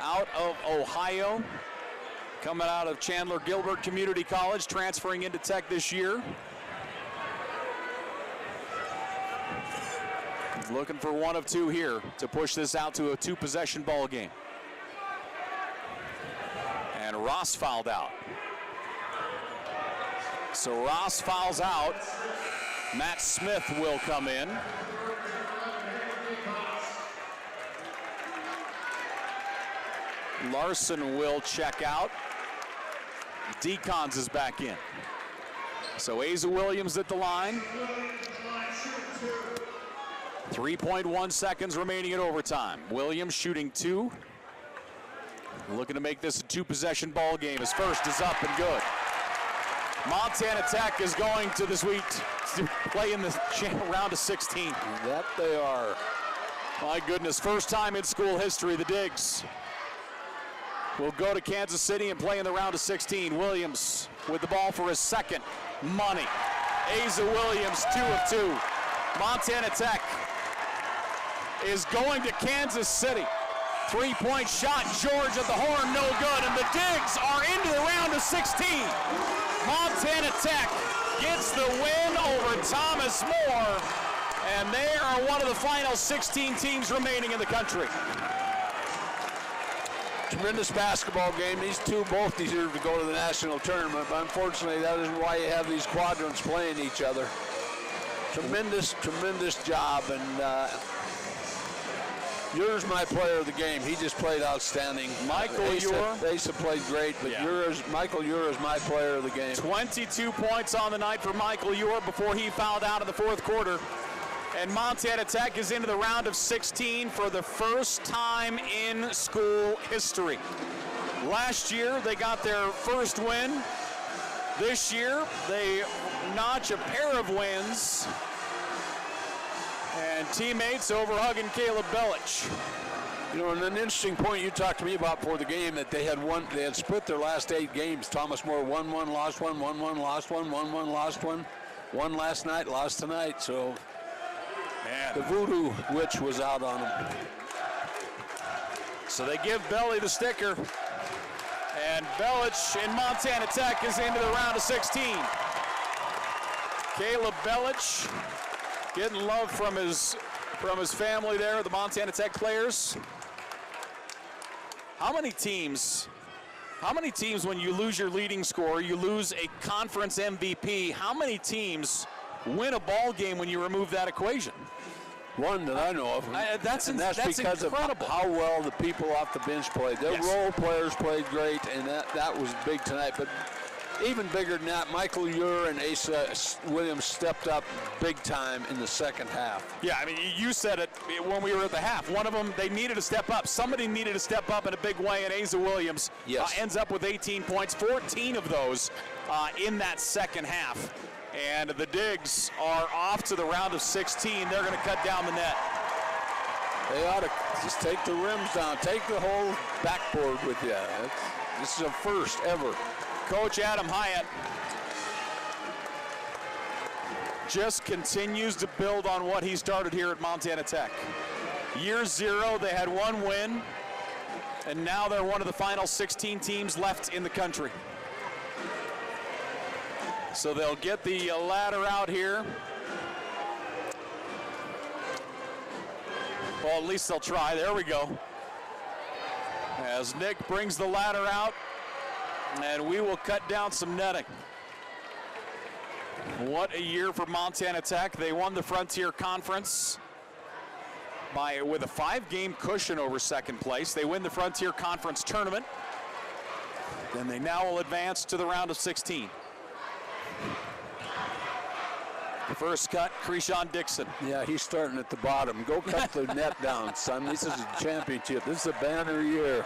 Out of Ohio. Coming out of Chandler Gilbert Community College, transferring into Tech this year. Looking for 1 of 2 here to push this out to a 2-possession ball game. And Ross fouled out. So Ross fouls out. Matt Smith will come in. Larson will check out. Decons is back in. So Asa Williams at the line. 3.1 seconds remaining in overtime. Williams shooting 2. Looking to make this a 2-possession ball game. His first is up and good. Montana Tech is going to this week to play in the round of 16. That they are. My goodness, first time in school history, the Digs will go to Kansas City and play in the round of 16. Williams with the ball for his second. Money. Asa Williams, 2 of 2. Montana Tech is going to Kansas City. 3-point shot, George at the horn, no good, and the Digs are into the round of 16. Montana Tech gets the win over Thomas More, and they are one of the final 16 teams remaining in the country. Tremendous basketball game. These two both deserve to go to the national tournament, but unfortunately that isn't why you have these quadrants playing each other. Tremendous job, and Yours my player of the game. He just played outstanding. Michael Ure. Asa played great, but Michael Ure is my player of the game. 22 points on the night for Michael Ure before he fouled out in the fourth quarter. And Montana Tech is into the round of 16 for the first time in school history. Last year, they got their first win. This year, they notch a pair of wins. And teammates over hugging Caleb Belich. You know, and an interesting point you talked to me about before the game that they had split their last 8 games. Thomas More won one, lost one, won one, lost one, won one, lost one. Won last night, lost tonight. So the voodoo witch was out on them. So they give Belly the sticker. And Belich in Montana Tech is into the round of 16. Caleb Belich getting love from his family there, the Montana Tech players. How many teams when you lose your leading scorer, you lose a conference MVP, how many teams win a ball game when you remove that equation? One that I know of. That's because incredible. Of how well the people off the bench played. Their role players played great, and that was big tonight. But even bigger than that, Michael Ure and Asa Williams stepped up big time in the second half. Yeah, I mean, you said it when we were at the half. One of them, they needed to step up. Somebody needed to step up in a big way, and Asa Williams ends up with 18 points, 14 of those in that second half. And the Digs are off to the round of 16. They're going to cut down the net. They ought to just take the rims down. Take the whole backboard with you. This is a first ever. Coach Adam Hyatt just continues to build on what he started here at Montana Tech. Year 0, they had 1 win, and now they're one of the final 16 teams left in the country. So they'll get the ladder out here. Well, at least they'll try. There we go. As Nick brings the ladder out, and we will cut down some netting. What a year for Montana Tech. They won the Frontier Conference with a 5-game cushion over second place. They win the Frontier Conference tournament. And they now will advance to the round of 16. The first cut, Krishan Dixon. Yeah, he's starting at the bottom. Go cut the net down, son. This is a championship. This is a banner year.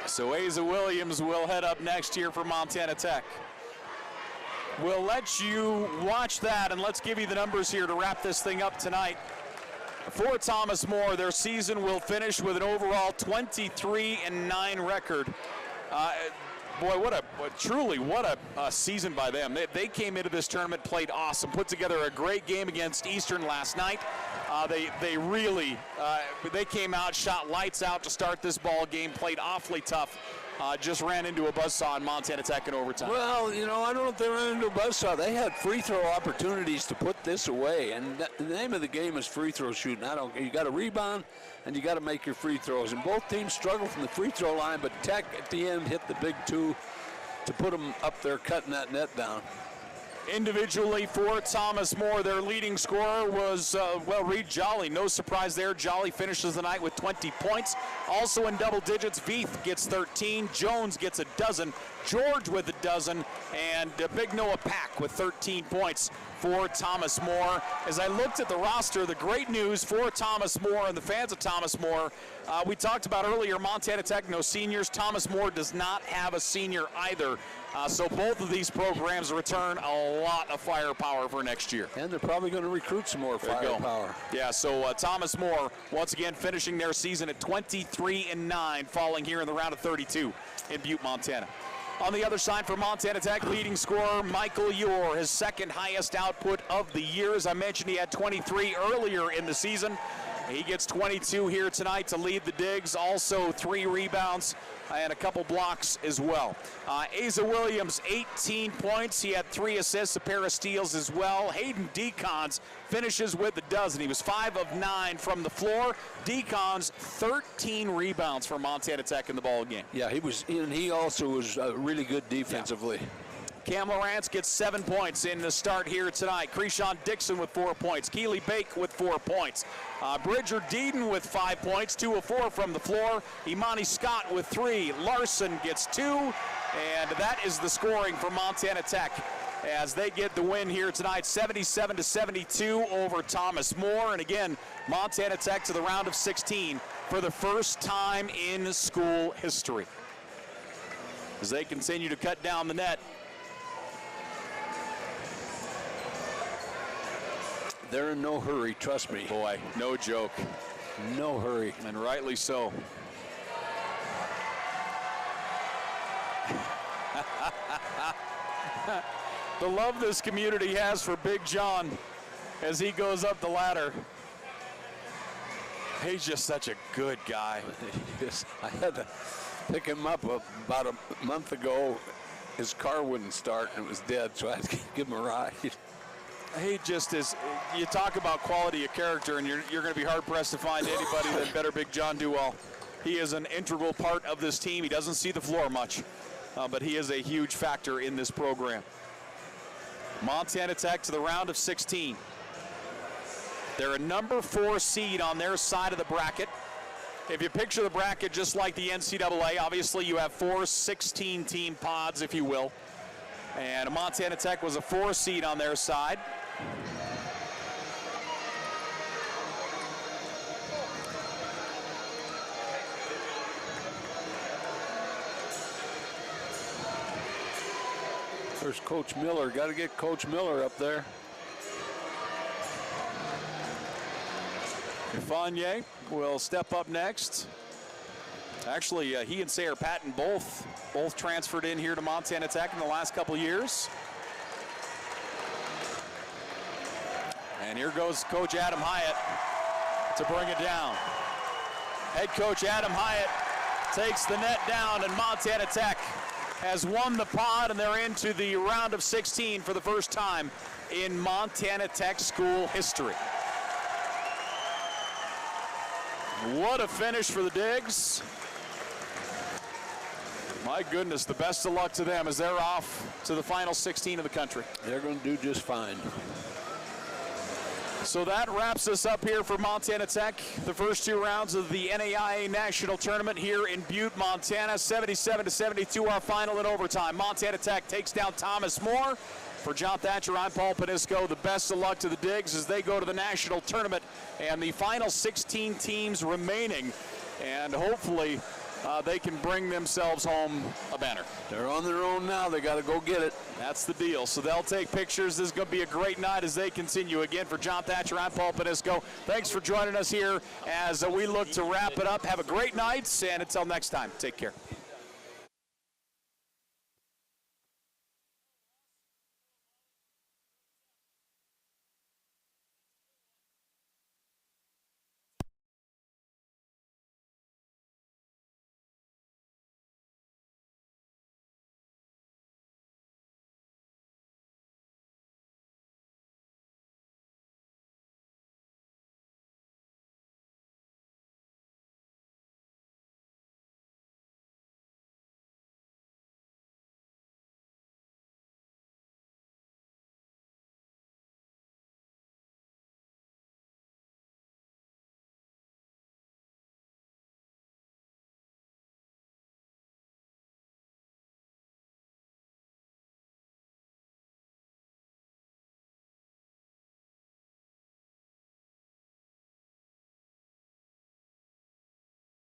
So Asa Williams will head up next year for Montana Tech. We'll let you watch that, and let's give you the numbers here to wrap this thing up tonight. For Thomas More, their season will finish with an overall 23-9 record. Boy, what a season by them. They came into this tournament, played awesome, put together a great game against Eastern last night. They really came out, shot lights out to start this ball game, played awfully tough. Just ran into a buzzsaw in Montana Tech in overtime. Well, you know, I don't know if they ran into a buzzsaw. They had free throw opportunities to put this away, and the name of the game is free throw shooting. You got to rebound, and you got to make your free throws. And both teams struggled from the free throw line, but Tech at the end hit the big 2 to put them up there cutting that net down. Individually for Thomas More, their leading scorer was, Reed Jolly. No surprise there. Jolly finishes the night with 20 points. Also in double digits, Veith gets 13. Jones gets a dozen. George with a dozen. And Big Noah Pack with 13 points for Thomas More. As I looked at the roster, the great news for Thomas More and the fans of Thomas More, we talked about earlier, Montana Tech, no seniors. Thomas More does not have a senior either. So both of these programs return a lot of firepower for next year. And they're probably going to recruit some more firepower. Yeah, so Thomas More, once again, finishing their season at 23-9, falling here in the round of 32 in Butte, Montana. On the other side for Montana Tech, leading scorer Michael Ure, his second highest output of the year. As I mentioned, he had 23 earlier in the season. He gets 22 here tonight to lead the Digs. Also 3 rebounds and a couple blocks as well. Asa Williams, 18 points. He had 3 assists, a pair of steals as well. Hayden Decons finishes with a dozen. He was 5 of 9 from the floor. Decons, 13 rebounds for Montana Tech in the ball game. Yeah, he also was really good defensively. Yeah. Cam Lawrence gets 7 points in the start here tonight. Krishan Dixon with 4 points. Keely Bake with 4 points. Bridger Deeden with 5 points, 2 of 4 from the floor. Imani Scott with 3. Larson gets 2. And that is the scoring for Montana Tech as they get the win here tonight, 77-72 over Thomas More. And again, Montana Tech to the round of 16 for the first time in school history as they continue to cut down the net. They're in no hurry, trust me. Boy, no joke. No hurry. And rightly so. The love this community has for Big John as he goes up the ladder. He's just such a good guy. Yes, I had to pick him up about a month ago. His car wouldn't start and it was dead, so I had to give him a ride. He just is, you talk about quality of character, and you're going to be hard-pressed to find anybody that better Big John Duwell. He is an integral part of this team. He doesn't see the floor much, but he is a huge factor in this program. Montana Tech to the round of 16. They're a number 4 seed on their side of the bracket. If you picture the bracket just like the NCAA, obviously you have 4 16-team pods, if you will. And Montana Tech was a 4 seed on their side. There's Coach Miller. Got to get Coach Miller up there. Ifanye will step up next. Actually, he and Sayer Patton both transferred in here to Montana Tech in the last couple years. And here goes Coach Adam Hyatt to bring it down. Head coach Adam Hyatt takes the net down, and Montana Tech has won the pod, and they're into the round of 16 for the first time in Montana Tech school history. What a finish for the Digs. My goodness, the best of luck to them as they're off to the final 16 of the country. They're going to do just fine. So that wraps us up here for Montana Tech. The first 2 rounds of the NAIA National Tournament here in Butte, Montana. 77-72 our final in overtime. Montana Tech takes down Thomas More. For John Thatcher, I'm Paul Panisco. The best of luck to the Digs as they go to the national tournament and the final 16 teams remaining. And hopefully they can bring themselves home a banner. They're on their own now. They got to go get it. That's the deal. So they'll take pictures. This is going to be a great night as they continue. Again, for John Thatcher, I'm Paul Panisco. Thanks for joining us here as we look to wrap it up. Have a great night, and until next time, take care.